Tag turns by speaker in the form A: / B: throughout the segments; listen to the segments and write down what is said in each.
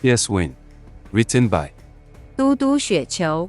A: FPS win. Written by
B: 嘟嘟雪球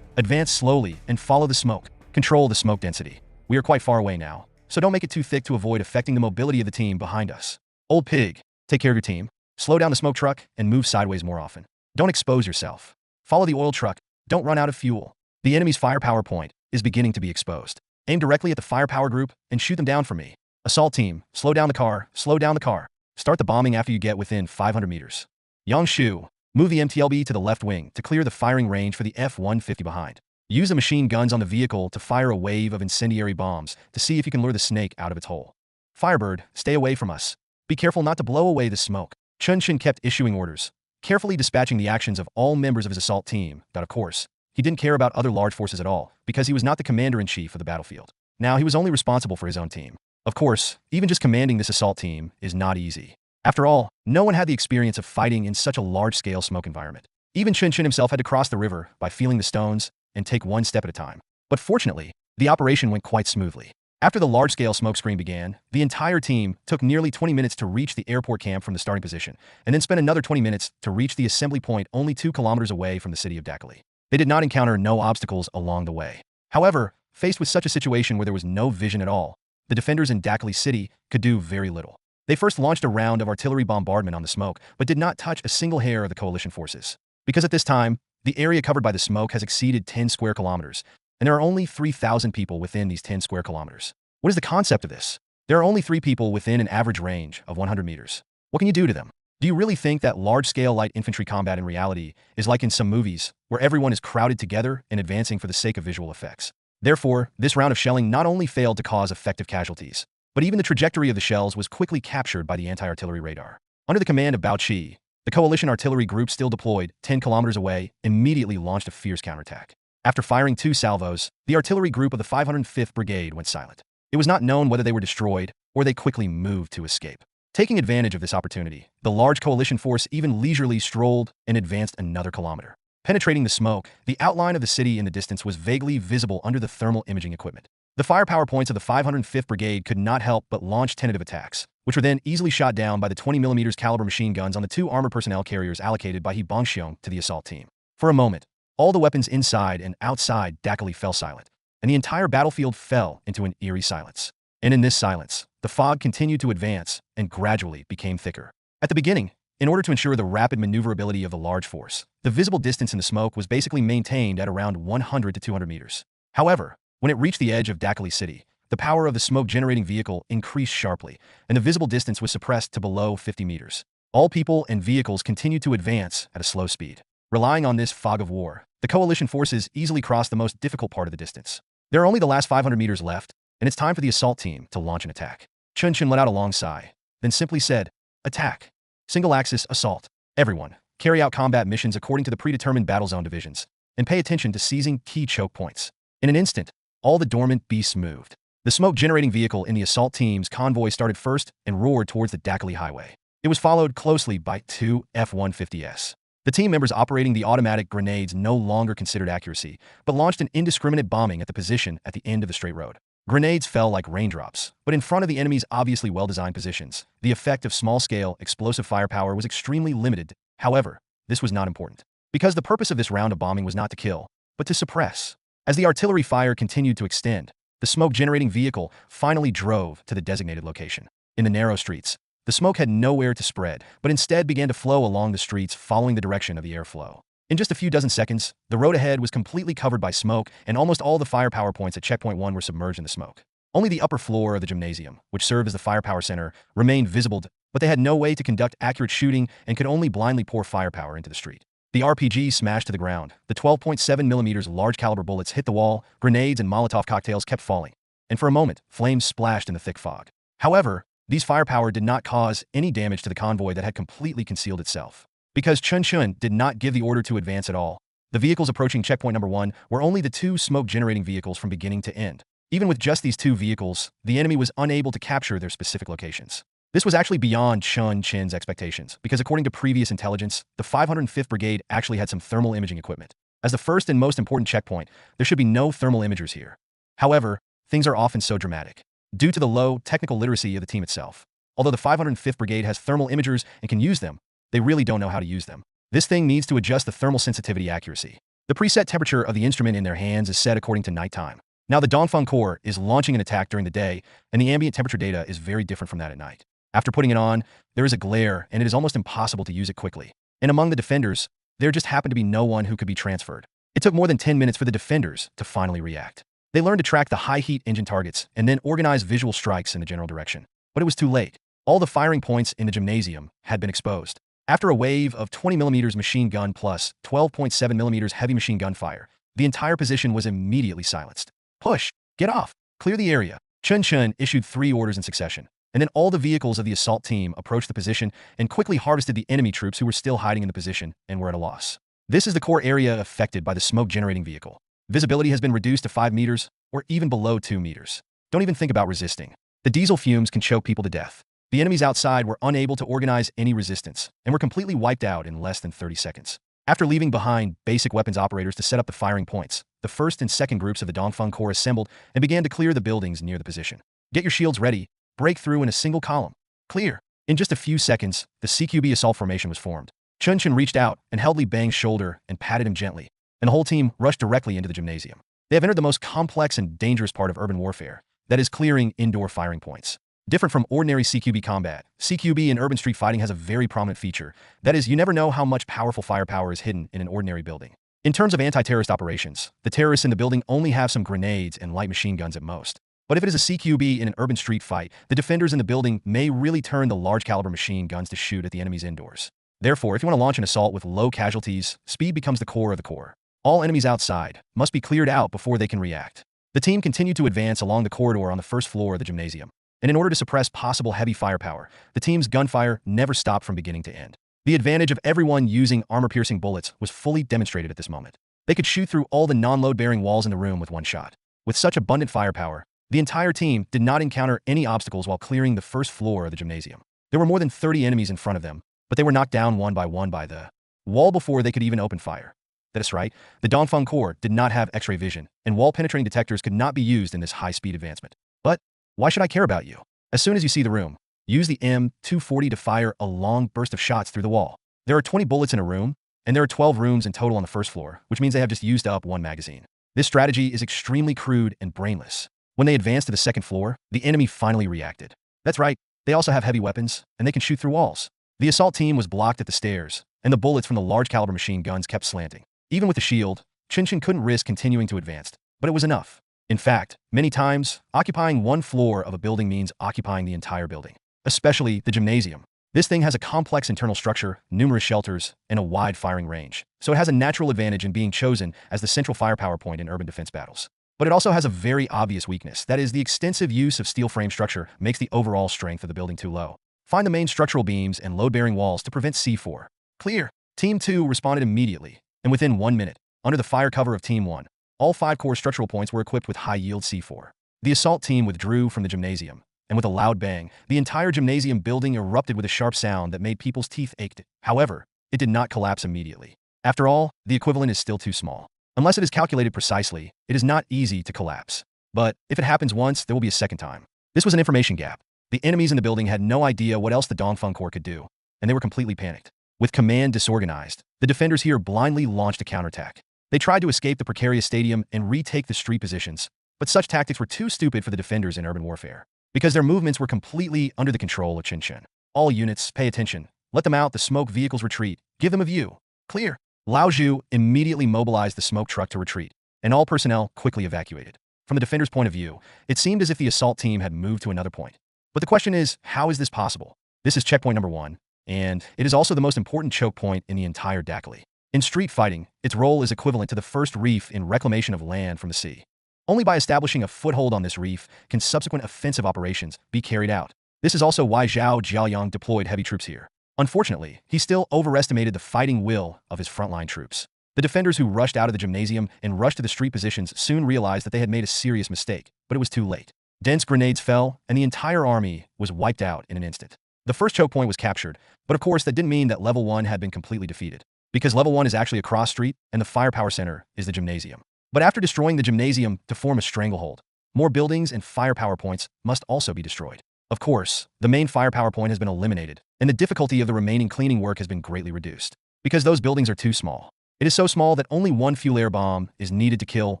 C: Advance slowly and follow the smoke. Control the smoke density. We are quite far away now, so don't make it too thick to avoid affecting the mobility of the team behind us. Old Pig, take care of your team. Slow down the smoke truck and move sideways more often. Don't expose yourself. Follow the oil truck. Don't run out of fuel. The enemy's firepower point is beginning to be exposed. Aim directly at the firepower group and shoot them down for me. Assault team, slow down the car, slow down the car. Start the bombing after you get within 500 meters. Yangshu, move the MTLB to the left wing to clear the firing range for the F-150 behind. Use the machine guns on the vehicle to fire a wave of incendiary bombs to see if you can lure the snake out of its hole. Firebird, stay away from us. Be careful not to blow away the smoke. Chen Chen kept issuing orders, carefully dispatching the actions of all members of his assault team, but of course, he didn't care about other large forces at all, because he was not the commander-in-chief of the battlefield. Now he was only responsible for his own team. Of course, even just commanding this assault team is not easy. After all, no one had the experience of fighting in such a large-scale smoke environment. Even Chen Chen himself had to cross the river by feeling the stones and take one step at a time. But fortunately, the operation went quite smoothly. After the large-scale smoke screen began, the entire team took nearly 20 minutes to reach the airport camp from the starting position, and then spent another 20 minutes to reach the assembly point only 2 kilometers away from the city of Dakali. They did not encounter no obstacles along the way. However, faced with such a situation where there was no vision at all, the defenders in Dakali City could do very little. They first launched a round of artillery bombardment on the smoke, but did not touch a single hair of the coalition forces. Because at this time, the area covered by the smoke has exceeded 10 square kilometers, and there are only 3,000 people within these 10 square kilometers. What is the concept of this? There are only 3 people within an average range of 100 meters. What can you do to them? Do you really think that large-scale light infantry combat in reality is like in some movies, where everyone is crowded together and advancing for the sake of visual effects? Therefore, this round of shelling not only failed to cause effective casualties, but even the trajectory of the shells was quickly captured by the anti-artillery radar. Under the command of Bao Qi, the coalition artillery group still deployed 10 kilometers away immediately launched a fierce counterattack. After firing 2 salvos, the artillery group of the 505th Brigade went silent. It was not known whether they were destroyed or they quickly moved to escape. Taking advantage of this opportunity, the large coalition force even leisurely strolled and advanced another kilometer. Penetrating the smoke, the outline of the city in the distance was vaguely visible under the thermal imaging equipment. The firepower points of the 505th Brigade could not help but launch tentative attacks, which were then easily shot down by the 20mm caliber machine guns on the 2 armored personnel carriers allocated by He Bongxiong to the assault team. For a moment, all the weapons inside and outside Dakali fell silent, and the entire battlefield fell into an eerie silence. And in this silence, the fog continued to advance and gradually became thicker. At the beginning, in order to ensure the rapid maneuverability of the large force, the visible distance in the smoke was basically maintained at around 100 to 200 meters. However, when it reached the edge of Dakali City, the power of the smoke-generating vehicle increased sharply, and the visible distance was suppressed to below 50 meters. All people and vehicles continued to advance at a slow speed. Relying on this fog of war, the coalition forces easily crossed the most difficult part of the distance. There are only the last 500 meters left, and it's time for the assault team to launch an attack. Chen Chen let out a long sigh, then simply said, "Attack. Single-axis assault. Everyone, carry out combat missions according to the predetermined battle zone divisions, and pay attention to seizing key choke points." In an instant, all the dormant beasts moved. The smoke-generating vehicle in the assault team's convoy started first and roared towards the Dakali highway. It was followed closely by 2 F-150s. The team members operating the automatic grenades no longer considered accuracy, but launched an indiscriminate bombing at the position at the end of the straight road. Grenades fell like raindrops, but in front of the enemy's obviously well-designed positions, the effect of small-scale explosive firepower was extremely limited. However, this was not important, because the purpose of this round of bombing was not to kill, but to suppress. As the artillery fire continued to extend, the smoke-generating vehicle finally drove to the designated location. In the narrow streets, the smoke had nowhere to spread, but instead began to flow along the streets following the direction of the airflow. In just a few dozen seconds, the road ahead was completely covered by smoke, and almost all the firepower points at Checkpoint 1 were submerged in the smoke. Only the upper floor of the gymnasium, which served as the firepower center, remained visible, but they had no way to conduct accurate shooting and could only blindly pour firepower into the street. The RPG smashed to the ground. The 12.7mm large-caliber bullets hit the wall, grenades and Molotov cocktails kept falling, and for a moment, flames splashed in the thick fog. However, these firepower did not cause any damage to the convoy that had completely concealed itself. Because Chen Chen did not give the order to advance at all, the vehicles approaching checkpoint number 1 were only the 2 smoke-generating vehicles from beginning to end. Even with just these 2 vehicles, the enemy was unable to capture their specific locations. This was actually beyond Chen Chen's expectations, because according to previous intelligence, the 505th Brigade actually had some thermal imaging equipment. As the first and most important checkpoint, there should be no thermal imagers here. However, things are often so dramatic, due to the low technical literacy of the team itself. Although the 505th Brigade has thermal imagers and can use them, they really don't know how to use them. This thing needs to adjust the thermal sensitivity accuracy. The preset temperature of the instrument in their hands is set according to nighttime. Now the Dongfeng Corps is launching an attack during the day, and the ambient temperature data is very different from that at night. After putting it on, there is a glare, and it is almost impossible to use it quickly. And among the defenders, there just happened to be no one who could be transferred. It took more than 10 minutes for the defenders to finally react. They learned to track the high-heat engine targets and then organize visual strikes in the general direction. But it was too late. All the firing points in the gymnasium had been exposed. After a wave of 20mm machine gun plus 12.7mm heavy machine gun fire, the entire position was immediately silenced. Push! Get off! Clear the area! Chen Chen issued 3 orders in succession, and then all the vehicles of the assault team approached the position and quickly harvested the enemy troops who were still hiding in the position and were at a loss. This is the core area affected by the smoke-generating vehicle. Visibility has been reduced to 5 meters, or even below 2 meters. Don't even think about resisting. The diesel fumes can choke people to death. The enemies outside were unable to organize any resistance, and were completely wiped out in less than 30 seconds. After leaving behind basic weapons operators to set up the firing points, the first and second groups of the Dongfeng Corps assembled and began to clear the buildings near the position. Get your shields ready, break through in a single column. Clear. In just a few seconds, the CQB assault formation was formed. Chen Chen reached out and held Li Bang's shoulder and patted him gently, and the whole team rushed directly into the gymnasium. They have entered the most complex and dangerous part of urban warfare, that is clearing indoor firing points. Different from ordinary CQB combat, CQB in urban street fighting has a very prominent feature. That is, you never know how much powerful firepower is hidden in an ordinary building. In terms of anti-terrorist operations, the terrorists in the building only have some grenades and light machine guns at most. But if it is a CQB in an urban street fight, the defenders in the building may really turn the large-caliber machine guns to shoot at the enemies indoors. Therefore, if you want to launch an assault with low casualties, speed becomes the core of the core. All enemies outside must be cleared out before they can react. The team continued to advance along the corridor on the first floor of the gymnasium, and in order to suppress possible heavy firepower, the team's gunfire never stopped from beginning to end. The advantage of everyone using armor-piercing bullets was fully demonstrated at this moment. They could shoot through all the non-load-bearing walls in the room with one shot. With such abundant firepower, the entire team did not encounter any obstacles while clearing the first floor of the gymnasium. There were more than 30 enemies in front of them, but they were knocked down one by the wall before they could even open fire. That is right, the Dongfeng Corps did not have X-ray vision, and wall-penetrating detectors could not be used in this high-speed advancement. But why should I care about you? As soon as you see the room, use the M240 to fire a long burst of shots through the wall. There are 20 bullets in a room, and there are 12 rooms in total on the first floor, which means they have just used up one magazine. This strategy is extremely crude and brainless. When they advanced to the second floor, the enemy finally reacted. That's right, they also have heavy weapons, and they can shoot through walls. The assault team was blocked at the stairs, and the bullets from the large-caliber machine guns kept slanting. Even with the shield, Chen Chen couldn't risk continuing to advance, but it was enough. In fact, many times, occupying one floor of a building means occupying the entire building, especially the gymnasium. This thing has a complex internal structure, numerous shelters, and a wide firing range, so it has a natural advantage in being chosen as the central firepower point in urban defense battles. But it also has a very obvious weakness, that is, the extensive use of steel frame structure makes the overall strength of the building too low. Find the main structural beams and load-bearing walls to prevent C4. Clear. Team 2 responded immediately, and within 1 minute, under the fire cover of Team 1, all 5 core structural points were equipped with high-yield C4. The assault team withdrew from the gymnasium, and with a loud bang, the entire gymnasium building erupted with a sharp sound that made people's teeth ache. However, it did not collapse immediately. After all, the equivalent is still too small. Unless it is calculated precisely, it is not easy to collapse. But if it happens once, there will be a second time. This was an information gap. The enemies in the building had no idea what else the Dongfeng Corps could do, and they were completely panicked. With command disorganized, the defenders here blindly launched a counterattack. They tried to escape the precarious stadium and retake the street positions, but such tactics were too stupid for the defenders in urban warfare, because their movements were completely under the control of Chen Chen. All units, pay attention. Let them out, the smoke vehicles retreat. Give them a view. Clear. Lao Zhu immediately mobilized the smoke truck to retreat, and all personnel quickly evacuated. From the defenders' point of view, it seemed as if the assault team had moved to another point. But the question is, how is this possible? This is checkpoint number 1, and it is also the most important choke point in the entire Dakali. In street fighting, its role is equivalent to the first reef in reclamation of land from the sea. Only by establishing a foothold on this reef can subsequent offensive operations be carried out. This is also why Zhao Jiaoyang deployed heavy troops here. Unfortunately, he still overestimated the fighting will of his frontline troops. The defenders who rushed out of the gymnasium and rushed to the street positions soon realized that they had made a serious mistake, but it was too late. Dense grenades fell, and the entire army was wiped out in an instant. The first choke point was captured, but of course that didn't mean that level 1 had been completely defeated, because level 1 is actually a cross street, and the firepower center is the gymnasium. But after destroying the gymnasium to form a stranglehold, more buildings and firepower points must also be destroyed. Of course, the main firepower point has been eliminated, and the difficulty of the remaining cleaning work has been greatly reduced. Because those buildings are too small. It is so small that only one fuel bomb is needed to kill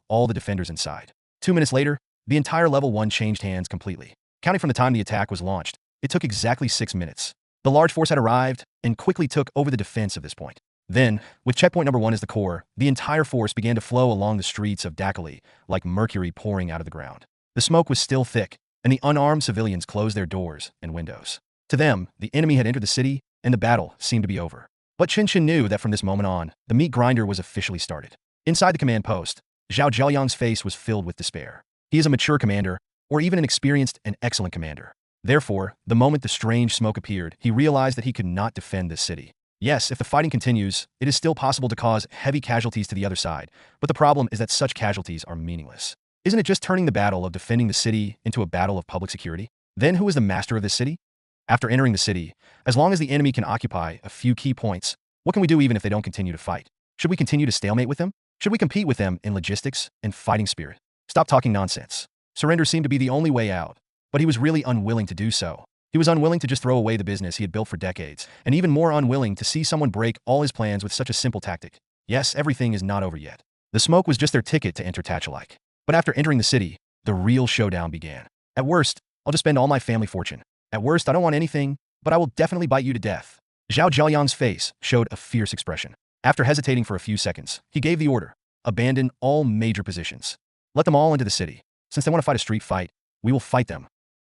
C: all the defenders inside. 2 minutes later, the entire level 1 changed hands completely. Counting from the time the attack was launched, it took exactly 6 minutes. The large force had arrived and quickly took over the defense of this point. Then, with checkpoint number 1 as the core, the entire force began to flow along the streets of Dakali like mercury pouring out of the ground. The smoke was still thick, and the unarmed civilians closed their doors and windows. To them, the enemy had entered the city, and the battle seemed to be over. But Chen Chen knew that from this moment on, the meat grinder was officially started. Inside the command post, Zhao Jiaoyang's face was filled with despair. He is a mature commander, or even an experienced and excellent commander. Therefore, the moment the strange smoke appeared, he realized that he could not defend this city. Yes, if the fighting continues, it is still possible to cause heavy casualties to the other side, but the problem is that such casualties are meaningless. Isn't it just turning the battle of defending the city into a battle of public security? Then who is the master of this city? After entering the city, as long as the enemy can occupy a few key points, what can we do even if they don't continue to fight? Should we continue to stalemate with them? Should we compete with them in logistics and fighting spirit? Stop talking nonsense. Surrender seemed to be the only way out, but he was really unwilling to do so. He was unwilling to just throw away the business he had built for decades, and even more unwilling to see someone break all his plans with such a simple tactic. Yes, everything is not over yet. The smoke was just their ticket to enter Tachalike. But after entering the city, the real showdown began. At worst, I'll just spend all my family fortune. At worst, I don't want anything, but I will definitely bite you to death. Zhao Jiaoyang's face showed a fierce expression. After hesitating for a few seconds, he gave the order, abandon all major positions. Let them all into the city. Since they want to fight a street fight, we will fight them.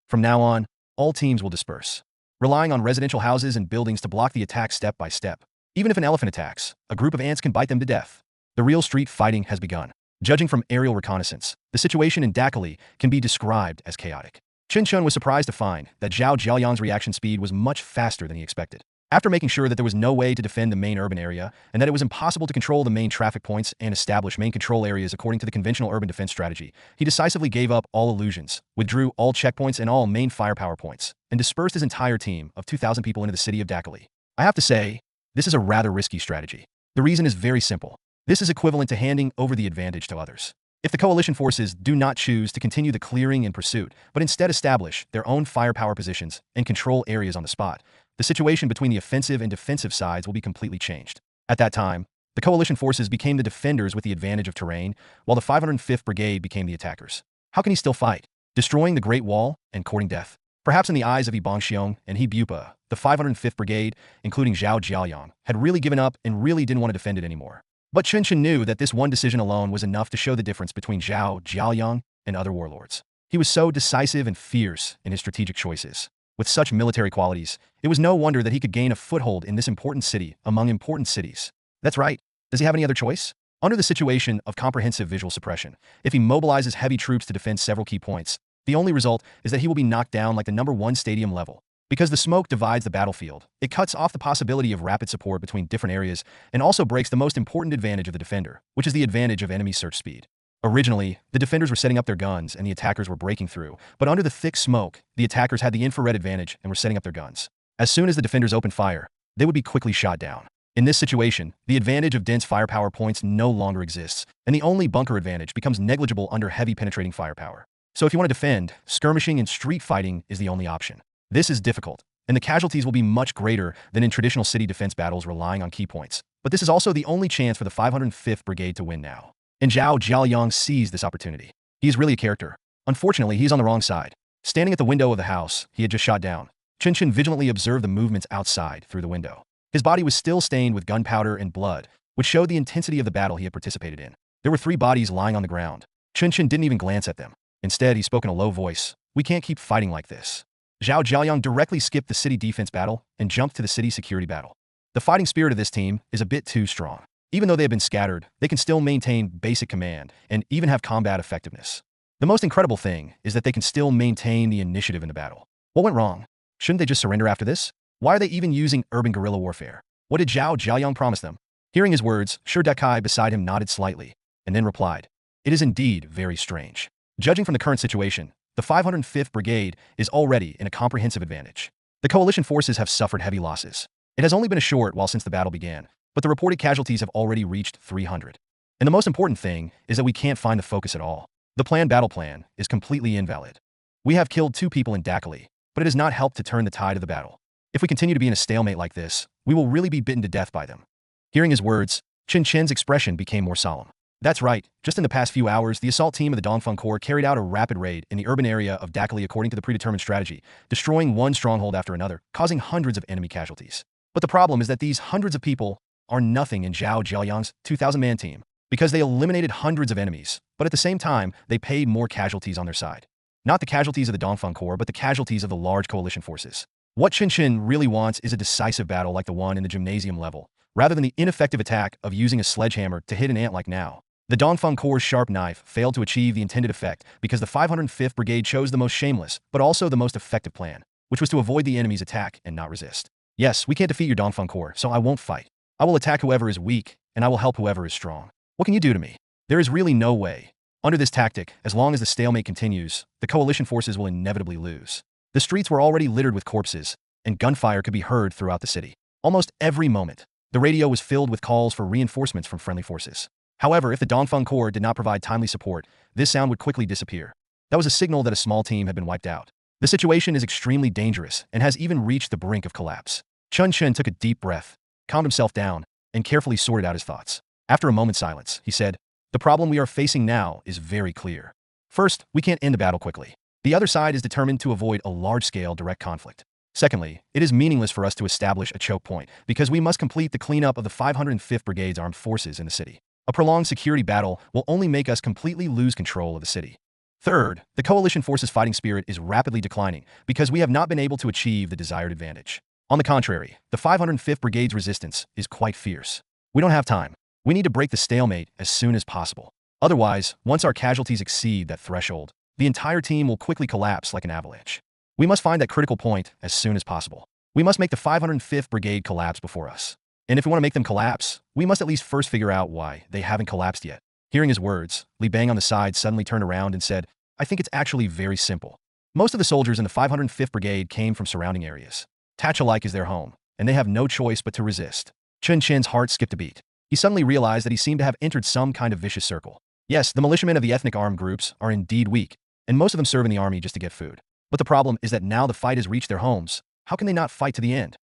C: From now on, all teams will disperse, relying on residential houses and buildings to block the attack step by step. Even if an elephant attacks, a group of ants can bite them to death. The real street fighting has begun. Judging from aerial reconnaissance, the situation in Dakali can be described as chaotic. Chen Chen was surprised to find that Zhao Jiaoyang's reaction speed was much faster than he expected. After making sure that there was no way to defend the main urban area and that it was impossible to control the main traffic points and establish main control areas according to the conventional urban defense strategy, he decisively gave up all illusions, withdrew all checkpoints and all main firepower points, and dispersed his entire team of 2,000 people into the city of Dakali. I have to say, this is a rather risky strategy. The reason is very simple. This is equivalent to handing over the advantage to others. If the coalition forces do not choose to continue the clearing and pursuit, but instead establish their own firepower positions and control areas on the spot, the situation between the offensive and defensive sides will be completely changed. At that time, the coalition forces became the defenders with the advantage of terrain, while the 505th Brigade became the attackers. How can he still fight? Destroying the Great Wall and courting death? Perhaps in the eyes of Yi Bangxiong and He Bupa, the 505th Brigade, including Zhao Jiaoyang, had really given up and really didn't want to defend it anymore. But Chen Chen knew that this one decision alone was enough to show the difference between Zhao Jiaoyang and other warlords. He was so decisive and fierce in his strategic choices. With such military qualities, it was no wonder that he could gain a foothold in this important city among important cities. That's right. Does he have any other choice? Under the situation of comprehensive visual suppression, if he mobilizes heavy troops to defend several key points, the only result is that he will be knocked down like the number 1 stadium level. Because the smoke divides the battlefield, it cuts off the possibility of rapid support between different areas and also breaks the most important advantage of the defender, which is the advantage of enemy search speed. Originally, the defenders were setting up their guns and the attackers were breaking through, but under the thick smoke, the attackers had the infrared advantage and were setting up their guns. As soon as the defenders opened fire, they would be quickly shot down. In this situation, the advantage of dense firepower points no longer exists, and the only bunker advantage becomes negligible under heavy penetrating firepower. So if you want to defend, skirmishing and street fighting is the only option. This is difficult, and the casualties will be much greater than in traditional city defense battles relying on key points. But this is also the only chance for the 505th Brigade to win now. And Zhao Jiaoyang seized this opportunity. He is really a character. Unfortunately, he's on the wrong side. Standing at the window of the house he had just shot down, Chen Chen vigilantly observed the movements outside through the window. His body was still stained with gunpowder and blood, which showed the intensity of the battle he had participated in. There were 3 bodies lying on the ground. Chen Chen didn't even glance at them. Instead, he spoke in a low voice. "We can't keep fighting like this." Zhao Jiaoyang directly skipped the city defense battle and jumped to the city security battle. The fighting spirit of this team is a bit too strong. Even though they have been scattered, they can still maintain basic command and even have combat effectiveness. The most incredible thing is that they can still maintain the initiative in the battle. What went wrong? Shouldn't they just surrender after this? Why are they even using urban guerrilla warfare? What did Zhao Jiaoyang promise them? Hearing his words, Shi Dekai beside him nodded slightly, and then replied, "It is indeed very strange. Judging from the current situation, the 505th Brigade is already in a comprehensive advantage. The coalition forces have suffered heavy losses. It has only been a short while since the battle began, but the reported casualties have already reached 300. And the most important thing is that we can't find the focus at all. The planned battle plan is completely invalid. We have killed 2 people in Dakali, but it has not helped to turn the tide of the battle. If we continue to be in a stalemate like this, we will really be bitten to death by them. Hearing his words, Chen Chen's expression became more solemn. That's right, just in the past few hours, the assault team of the Dongfeng Corps carried out a rapid raid in the urban area of Dakali according to the predetermined strategy, destroying one stronghold after another, causing hundreds of enemy casualties. But the problem is that these hundreds of people are nothing in Zhao Jiaoyang's 2,000-man team, because they eliminated hundreds of enemies, but at the same time, they paid more casualties on their side. Not the casualties of the Dongfeng Corps, but the casualties of the large coalition forces. What Chen Chen really wants is a decisive battle like the one in the gymnasium level, rather than the ineffective attack of using a sledgehammer to hit an ant like now. The Dongfeng Corps' sharp knife failed to achieve the intended effect because the 505th Brigade chose the most shameless, but also the most effective plan, which was to avoid the enemy's attack and not resist. Yes, we can't defeat your Dongfeng Corps, so I won't fight. I will attack whoever is weak, and I will help whoever is strong. What can you do to me? There is really no way. Under this tactic, as long as the stalemate continues, the coalition forces will inevitably lose. The streets were already littered with corpses, and gunfire could be heard throughout the city. Almost every moment, the radio was filled with calls for reinforcements from friendly forces. However, if the Dongfeng Corps did not provide timely support, this sound would quickly disappear. That was a signal that a small team had been wiped out. The situation is extremely dangerous and has even reached the brink of collapse. Chen Chen took a deep breath, calmed himself down, and carefully sorted out his thoughts. After a moment's silence, he said, "The problem we are facing now is very clear. First, we can't end the battle quickly. The other side is determined to avoid a large-scale direct conflict. Secondly, it is meaningless for us to establish a choke point because we must complete the cleanup of the 505th Brigade's armed forces in the city. A prolonged security battle will only make us completely lose control of the city. Third, the coalition forces' fighting spirit is rapidly declining because we have not been able to achieve the desired advantage. On the contrary, the 505th Brigade's resistance is quite fierce. We don't have time. We need to break the stalemate as soon as possible. Otherwise, once our casualties exceed that threshold, the entire team will quickly collapse like an avalanche. We must find that critical point as soon as possible. We must make the 505th Brigade collapse before us. And if we want to make them collapse, we must at least first figure out why they haven't collapsed yet." Hearing his words, Li Bang on the side suddenly turned around and said, "I think it's actually very simple. Most of the soldiers in the 505th Brigade came from surrounding areas. Tachalike is their home, and they have no choice but to resist." Chen Chen's heart skipped a beat. He suddenly realized that he seemed to have entered some kind of vicious circle. Yes, the militiamen of the ethnic armed groups are indeed weak, and most of them serve in the army just to get food. But the problem is that now the fight has reached their homes. How can they not fight to the end?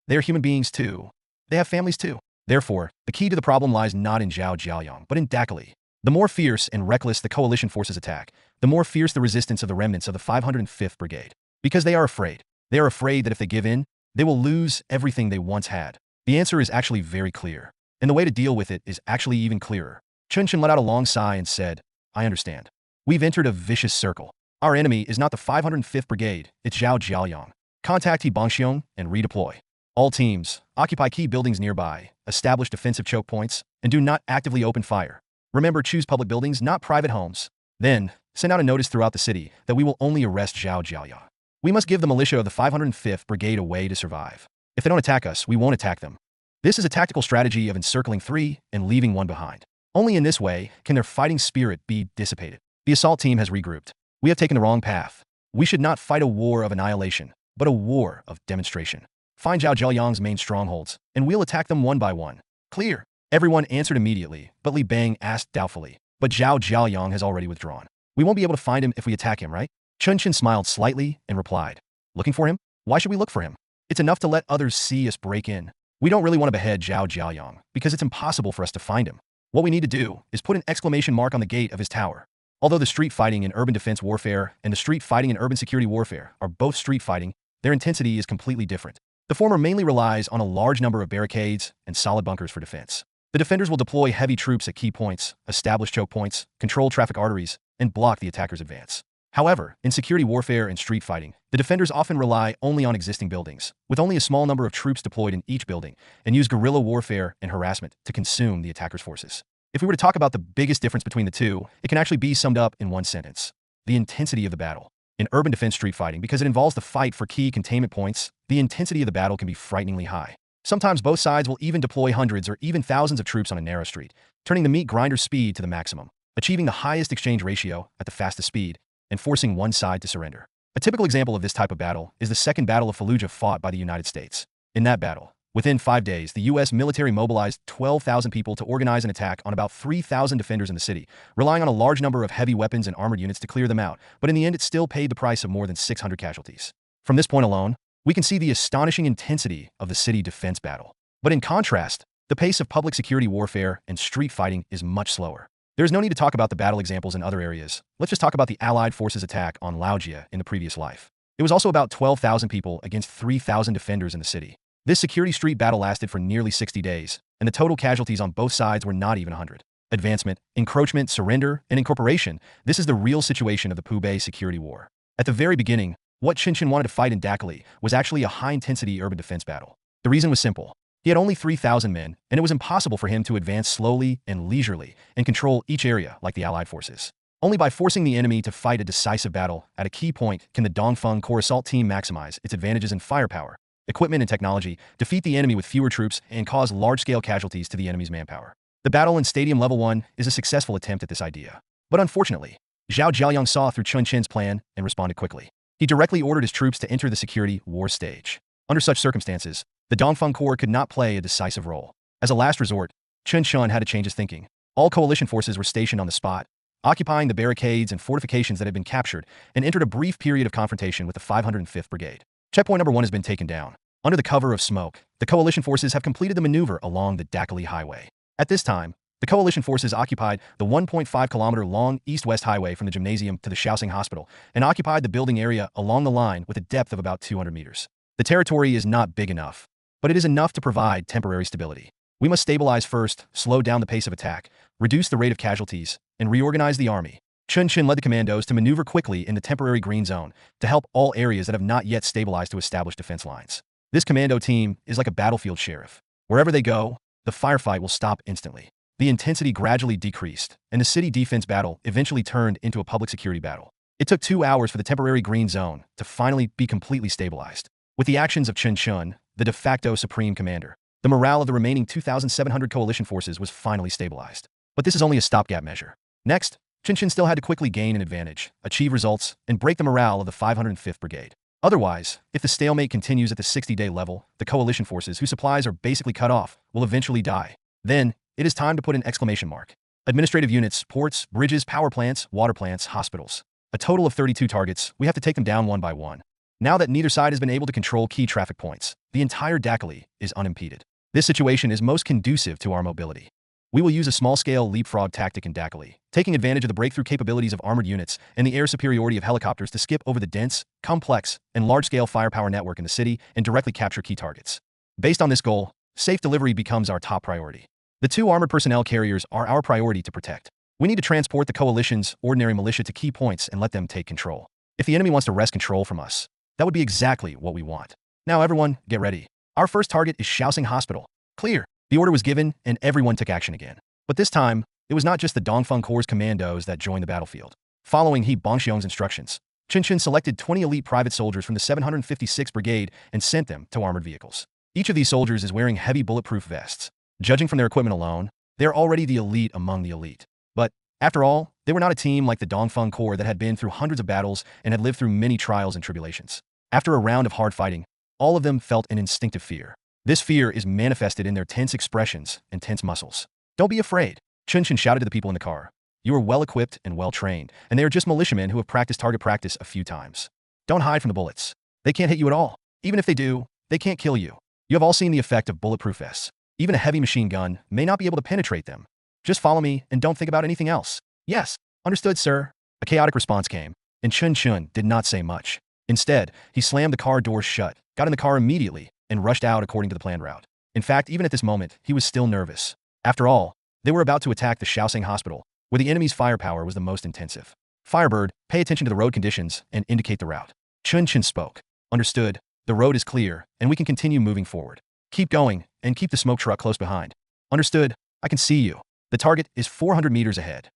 C: They are human beings too. They have families too. Therefore, the key to the problem lies not in Zhao Jiaoyang, but in Dakali. The more fierce and reckless the coalition forces attack, the more fierce the resistance of the remnants of the 505th Brigade. Because they are afraid. They are afraid that if they give in, they will lose everything they once had. The answer is actually very clear. And the way to deal with it is actually even clearer. Chen Chen let out a long sigh and said, "I understand. We've entered a vicious circle. Our enemy is not the 505th Brigade, it's Zhao Jiaoyang. Contact Hebangshiong and redeploy. All teams, occupy key buildings nearby, establish defensive choke points, and do not actively open fire. Remember, choose public buildings, not private homes. Then, send out a notice throughout the city that we will only arrest Zhao Jiaoyang. We must give the militia of the 505th Brigade a way to survive. If they don't attack us, we won't attack them. This is a tactical strategy of encircling three and leaving one behind. Only in this way can their fighting spirit be dissipated. The assault team has regrouped. We have taken the wrong path. We should not fight a war of annihilation, but a war of demonstration. Find Zhao Jiaoyang's main strongholds, and we'll attack them one by one." "Clear." Everyone answered immediately, but Li Bang asked doubtfully, "But Zhao Jiaoyang has already withdrawn. We won't be able to find him if we attack him, right?" Chen Chen smiled slightly and replied, "Looking for him? Why should we look for him? It's enough to let others see us break in. We don't really want to behead Zhao Jiaoyang, because it's impossible for us to find him. What we need to do is put an exclamation mark on the gate of his tower." Although the street fighting in urban defense warfare and the street fighting in urban security warfare are both street fighting, their intensity is completely different. The former mainly relies on a large number of barricades and solid bunkers for defense. The defenders will deploy heavy troops at key points, establish choke points, control traffic arteries, and block the attacker's advance. However, in security warfare and street fighting, the defenders often rely only on existing buildings, with only a small number of troops deployed in each building, and use guerrilla warfare and harassment to consume the attacker's forces. If we were to talk about the biggest difference between the two, it can actually be summed up in one sentence: the intensity of the battle. In urban defense street fighting, because it involves the fight for key containment points, the intensity of the battle can be frighteningly high. Sometimes both sides will even deploy hundreds or even thousands of troops on a narrow street, turning the meat grinder's speed to the maximum, achieving the highest exchange ratio at the fastest speed, and forcing one side to surrender. A typical example of this type of battle is the Second Battle of Fallujah fought by the United States. In that battle, within 5 days, the U.S. military mobilized 12,000 people to organize an attack on about 3,000 defenders in the city, relying on a large number of heavy weapons and armored units to clear them out, but in the end it still paid the price of more than 600 casualties. From this point alone, we can see the astonishing intensity of the city defense battle. But in contrast, the pace of public security warfare and street fighting is much slower. There is no need to talk about the battle examples in other areas. Let's just talk about the Allied forces' attack on Laojia in the previous life. It was also about 12,000 people against 3,000 defenders in the city. This security street battle lasted for nearly 60 days, and the total casualties on both sides were not even 100. Advancement, encroachment, surrender, and incorporation, this is the real situation of the Pubay security war. At the very beginning, what Chen Chen wanted to fight in Dakali was actually a high-intensity urban defense battle. The reason was simple. He had only 3,000 men, and it was impossible for him to advance slowly and leisurely and control each area like the Allied forces. Only by forcing the enemy to fight a decisive battle at a key point can the Dongfeng Corps assault team maximize its advantages in firepower, equipment, and technology, defeat the enemy with fewer troops, and cause large-scale casualties to the enemy's manpower. The battle in Stadium Level 1 is a successful attempt at this idea. But unfortunately, Zhao Jiaoyang saw through Chen Chen's plan and responded quickly. He directly ordered his troops to enter the security war stage. Under such circumstances, the Dongfeng Corps could not play a decisive role. As a last resort, Chen Chen had to change his thinking. All coalition forces were stationed on the spot, occupying the barricades and fortifications that had been captured, and entered a brief period of confrontation with the 505th Brigade. Checkpoint number 1 has been taken down. Under the cover of smoke, the coalition forces have completed the maneuver along the Dakali Highway. At this time, the coalition forces occupied the 1.5-kilometer-long east-west highway from the gymnasium to the Shaoxing Hospital and occupied the building area along the line with a depth of about 200 meters. The territory is not big enough, but it is enough to provide temporary stability. We must stabilize first, slow down the pace of attack, reduce the rate of casualties, and reorganize the army. Chen Chen led the commandos to maneuver quickly in the temporary green zone to help all areas that have not yet stabilized to establish defense lines. This commando team is like a battlefield sheriff. Wherever they go, the firefight will stop instantly. The intensity gradually decreased, and the city defense battle eventually turned into a public security battle. It took 2 hours for the temporary green zone to finally be completely stabilized. With the actions of Chen Chen, the de facto supreme commander, the morale of the remaining 2,700 coalition forces was finally stabilized. But this is only a stopgap measure. Next, Chen Chen still had to quickly gain an advantage, achieve results, and break the morale of the 505th Brigade. Otherwise, if the stalemate continues at the 60-day level, the coalition forces, whose supplies are basically cut off, will eventually die. Then, it is time to put an exclamation mark. Administrative units, ports, bridges, power plants, water plants, hospitals. A total of 32 targets, we have to take them down one by one. Now that neither side has been able to control key traffic points, the entire Dakali is unimpeded. This situation is most conducive to our mobility. We will use a small-scale leapfrog tactic in Dakali, taking advantage of the breakthrough capabilities of armored units and the air superiority of helicopters to skip over the dense, complex, and large-scale firepower network in the city and directly capture key targets. Based on this goal, safe delivery becomes our top priority. The 2 armored personnel carriers are our priority to protect. We need to transport the coalition's ordinary militia to key points and let them take control. If the enemy wants to wrest control from us, that would be exactly what we want. Now everyone, get ready. Our first target is Shaoxing Hospital. Clear. The order was given, and everyone took action again. But this time, it was not just the Dongfeng Corps' commandos that joined the battlefield. Following He Bongxiong's instructions, Chen Chen selected 20 elite private soldiers from the 756th Brigade and sent them to armored vehicles. Each of these soldiers is wearing heavy bulletproof vests. Judging from their equipment alone, they are already the elite among the elite. But, after all, they were not a team like the Dongfeng Corps that had been through hundreds of battles and had lived through many trials and tribulations. After a round of hard fighting, all of them felt an instinctive fear. This fear is manifested in their tense expressions and tense muscles. Don't be afraid, Chen Chen shouted to the people in the car. You are well-equipped and well-trained, and they are just militiamen who have practiced target practice a few times. Don't hide from the bullets. They can't hit you at all. Even if they do, they can't kill you. You have all seen the effect of bulletproof vests. Even a heavy machine gun may not be able to penetrate them. Just follow me and don't think about anything else. Yes, understood, sir. A chaotic response came, and Chen Chen did not say much. Instead, he slammed the car doors shut, got in the car immediately, and rushed out according to the planned route. In fact, even at this moment, he was still nervous. After all, they were about to attack the Shaoxing Hospital, where the enemy's firepower was the most intensive. Firebird, pay attention to the road conditions and indicate the route. Chen Chen spoke. Understood. The road is clear, and we can continue moving forward. Keep going, and keep the smoke truck close behind. Understood. I can see you. The target is 400 meters ahead.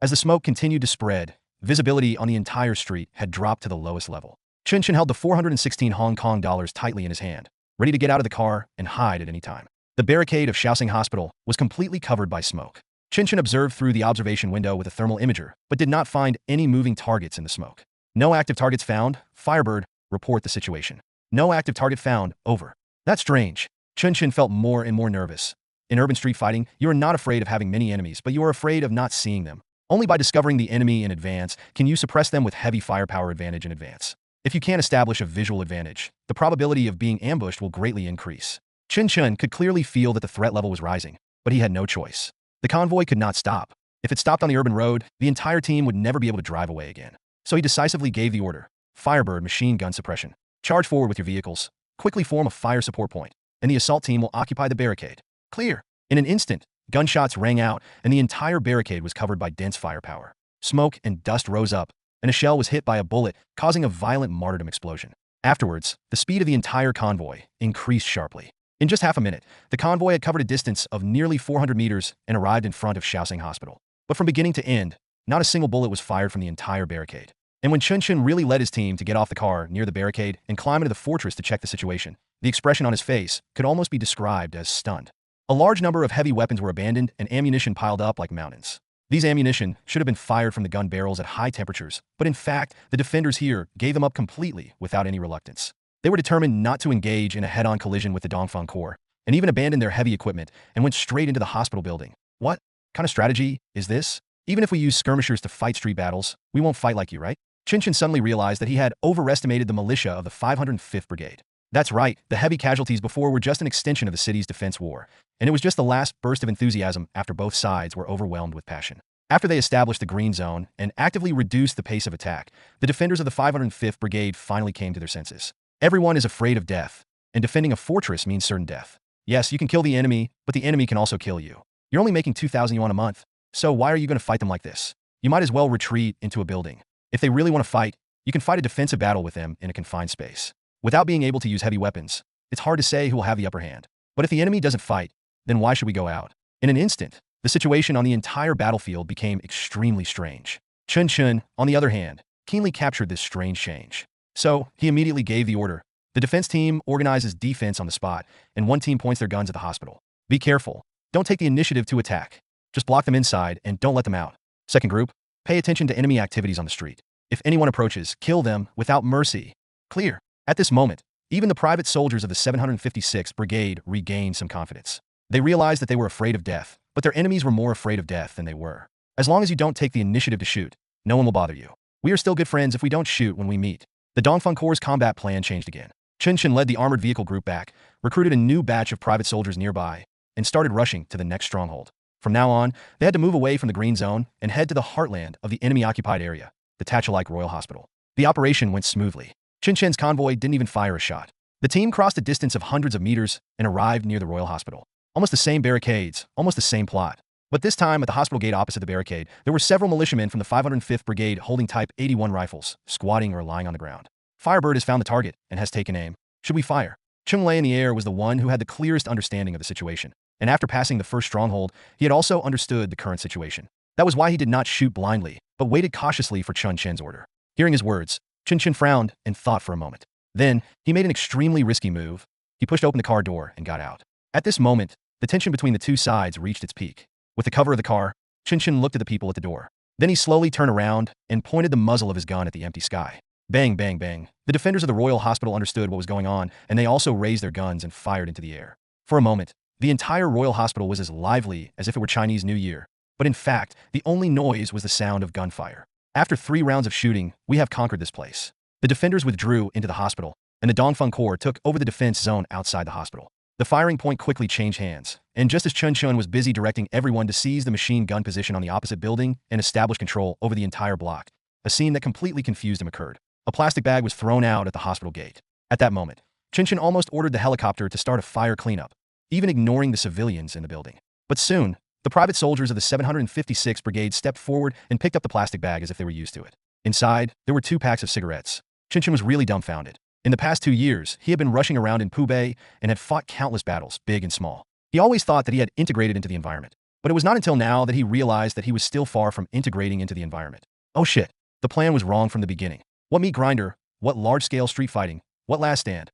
C: As the smoke continued to spread, visibility on the entire street had dropped to the lowest level. Chen Chen held the 416 Hong Kong dollars tightly in his hand, ready to get out of the car and hide at any time. The barricade of Shaoxing Hospital was completely covered by smoke. Chen Chen observed through the observation window with a thermal imager, but did not find any moving targets in the smoke. No active targets found. Firebird, report the situation. No active target found. Over. That's strange. Chen Chen felt more and more nervous. In urban street fighting, you are not afraid of having many enemies, but you are afraid of not seeing them. Only by discovering the enemy in advance can you suppress them with heavy firepower advantage in advance. If you can't establish a visual advantage, the probability of being ambushed will greatly increase. Chen Chen could clearly feel that the threat level was rising, but he had no choice. The convoy could not stop. If it stopped on the urban road, the entire team would never be able to drive away again. So he decisively gave the order. Firebird machine gun suppression. Charge forward with your vehicles. Quickly form a fire support point, and the assault team will occupy the barricade. Clear. In an instant, gunshots rang out, and the entire barricade was covered by dense firepower. Smoke and dust rose up, and a shell was hit by a bullet, causing a violent martyrdom explosion. Afterwards, the speed of the entire convoy increased sharply. In just half a minute, the convoy had covered a distance of nearly 400 meters and arrived in front of Shaoxing Hospital. But from beginning to end, not a single bullet was fired from the entire barricade. And when Chen Chen really led his team to get off the car near the barricade and climb into the fortress to check the situation, the expression on his face could almost be described as stunned. A large number of heavy weapons were abandoned and ammunition piled up like mountains. These ammunition should have been fired from the gun barrels at high temperatures, but in fact, the defenders here gave them up completely without any reluctance. They were determined not to engage in a head-on collision with the Dongfang Corps, and even abandoned their heavy equipment and went straight into the hospital building. What kind of strategy is this? Even if we use skirmishers to fight street battles, we won't fight like you, right? Chen Chen suddenly realized that he had overestimated the militia of the 505th Brigade. That's right, the heavy casualties before were just an extension of the city's defense war, and it was just the last burst of enthusiasm after both sides were overwhelmed with passion. After they established the green zone and actively reduced the pace of attack, the defenders of the 505th Brigade finally came to their senses. Everyone is afraid of death, and defending a fortress means certain death. Yes, you can kill the enemy, but the enemy can also kill you. You're only making 2,000 yuan a month, so why are you going to fight them like this? You might as well retreat into a building. If they really want to fight, you can fight a defensive battle with them in a confined space. Without being able to use heavy weapons, it's hard to say who will have the upper hand. But if the enemy doesn't fight, then why should we go out? In an instant, the situation on the entire battlefield became extremely strange. Chen Chen, on the other hand, keenly captured this strange change. So, he immediately gave the order. The defense team organizes defense on the spot, and one team points their guns at the hospital. Be careful. Don't take the initiative to attack. Just block them inside and don't let them out. Second group, pay attention to enemy activities on the street. If anyone approaches, kill them without mercy. Clear. At this moment, even the private soldiers of the 756th Brigade regained some confidence. They realized that they were afraid of death, but their enemies were more afraid of death than they were. As long as you don't take the initiative to shoot, no one will bother you. We are still good friends if we don't shoot when we meet. The Dongfang Corps' combat plan changed again. Chen Chen led the armored vehicle group back, recruited a new batch of private soldiers nearby, and started rushing to the next stronghold. From now on, they had to move away from the green zone and head to the heartland of the enemy-occupied area, the Tachalike Royal Hospital. The operation went smoothly. Chen Chen's convoy didn't even fire a shot. The team crossed a distance of hundreds of meters and arrived near the Royal Hospital. Almost the same barricades, almost the same plot. But this time, at the hospital gate opposite the barricade, there were several militiamen from the 505th Brigade holding Type 81 rifles, squatting or lying on the ground. Firebird has found the target and has taken aim. Should we fire? Chung Lei in the air was the one who had the clearest understanding of the situation, and after passing the first stronghold, he had also understood the current situation. That was why he did not shoot blindly, but waited cautiously for Chen Chen's order. Hearing his words, Chen Chen frowned and thought for a moment. Then, he made an extremely risky move. He pushed open the car door and got out. At this moment, the tension between the two sides reached its peak. With the cover of the car, Chen Chen looked at the people at the door. Then he slowly turned around and pointed the muzzle of his gun at the empty sky. Bang, bang, bang. The defenders of the Royal Hospital understood what was going on, and they also raised their guns and fired into the air. For a moment, the entire Royal Hospital was as lively as if it were Chinese New Year. But in fact, the only noise was the sound of gunfire. After 3 rounds of shooting, we have conquered this place. The defenders withdrew into the hospital, and the Dongfang Corps took over the defense zone outside the hospital. The firing point quickly changed hands, and just as Chen Chen was busy directing everyone to seize the machine gun position on the opposite building and establish control over the entire block, a scene that completely confused him occurred. A plastic bag was thrown out at the hospital gate. At that moment, Chen Chen almost ordered the helicopter to start a fire cleanup, even ignoring the civilians in the building. But soon, the private soldiers of the 756th Brigade stepped forward and picked up the plastic bag as if they were used to it. Inside, there were 2 packs of cigarettes. Chen Chen was really dumbfounded. In the past 2 years, he had been rushing around in Pubei and had fought countless battles, big and small. He always thought that he had integrated into the environment. But it was not until now that he realized that he was still far from integrating into the environment. Oh shit, the plan was wrong from the beginning. What meat grinder, what large-scale street fighting, what last stand.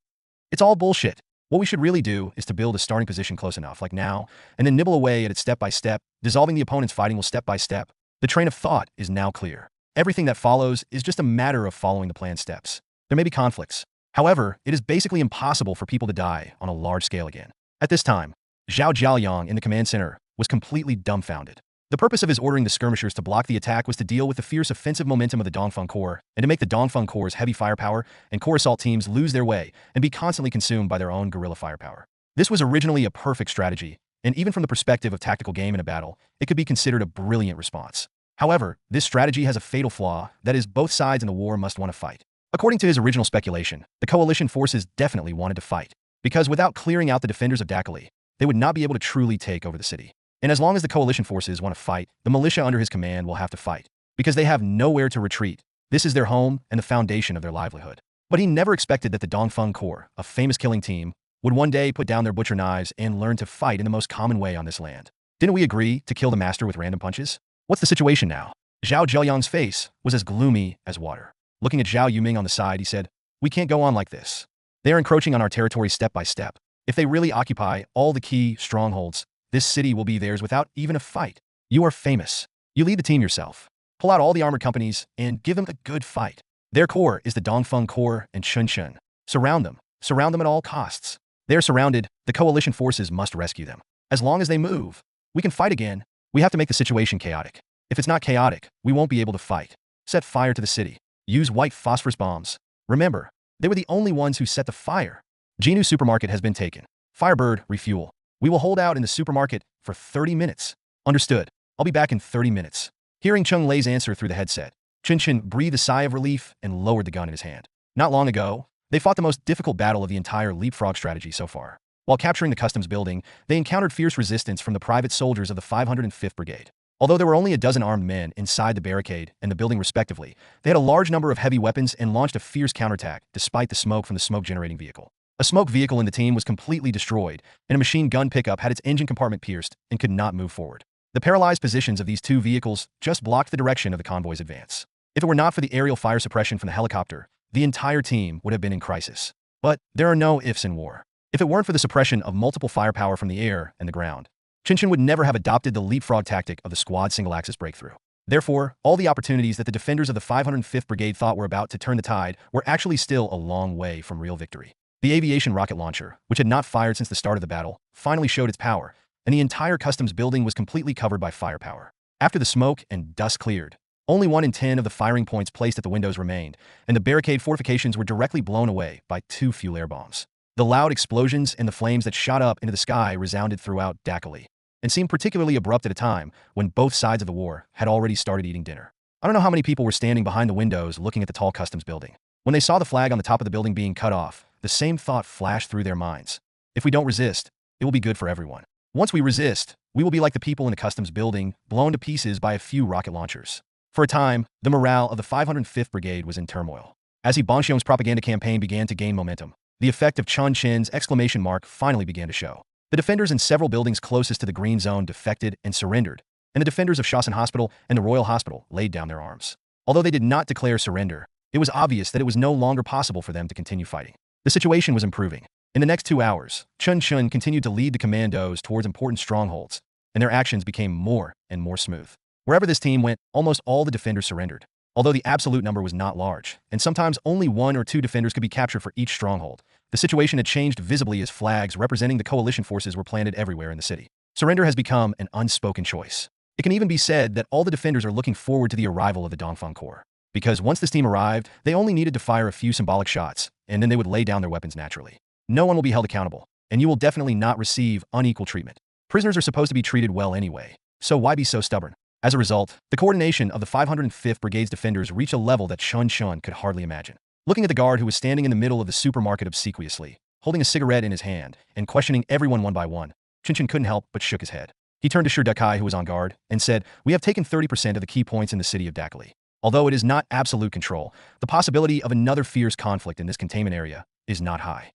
C: It's all bullshit. What we should really do is to build a starting position close enough, like now, and then nibble away at it step by step, dissolving the opponent's fighting will step by step. The train of thought is now clear. Everything that follows is just a matter of following the planned steps. There may be conflicts. However, it is basically impossible for people to die on a large scale again. At this time, Zhao Jiaoyang in the command center was completely dumbfounded. The purpose of his ordering the skirmishers to block the attack was to deal with the fierce offensive momentum of the Dongfeng Corps and to make the Dongfeng Corps' heavy firepower and core assault teams lose their way and be constantly consumed by their own guerrilla firepower. This was originally a perfect strategy, and even from the perspective of tactical game in a battle, it could be considered a brilliant response. However, this strategy has a fatal flaw, that is, both sides in the war must want to fight. According to his original speculation, the coalition forces definitely wanted to fight, because without clearing out the defenders of Dakali, they would not be able to truly take over the city. And as long as the coalition forces want to fight, the militia under his command will have to fight, because they have nowhere to retreat. This is their home and the foundation of their livelihood. But he never expected that the Dongfeng Corps, a famous killing team, would one day put down their butcher knives and learn to fight in the most common way on this land. Didn't we agree to kill the master with random punches? What's the situation now? Zhao Zheoyang's face was as gloomy as water. Looking at Zhao Yuming on the side, he said, "We can't go on like this. They are encroaching on our territory step by step. If they really occupy all the key strongholds, this city will be theirs without even a fight. You are famous. You lead the team yourself. Pull out all the armored companies and give them a good fight. Their core is the Dongfeng Corps and Chen Chen. Surround them. Surround them at all costs. They are surrounded. The coalition forces must rescue them. As long as they move, we can fight again. We have to make the situation chaotic. If it's not chaotic, we won't be able to fight. Set fire to the city. Use white phosphorus bombs. Remember, they were the only ones who set the fire. Jinu supermarket has been taken. Firebird, refuel. We will hold out in the supermarket for 30 minutes. Understood. I'll be back in 30 minutes. Hearing Cheng Lei's answer through the headset, Chen Chen breathed a sigh of relief and lowered the gun in his hand. Not long ago, they fought the most difficult battle of the entire leapfrog strategy so far. While capturing the customs building, they encountered fierce resistance from the private soldiers of the 505th Brigade. Although there were only a dozen armed men inside the barricade and the building respectively, they had a large number of heavy weapons and launched a fierce counterattack despite the smoke from the smoke-generating vehicle. A smoke vehicle in the team was completely destroyed, and a machine gun pickup had its engine compartment pierced and could not move forward. The paralyzed positions of these two vehicles just blocked the direction of the convoy's advance. If it were not for the aerial fire suppression from the helicopter, the entire team would have been in crisis. But there are no ifs in war. If it weren't for the suppression of multiple firepower from the air and the ground, Chen Chen would never have adopted the leapfrog tactic of the squad single-axis breakthrough. Therefore, all the opportunities that the defenders of the 505th Brigade thought were about to turn the tide were actually still a long way from real victory. The aviation rocket launcher, which had not fired since the start of the battle, finally showed its power, and the entire customs building was completely covered by firepower. After the smoke and dust cleared, only 1 in 10 of the firing points placed at the windows remained, and the barricade fortifications were directly blown away by 2 fuel air bombs. The loud explosions and the flames that shot up into the sky resounded throughout Dakali, and seemed particularly abrupt at a time when both sides of the war had already started eating dinner. I don't know how many people were standing behind the windows looking at the tall customs building. When they saw the flag on the top of the building being cut off, the same thought flashed through their minds. If we don't resist, it will be good for everyone. Once we resist, we will be like the people in the customs building, blown to pieces by a few rocket launchers. For a time, the morale of the 505th Brigade was in turmoil. As Bongxiong's propaganda campaign began to gain momentum, the effect of Chen Chen's exclamation mark finally began to show. The defenders in several buildings closest to the green zone defected and surrendered, and the defenders of Shaoxin Hospital and the Royal Hospital laid down their arms. Although they did not declare surrender, it was obvious that it was no longer possible for them to continue fighting. The situation was improving. In the next 2 hours, Chen Chen continued to lead the commandos towards important strongholds, and their actions became more and more smooth. Wherever this team went, almost all the defenders surrendered, although the absolute number was not large, and sometimes only 1 or 2 defenders could be captured for each stronghold. The situation had changed visibly as flags representing the coalition forces were planted everywhere in the city. Surrender has become an unspoken choice. It can even be said that all the defenders are looking forward to the arrival of the Dongfeng Corps, because once this team arrived, they only needed to fire a few symbolic shots, and then they would lay down their weapons naturally. No one will be held accountable, and you will definitely not receive unequal treatment. Prisoners are supposed to be treated well anyway, so why be so stubborn? As a result, the coordination of the 505th Brigade's defenders reached a level that Chen Chen could hardly imagine. Looking at the guard who was standing in the middle of the supermarket obsequiously, holding a cigarette in his hand, and questioning everyone one by one, Chen Chen couldn't help but shook his head. He turned to Shi Dekai, who was on guard, and said, "We have taken 30% of the key points in the city of Dakali. Although it is not absolute control, the possibility of another fierce conflict in this containment area is not high.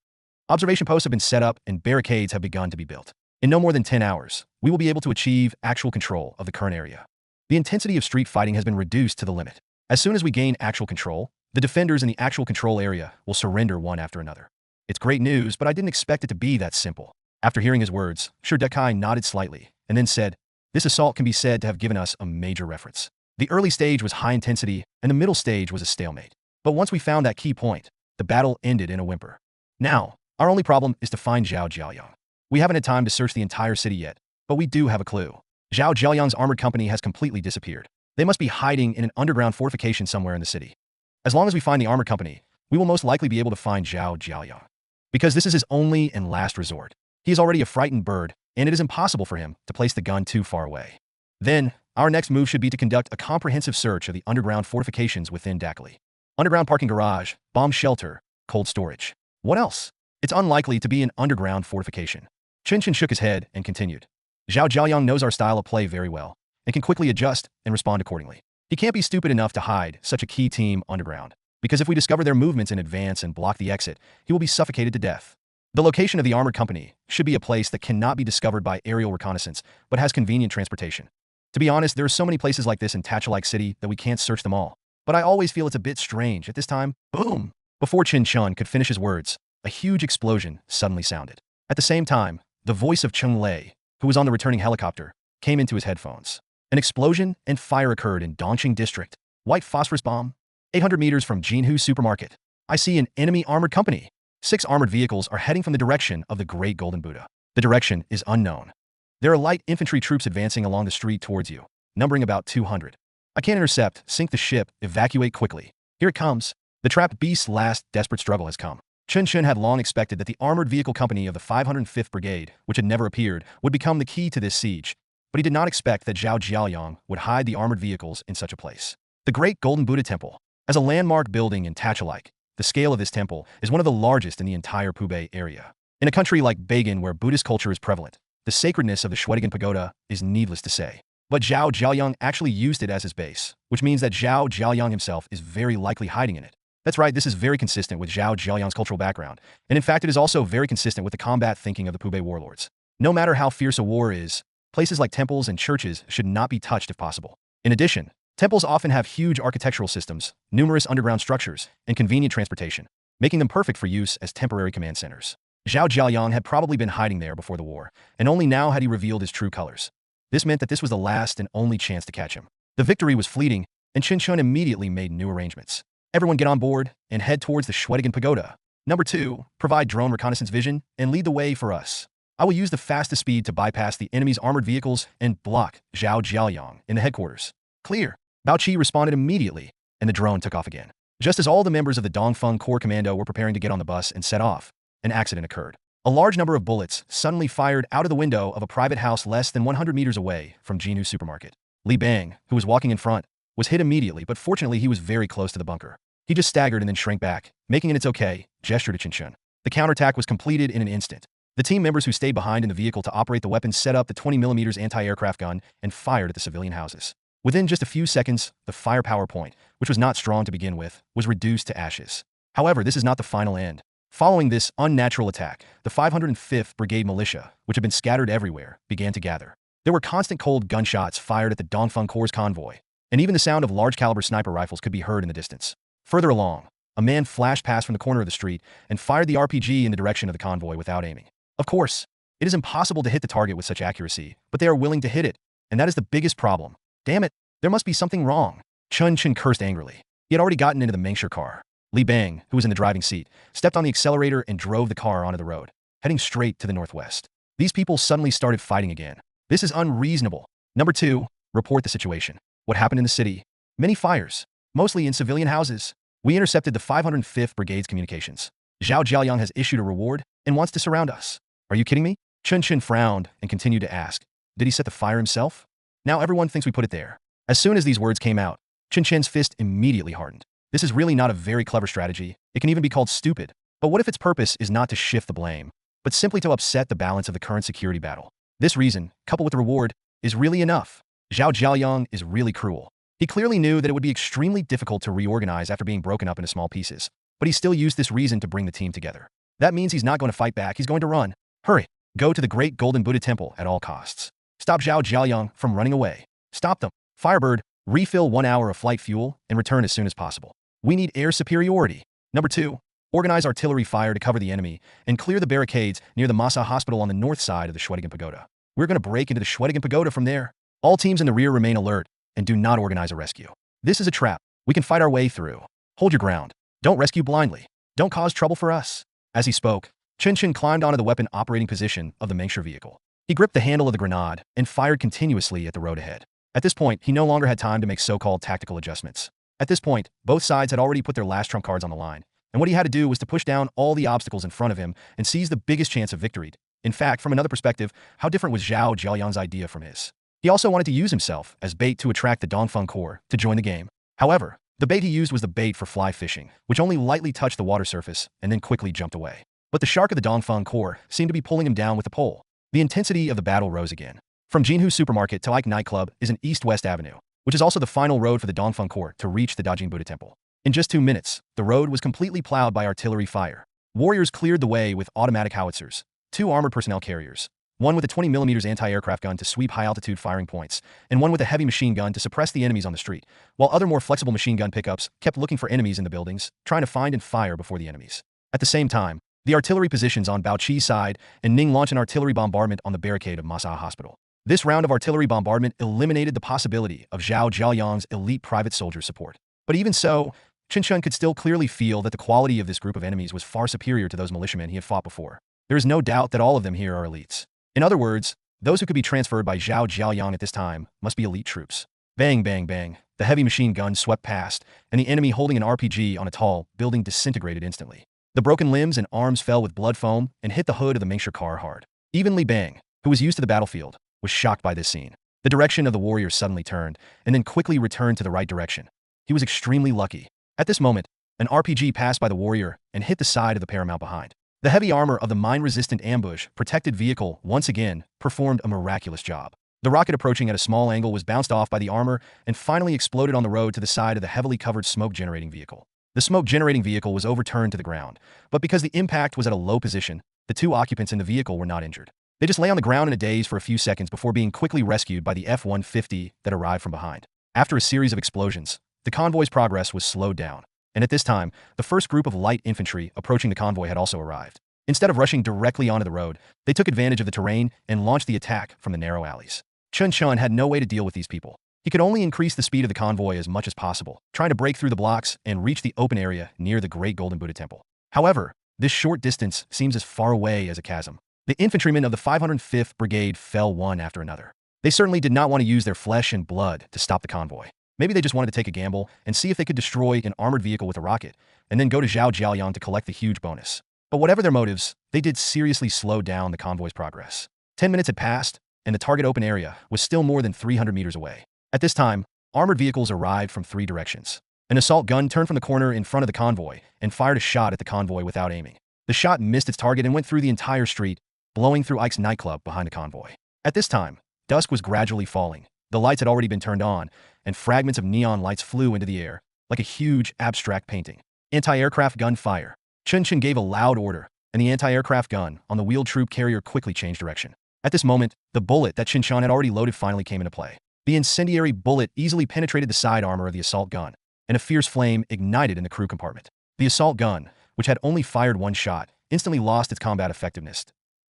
C: Observation posts have been set up and barricades have begun to be built. In no more than 10 hours, we will be able to achieve actual control of the current area. The intensity of street fighting has been reduced to the limit. As soon as we gain actual control, the defenders in the actual control area will surrender one after another." It's great news, but I didn't expect it to be that simple. After hearing his words, Shi Dekai nodded slightly and then said, "This assault can be said to have given us a major reference. The early stage was high intensity, and the middle stage was a stalemate. But once we found that key point, the battle ended in a whimper. Now, our only problem is to find Zhao Zheoyang. We haven't had time to search the entire city yet, but we do have a clue. Zhao Jiaoyang's armored company has completely disappeared. They must be hiding in an underground fortification somewhere in the city. As long as we find the armored company, we will most likely be able to find Zhao Jiaoyang. Because this is his only and last resort. He is already a frightened bird, and it is impossible for him to place the gun too far away. Then, our next move should be to conduct a comprehensive search of the underground fortifications within Dakali. Underground parking garage, bomb shelter, cold storage. What else? It's unlikely to be an underground fortification. Chen Chen shook his head and continued. Zhao Jiaoyang knows our style of play very well, and can quickly adjust and respond accordingly. He can't be stupid enough to hide such a key team underground, because if we discover their movements in advance and block the exit, he will be suffocated to death. The location of the armored company should be a place that cannot be discovered by aerial reconnaissance, but has convenient transportation. To be honest, there are so many places like this in Tachalike City that we can't search them all. But I always feel it's a bit strange at this time. Boom! Before Chen Chen could finish his words, a huge explosion suddenly sounded. At the same time, the voice of Cheng Lei, who was on the returning helicopter, came into his headphones. An explosion and fire occurred in Dongqing District. White phosphorus bomb. 800 meters from Jinhu Supermarket. I see an enemy armored company. 6 armored vehicles are heading from the direction of the Great Golden Buddha. The direction is unknown. There are light infantry troops advancing along the street towards you, numbering about 200. I can't intercept, sink the ship, evacuate quickly. Here it comes. The trapped beast's last desperate struggle has come. Chen Chen had long expected that the armored vehicle company of the 505th Brigade, which had never appeared, would become the key to this siege, but he did not expect that Zhao Jiaoyang would hide the armored vehicles in such a place. The Great Golden Buddha Temple. As a landmark building in Tachalike, the scale of this temple is one of the largest in the entire Pubei area. In a country like Bagan where Buddhist culture is prevalent, the sacredness of the Shwedagon Pagoda is needless to say. But Zhao Jiaoyang actually used it as his base, which means that Zhao Jiaoyang himself is very likely hiding in it. That's right, this is very consistent with Zhao Jiaoyang's cultural background, and in fact it is also very consistent with the combat thinking of the Pubei warlords. No matter how fierce a war is, places like temples and churches should not be touched if possible. In addition, temples often have huge architectural systems, numerous underground structures, and convenient transportation, making them perfect for use as temporary command centers. Zhao Jiaoyang had probably been hiding there before the war, and only now had he revealed his true colors. This meant that this was the last and only chance to catch him. The victory was fleeting, and Chen Chen immediately made new arrangements. Everyone get on board and head towards the Shwedagon Pagoda. Number 2, provide drone reconnaissance vision and lead the way for us. I will use the fastest speed to bypass the enemy's armored vehicles and block Zhao Jiaoyang in the headquarters. Clear. Bao Qi responded immediately, and the drone took off again. Just as all the members of the Dongfeng Corps Commando were preparing to get on the bus and set off, an accident occurred. A large number of bullets suddenly fired out of the window of a private house less than 100 meters away from Jinhu Supermarket. Li Bang, who was walking in front, was hit immediately, but fortunately he was very close to the bunker. He just staggered and then shrank back, making an "it's okay" gesture to Chen Chen. The counterattack was completed in an instant. The team members who stayed behind in the vehicle to operate the weapons set up the 20mm anti-aircraft gun and fired at the civilian houses. Within just a few seconds, the firepower point, which was not strong to begin with, was reduced to ashes. However, this is not the final end. Following this unnatural attack, the 505th Brigade militia, which had been scattered everywhere, began to gather. There were constant cold gunshots fired at the Dongfeng Corps' convoy, and even the sound of large-caliber sniper rifles could be heard in the distance. Further along, a man flashed past from the corner of the street and fired the RPG in the direction of the convoy without aiming. Of course, it is impossible to hit the target with such accuracy, but they are willing to hit it, and that is the biggest problem. Damn it, there must be something wrong. Chen Chen cursed angrily. He had already gotten into the Mengsher car. Li Bang, who was in the driving seat, stepped on the accelerator and drove the car onto the road, heading straight to the northwest. These people suddenly started fighting again. This is unreasonable. Number 2, report the situation. What happened in the city? Many fires, mostly in civilian houses. We intercepted the 505th Brigade's communications. Zhao Jiaoyang has issued a reward and wants to surround us. Are you kidding me? Chen Chen frowned and continued to ask, did he set the fire himself? Now everyone thinks we put it there. As soon as these words came out, Chen Chen's fist immediately hardened. This is really not a very clever strategy. It can even be called stupid. But what if its purpose is not to shift the blame, but simply to upset the balance of the current security battle? This reason, coupled with the reward, is really enough. Zhao Jiaoyang is really cruel. He clearly knew that it would be extremely difficult to reorganize after being broken up into small pieces, but he still used this reason to bring the team together. That means he's not going to fight back, he's going to run. Hurry, go to the Great Golden Buddha Temple at all costs. Stop Zhao Jiaoyang from running away. Stop them. Firebird, refill 1 hour of flight fuel and return as soon as possible. We need air superiority. Number 2, organize artillery fire to cover the enemy and clear the barricades near the Masa Hospital on the north side of the Shwedagon Pagoda. We're going to break into the Shwedagon Pagoda from there. All teams in the rear remain alert and do not organize a rescue. This is a trap. We can fight our way through. Hold your ground. Don't rescue blindly. Don't cause trouble for us. As he spoke, Chen Chen climbed onto the weapon operating position of the Mengsher vehicle. He gripped the handle of the grenade and fired continuously at the road ahead. At this point, he no longer had time to make so-called tactical adjustments. At this point, both sides had already put their last trump cards on the line, and what he had to do was to push down all the obstacles in front of him and seize the biggest chance of victory. In fact, from another perspective, how different was Zhao Jiaoyang's idea from his? He also wanted to use himself as bait to attract the Dongfeng Corps to join the game. However, the bait he used was the bait for fly fishing, which only lightly touched the water surface and then quickly jumped away. But the shark of the Dongfeng Corps seemed to be pulling him down with the pole. The intensity of the battle rose again. From Jinhu Supermarket to Ike Nightclub is an east-west avenue, which is also the final road for the Dongfeng Corps to reach the Dajing Buddha Temple. In just 2 minutes, the road was completely plowed by artillery fire. Warriors cleared the way with automatic howitzers, 2 armored personnel carriers, one with a 20mm anti-aircraft gun to sweep high-altitude firing points, and one with a heavy machine gun to suppress the enemies on the street, while other more flexible machine gun pickups kept looking for enemies in the buildings, trying to find and fire before the enemies. At the same time, the artillery positions on Baoqi's side and Ning launched an artillery bombardment on the barricade of Masa Hospital. This round of artillery bombardment eliminated the possibility of Zhao Jiaoyang's elite private soldier support. But even so, Chen Chen could still clearly feel that the quality of this group of enemies was far superior to those militiamen he had fought before. There is no doubt that all of them here are elites. In other words, those who could be transferred by Zhao Jiaoyang at this time must be elite troops. Bang, bang, bang. The heavy machine gun swept past, and the enemy holding an RPG on a tall building disintegrated instantly. The broken limbs and arms fell with blood foam and hit the hood of the Mingxia car hard. Even Li Bang, who was used to the battlefield, was shocked by this scene. The direction of the warrior suddenly turned, and then quickly returned to the right direction. He was extremely lucky. At this moment, an RPG passed by the warrior and hit the side of the paramount behind. The heavy armor of the mine-resistant ambush-protected vehicle once again performed a miraculous job. The rocket approaching at a small angle was bounced off by the armor and finally exploded on the road to the side of the heavily covered smoke-generating vehicle. The smoke-generating vehicle was overturned to the ground, but because the impact was at a low position, the 2 occupants in the vehicle were not injured. They just lay on the ground in a daze for a few seconds before being quickly rescued by the F-150 that arrived from behind. After a series of explosions, the convoy's progress was slowed down, and at this time, the first group of light infantry approaching the convoy had also arrived. Instead of rushing directly onto the road, they took advantage of the terrain and launched the attack from the narrow alleys. Chen Chen had no way to deal with these people. He could only increase the speed of the convoy as much as possible, trying to break through the blocks and reach the open area near the Great Golden Buddha Temple. However, this short distance seems as far away as a chasm. The infantrymen of the 505th Brigade fell one after another. They certainly did not want to use their flesh and blood to stop the convoy. Maybe they just wanted to take a gamble and see if they could destroy an armored vehicle with a rocket, and then go to Zhao Jiaoyang to collect the huge bonus. But whatever their motives, they did seriously slow down the convoy's progress. 10 minutes had passed, and the target open area was still more than 300 meters away. At this time, armored vehicles arrived from 3 directions. An assault gun turned from the corner in front of the convoy and fired a shot at the convoy without aiming. The shot missed its target and went through the entire street, blowing through Ike's nightclub behind the convoy. At this time, dusk was gradually falling. The lights had already been turned on, and fragments of neon lights flew into the air, like a huge, abstract painting. Anti-aircraft gun fire. Chen Chen gave a loud order, and the anti-aircraft gun on the wheeled troop carrier quickly changed direction. At this moment, the bullet that Chen Chen had already loaded finally came into play. The incendiary bullet easily penetrated the side armor of the assault gun, and a fierce flame ignited in the crew compartment. The assault gun, which had only fired 1 shot, instantly lost its combat effectiveness.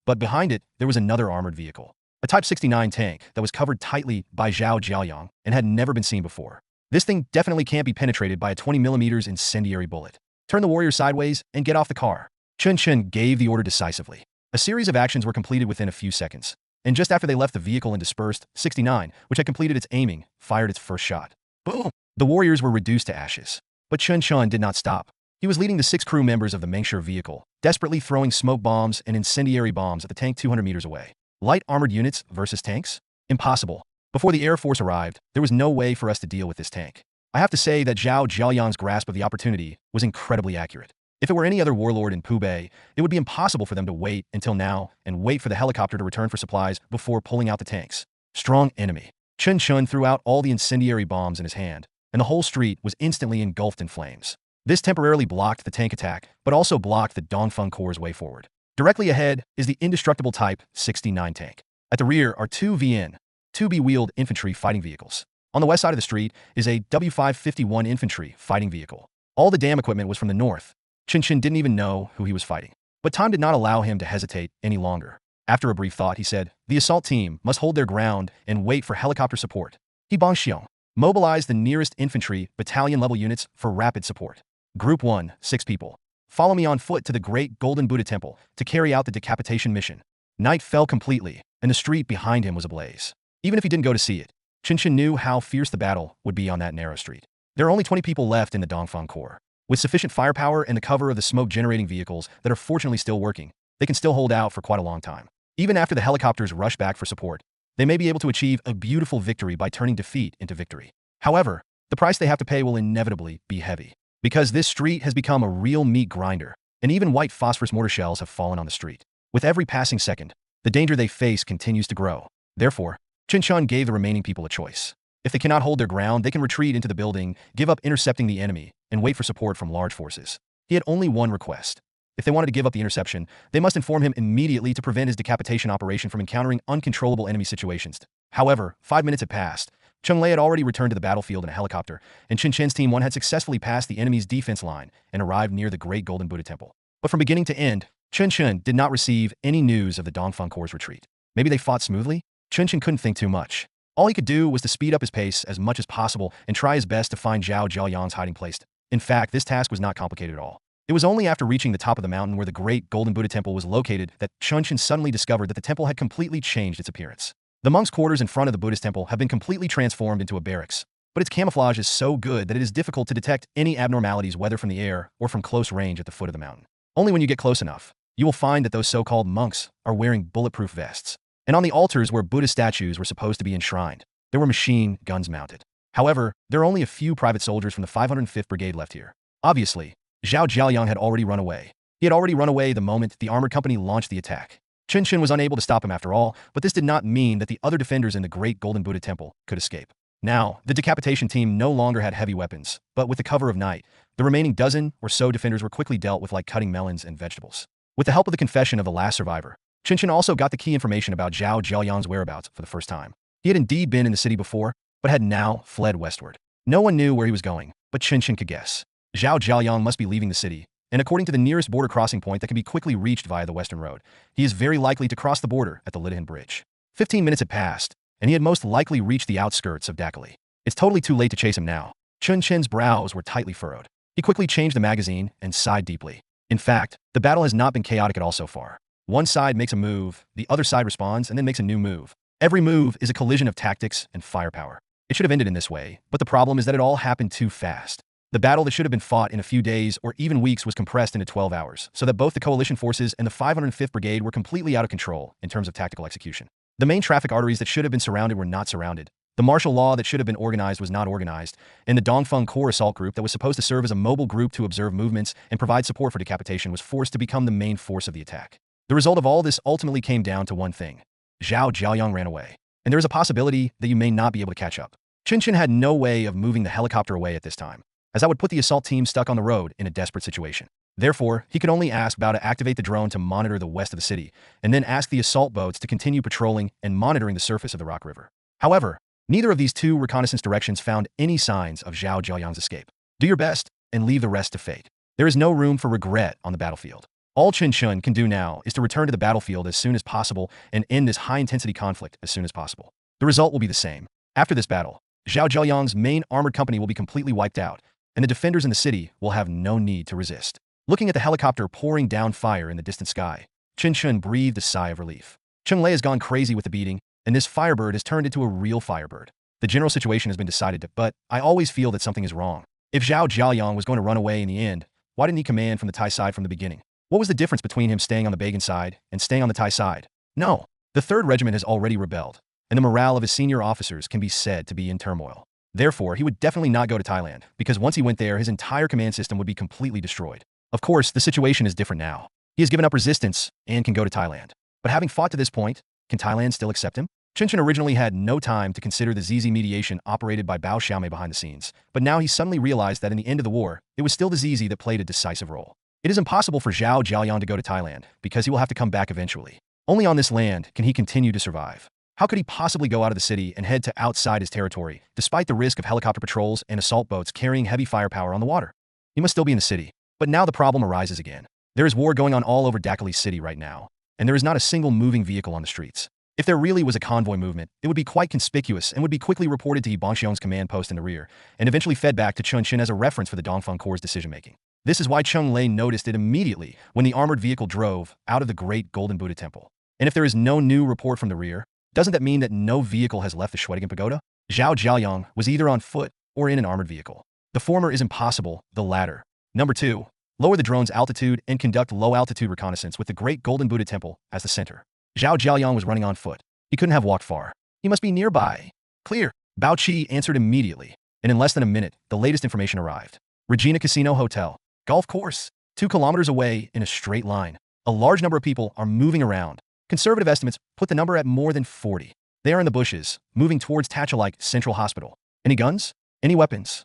C: But behind it, there was another armored vehicle, a Type 69 tank that was covered tightly by Zhao Jiaoyang and had never been seen before. This thing definitely can't be penetrated by a 20mm incendiary bullet. Turn the warrior sideways and get off the car. Chen Chen gave the order decisively. A series of actions were completed within a few seconds, and just after they left the vehicle and dispersed, 69, which had completed its aiming, fired its first shot. Boom! The warriors were reduced to ashes. But Chen Chen did not stop. He was leading the 6 crew members of the Mengxia vehicle, desperately throwing smoke bombs and incendiary bombs at the tank 200 meters away. Light armored units versus tanks? Impossible. Before the Air Force arrived, there was no way for us to deal with this tank. I have to say that Zhao Jiaoyang's grasp of the opportunity was incredibly accurate. If it were any other warlord in Pubei, it would be impossible for them to wait until now and wait for the helicopter to return for supplies before pulling out the tanks. Strong enemy. Chen Chen threw out all the incendiary bombs in his hand, and the whole street was instantly engulfed in flames. This temporarily blocked the tank attack, but also blocked the Dongfeng Corps' way forward. Directly ahead is the indestructible Type 69 tank. At the rear are 2 2B-wheeled infantry fighting vehicles. On the west side of the street is a W551 infantry fighting vehicle. All the damn equipment was from the north. Chen Chen didn't even know who he was fighting. But time did not allow him to hesitate any longer. After a brief thought, he said, the assault team must hold their ground and wait for helicopter support. He Bangxiong mobilized the nearest infantry battalion-level units for rapid support. Group 1, 6 people. Follow me on foot to the Great Golden Buddha Temple to carry out the decapitation mission. Night fell completely, and the street behind him was ablaze. Even if he didn't go to see it, Chen Chen knew how fierce the battle would be on that narrow street. There are only 20 people left in the Dongfeng Corps. With sufficient firepower and the cover of the smoke-generating vehicles that are fortunately still working, they can still hold out for quite a long time. Even after the helicopters rush back for support, they may be able to achieve a beautiful victory by turning defeat into victory. However, the price they have to pay will inevitably be heavy, because this street has become a real meat grinder, and even white phosphorus mortar shells have fallen on the street. With every passing second, the danger they face continues to grow. Therefore, Chen Chen gave the remaining people a choice. If they cannot hold their ground, they can retreat into the building, give up intercepting the enemy, and wait for support from large forces. He had only one request. If they wanted to give up the interception, they must inform him immediately to prevent his decapitation operation from encountering uncontrollable enemy situations. However, 5 minutes had passed. Cheng Lei had already returned to the battlefield in a helicopter, and Chen Chen's Team 1 had successfully passed the enemy's defense line and arrived near the Great Golden Buddha Temple. But from beginning to end, Chen Chen did not receive any news of the Dongfeng Corps' retreat. Maybe they fought smoothly? Chen Chen couldn't think too much. All he could do was to speed up his pace as much as possible and try his best to find Zhao Jiaoyang's hiding place. In fact, this task was not complicated at all. It was only after reaching the top of the mountain where the Great Golden Buddha Temple was located that Chen Chen suddenly discovered that the temple had completely changed its appearance. The monks' quarters in front of the Buddhist temple have been completely transformed into a barracks, but its camouflage is so good that it is difficult to detect any abnormalities whether from the air or from close range at the foot of the mountain. Only when you get close enough, you will find that those so-called monks are wearing bulletproof vests. And on the altars where Buddha statues were supposed to be enshrined, there were machine guns mounted. However, there are only a few private soldiers from the 505th Brigade left here. Obviously, Zhao Jiaoyang had already run away. He had already run away the moment the armored company launched the attack. Chen Chen was unable to stop him after all, but this did not mean that the other defenders in the Great Golden Buddha Temple could escape. Now, the decapitation team no longer had heavy weapons, but with the cover of night, the remaining dozen or so defenders were quickly dealt with like cutting melons and vegetables. With the help of the confession of the last survivor, Chen Chen also got the key information about Zhao Jiaoyang's whereabouts for the first time. He had indeed been in the city before, but had now fled westward. No one knew where he was going, but Chen Chen could guess. Zhao Jiaoyang must be leaving the city, and according to the nearest border crossing point that can be quickly reached via the Western Road, he is very likely to cross the border at the Lidahan Bridge. 15 minutes had passed, and he had most likely reached the outskirts of Dakali. It's totally too late to chase him now. Chen Chen's brows were tightly furrowed. He quickly changed the magazine and sighed deeply. In fact, the battle has not been chaotic at all so far. One side makes a move, the other side responds, and then makes a new move. Every move is a collision of tactics and firepower. It should have ended in this way, but the problem is that it all happened too fast. The battle that should have been fought in a few days or even weeks was compressed into 12 hours, so that both the coalition forces and the 505th Brigade were completely out of control in terms of tactical execution. The main traffic arteries that should have been surrounded were not surrounded. The martial law that should have been organized was not organized, and the Dongfeng Corps assault group that was supposed to serve as a mobile group to observe movements and provide support for decapitation was forced to become the main force of the attack. The result of all this ultimately came down to one thing. Zhao Jiaoyang ran away, and there is a possibility that you may not be able to catch up. Chen Chen had no way of moving the helicopter away at this time, as that would put the assault team stuck on the road in a desperate situation. Therefore, he could only ask Bao to activate the drone to monitor the west of the city, and then ask the assault boats to continue patrolling and monitoring the surface of the Rock River. However, neither of these two reconnaissance directions found any signs of Zhao Jiaoyang's escape. Do your best and leave the rest to fate. There is no room for regret on the battlefield. All Chen Chen can do now is to return to the battlefield as soon as possible and end this high-intensity conflict as soon as possible. The result will be the same. After this battle, Zhao Jiaoyang's main armored company will be completely wiped out, and the defenders in the city will have no need to resist. Looking at the helicopter pouring down fire in the distant sky, Chen Chen breathed a sigh of relief. Cheng Lei has gone crazy with the beating, and this firebird has turned into a real firebird. The general situation has been decided, but I always feel that something is wrong. If Zhao Jiaoyang was going to run away in the end, why didn't he command from the Tai side from the beginning? What was the difference between him staying on the Bagan side and staying on the Tai side? No, the 3rd Regiment has already rebelled, and the morale of his senior officers can be said to be in turmoil. Therefore, he would definitely not go to Thailand, because once he went there, his entire command system would be completely destroyed. Of course, the situation is different now. He has given up resistance and can go to Thailand. But having fought to this point, can Thailand still accept him? Chen Chen originally had no time to consider the ZZ mediation operated by Bao Xiaomei behind the scenes, but now he suddenly realized that in the end of the war, it was still the ZZ that played a decisive role. It is impossible for Zhao Jiaoyang to go to Thailand, because he will have to come back eventually. Only on this land can he continue to survive. How could he possibly go out of the city and head to outside his territory, despite the risk of helicopter patrols and assault boats carrying heavy firepower on the water? He must still be in the city. But now the problem arises again. There is war going on all over Dakali City right now, and there is not a single moving vehicle on the streets. If there really was a convoy movement, it would be quite conspicuous and would be quickly reported to Yibangxiong's command post in the rear, and eventually fed back to Chen Chen as a reference for the Dongfeng Corps' decision-making. This is why Cheng Lei noticed it immediately when the armored vehicle drove out of the Great Golden Buddha Temple. And if there is no new report from the rear, doesn't that mean that no vehicle has left the Shwedigan Pagoda? Zhao Jiaoyang was either on foot or in an armored vehicle. The former is impossible, the latter. Number 2. Lower the drone's altitude and conduct low-altitude reconnaissance with the Great Golden Buddha Temple as the center. Zhao Jiaoyang was running on foot. He couldn't have walked far. He must be nearby. Clear. Bao Qi answered immediately, and in less than a minute, the latest information arrived. Regina Casino Hotel. Golf course. 2 kilometers away in a straight line. A large number of people are moving around. Conservative estimates put the number at more than 40. They are in the bushes, moving towards Tachalike Central Hospital. Any guns? Any weapons?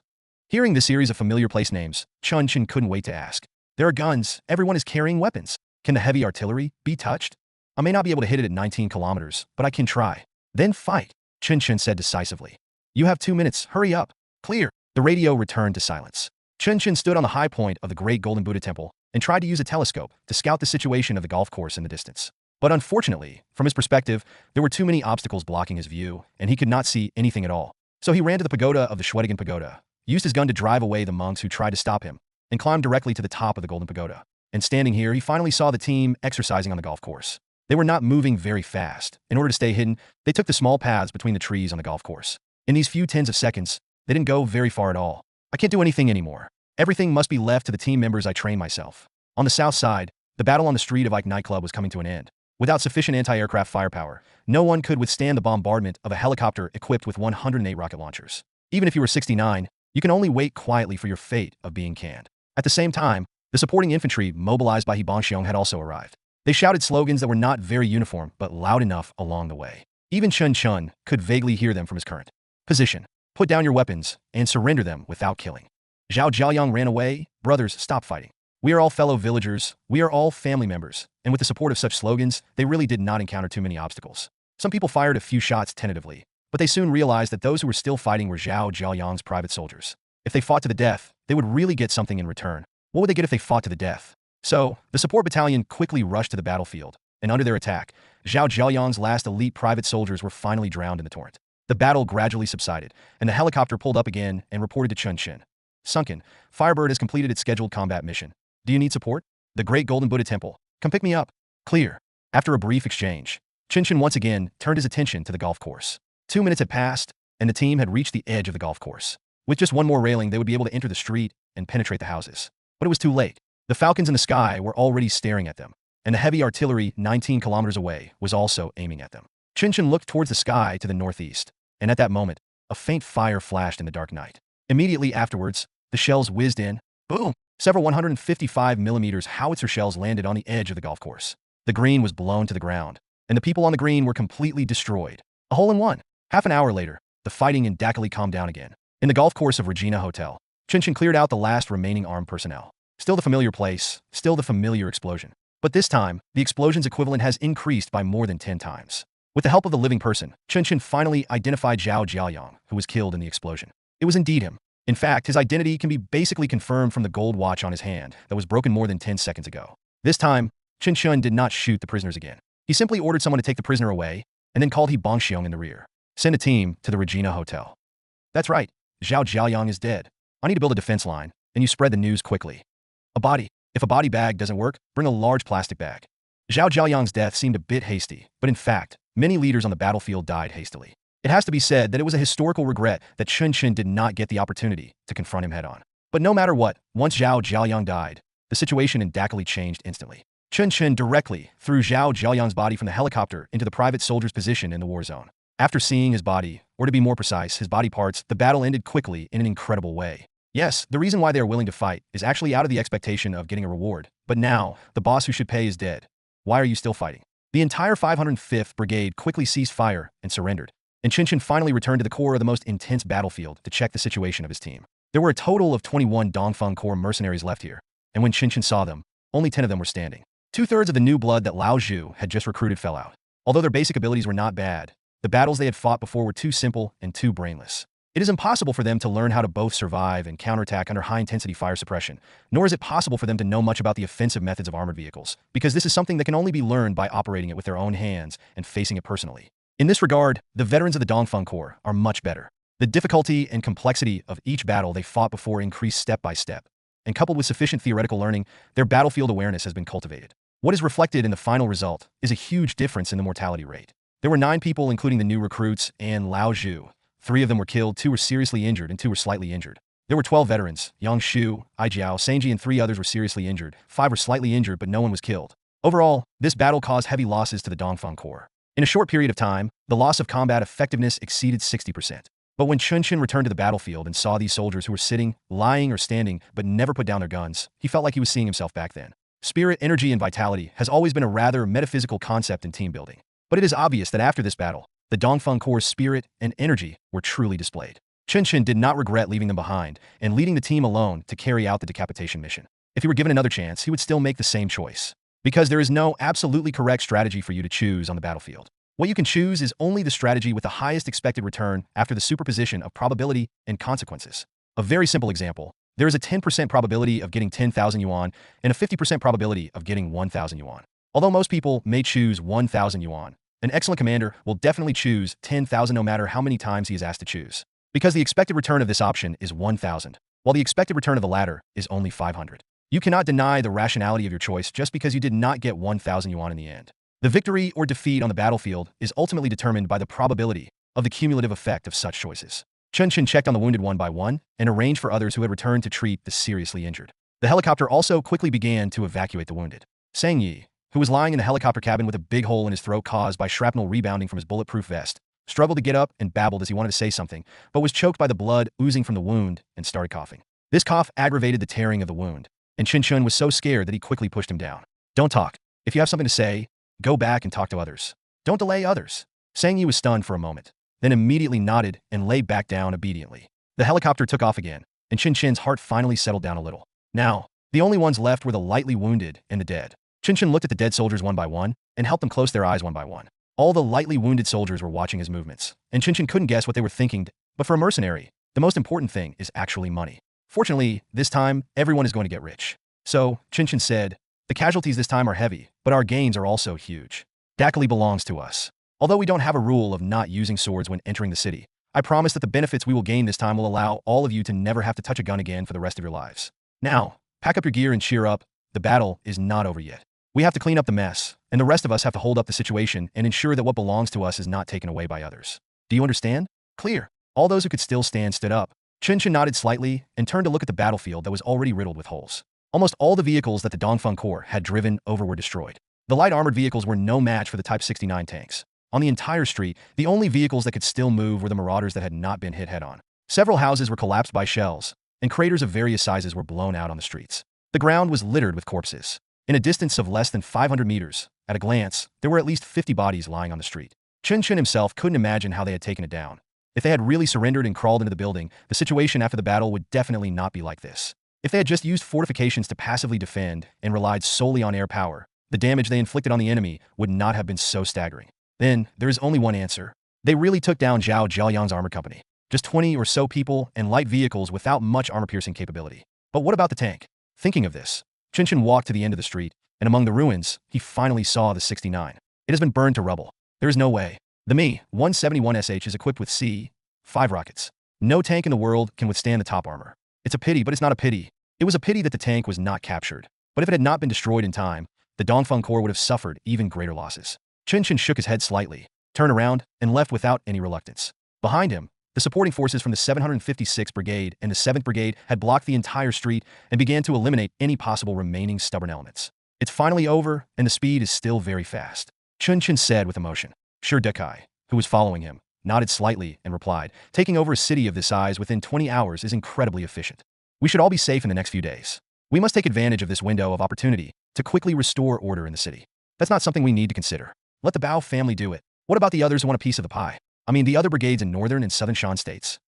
C: Hearing the series of familiar place names, Chen Chen couldn't wait to ask. There are guns. Everyone is carrying weapons. Can the heavy artillery be touched? I may not be able to hit it at 19 kilometers, but I can try. Then fight, Chen Chen said decisively. You have 2 minutes. Hurry up. Clear. The radio returned to silence. Chen Chen stood on the high point of the Great Golden Buddha Temple and tried to use a telescope to scout the situation of the golf course in the distance. But unfortunately, from his perspective, there were too many obstacles blocking his view, and he could not see anything at all. So he ran to the pagoda of the Shwedigan Pagoda, used his gun to drive away the monks who tried to stop him, and climbed directly to the top of the Golden Pagoda. And standing here, he finally saw the team exercising on the golf course. They were not moving very fast. In order to stay hidden, they took the small paths between the trees on the golf course. In these few tens of seconds, they didn't go very far at all. I can't do anything anymore. Everything must be left to the team members I trained myself. On the south side, the battle on the street of Ike nightclub was coming to an end. Without sufficient anti-aircraft firepower, no one could withstand the bombardment of a helicopter equipped with 108 rocket launchers. Even if you were 69, you can only wait quietly for your fate of being canned. At the same time, the supporting infantry mobilized by Hibangxiong had also arrived. They shouted slogans that were not very uniform, but loud enough along the way. Even Chen Chen could vaguely hear them from his current position. Put down your weapons and surrender them without killing. Zhao Jiaoyang ran away. Brothers, stop fighting. We are all fellow villagers. We are all family members. And with the support of such slogans, they really did not encounter too many obstacles. Some people fired a few shots tentatively, but they soon realized that those who were still fighting were Zhao Jiaoyang's private soldiers. If they fought to the death, they would really get something in return. What would they get if they fought to the death? So, the support battalion quickly rushed to the battlefield, and under their attack, Zhao Jiaoyang's last elite private soldiers were finally drowned in the torrent. The battle gradually subsided, and the helicopter pulled up again and reported to Chen Chen. Sunken, Firebird has completed its scheduled combat mission. Do you need support? The Great Golden Buddha Temple. Come pick me up. Clear. After a brief exchange, Chen Chen once again turned his attention to the golf course. 2 minutes had passed, and the team had reached the edge of the golf course. With just one more railing, they would be able to enter the street and penetrate the houses. But it was too late. The falcons in the sky were already staring at them, and the heavy artillery 19 kilometers away was also aiming at them. Chen Chen looked towards the sky to the northeast, and at that moment, a faint fire flashed in the dark night. Immediately afterwards, the shells whizzed in. Boom! Several 155mm howitzer shells landed on the edge of the golf course. The green was blown to the ground, and the people on the green were completely destroyed. A hole-in-one. Half an hour later, the fighting in Dakali calmed down again. In the golf course of Regina Hotel, Chen Chen cleared out the last remaining armed personnel. Still the familiar place, still the familiar explosion. But this time, the explosion's equivalent has increased by more than 10 times. With the help of the living person, Chen Chen finally identified Zhao Jiaoyang, who was killed in the explosion. It was indeed him. In fact, his identity can be basically confirmed from the gold watch on his hand that was broken more than 10 seconds ago. This time, Chen Chen did not shoot the prisoners again. He simply ordered someone to take the prisoner away, and then called Hibangxiong in the rear. Send a team to the Regina Hotel. That's right, Zhao Jiaoyang is dead. I need to build a defense line, and you spread the news quickly. A body. If a body bag doesn't work, bring a large plastic bag. Zhao Jiaoyang's death seemed a bit hasty, but in fact, many leaders on the battlefield died hastily. It has to be said that it was a historical regret that Chen Chen did not get the opportunity to confront him head-on. But no matter what, once Zhao Jiaoyang died, the situation in Dakali changed instantly. Chen Chen directly threw Zhao Jiaoyang's body from the helicopter into the private soldier's position in the war zone. After seeing his body, or to be more precise, his body parts, the battle ended quickly in an incredible way. Yes, the reason why they are willing to fight is actually out of the expectation of getting a reward. But now, the boss who should pay is dead. Why are you still fighting? The entire 505th Brigade quickly ceased fire and surrendered. And Chen Chen finally returned to the core of the most intense battlefield to check the situation of his team. There were a total of 21 Dongfeng Corps mercenaries left here, and when Chen Chen saw them, only 10 of them were standing. 2/3 of the new blood that Lao Zhu had just recruited fell out. Although their basic abilities were not bad, the battles they had fought before were too simple and too brainless. It is impossible for them to learn how to both survive and counterattack under high-intensity fire suppression, nor is it possible for them to know much about the offensive methods of armored vehicles, because this is something that can only be learned by operating it with their own hands and facing it personally. In this regard, the veterans of the Dongfeng Corps are much better. The difficulty and complexity of each battle they fought before increased step by step, and coupled with sufficient theoretical learning, their battlefield awareness has been cultivated. What is reflected in the final result is a huge difference in the mortality rate. There were 9 people, including the new recruits and Lao Zhu. 3 of them were killed, 2 were seriously injured, and 2 were slightly injured. There were 12 veterans, Yang Shu, Aijiao, Sanji, and 3 others were seriously injured. 5 were slightly injured, but no one was killed. Overall, this battle caused heavy losses to the Dongfang Corps. In a short period of time, the loss of combat effectiveness exceeded 60%. But when Chen Chen returned to the battlefield and saw these soldiers who were sitting, lying, or standing, but never put down their guns, he felt like he was seeing himself back then. Spirit, energy, and vitality has always been a rather metaphysical concept in team building. But it is obvious that after this battle, the Dongfang Corps' spirit and energy were truly displayed. Chen Chen did not regret leaving them behind and leading the team alone to carry out the decapitation mission. If he were given another chance, he would still make the same choice. Because there is no absolutely correct strategy for you to choose on the battlefield. What you can choose is only the strategy with the highest expected return after the superposition of probability and consequences. A very simple example, there is a 10% probability of getting 10,000 yuan and a 50% probability of getting 1,000 yuan. Although most people may choose 1,000 yuan, an excellent commander will definitely choose 10,000 no matter how many times he is asked to choose. Because the expected return of this option is 1,000, while the expected return of the latter is only 500. You cannot deny the rationality of your choice just because you did not get 1,000 yuan in the end. The victory or defeat on the battlefield is ultimately determined by the probability of the cumulative effect of such choices. Chen Chen checked on the wounded one by one and arranged for others who had returned to treat the seriously injured. The helicopter also quickly began to evacuate the wounded. Sang Yi, who was lying in the helicopter cabin with a big hole in his throat caused by shrapnel rebounding from his bulletproof vest, struggled to get up and babbled as he wanted to say something, but was choked by the blood oozing from the wound and started coughing. This cough aggravated the tearing of the wound, and Chen Chen was so scared that he quickly pushed him down. Don't talk. If you have something to say, go back and talk to others. Don't delay others. Sang Yi was stunned for a moment, then immediately nodded and lay back down obediently. The helicopter took off again, and Chen Chen's heart finally settled down a little. Now, the only ones left were the lightly wounded and the dead. Chen Chen looked at the dead soldiers one by one and helped them close their eyes one by one. All the lightly wounded soldiers were watching his movements, and Chen Chen couldn't guess what they were thinking, but for a mercenary, the most important thing is actually money. Fortunately, this time, everyone is going to get rich. So, Chen Chen said, the casualties this time are heavy, but our gains are also huge. Dakali belongs to us. Although we don't have a rule of not using swords when entering the city, I promise that the benefits we will gain this time will allow all of you to never have to touch a gun again for the rest of your lives. Now, pack up your gear and cheer up. The battle is not over yet. We have to clean up the mess, and the rest of us have to hold up the situation and ensure that what belongs to us is not taken away by others. Do you understand? Clear. All those who could still stand stood up. Chen Chen nodded slightly and turned to look at the battlefield that was already riddled with holes. Almost all the vehicles that the Dongfeng Corps had driven over were destroyed. The light armored vehicles were no match for the Type 69 tanks. On the entire street, the only vehicles that could still move were the marauders that had not been hit head-on. Several houses were collapsed by shells, and craters of various sizes were blown out on the streets. The ground was littered with corpses. In a distance of less than 500 meters, at a glance, there were at least 50 bodies lying on the street. Chen Chen himself couldn't imagine how they had taken it down. If they had really surrendered and crawled into the building, the situation after the battle would definitely not be like this. If they had just used fortifications to passively defend and relied solely on air power, the damage they inflicted on the enemy would not have been so staggering. Then, there is only one answer. They really took down Zhao Jiaoyang's armor company. Just 20 or so people and light vehicles without much armor-piercing capability. But what about the tank? Thinking of this, Chen Chen walked to the end of the street, and among the ruins, he finally saw the 69. It has been burned to rubble. There is no way. The Mi-171SH is equipped with C-5 rockets. No tank in the world can withstand the top armor. It's a pity, but it's not a pity. It was a pity that the tank was not captured. But if it had not been destroyed in time, the Dongfeng Corps would have suffered even greater losses. Chen Chen shook his head slightly, turned around, and left without any reluctance. Behind him, the supporting forces from the 756th Brigade and the 7th Brigade had blocked the entire street and began to eliminate any possible remaining stubborn elements. It's finally over, and the speed is still very fast. Chen Chen said with emotion. Sure Dekai, who was following him, nodded slightly and replied, taking over a city of this size within 20 hours is incredibly efficient. We should all be safe in the next few days. We must take advantage of this window of opportunity to quickly restore order in the city. That's not something we need to consider. Let the Bao family do it. What about the others who want a piece of the pie? I mean the other brigades in northern and southern Shan states.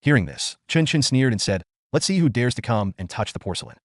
C: Hearing this, Chen Chen sneered and said, let's see who dares to come and touch the porcelain.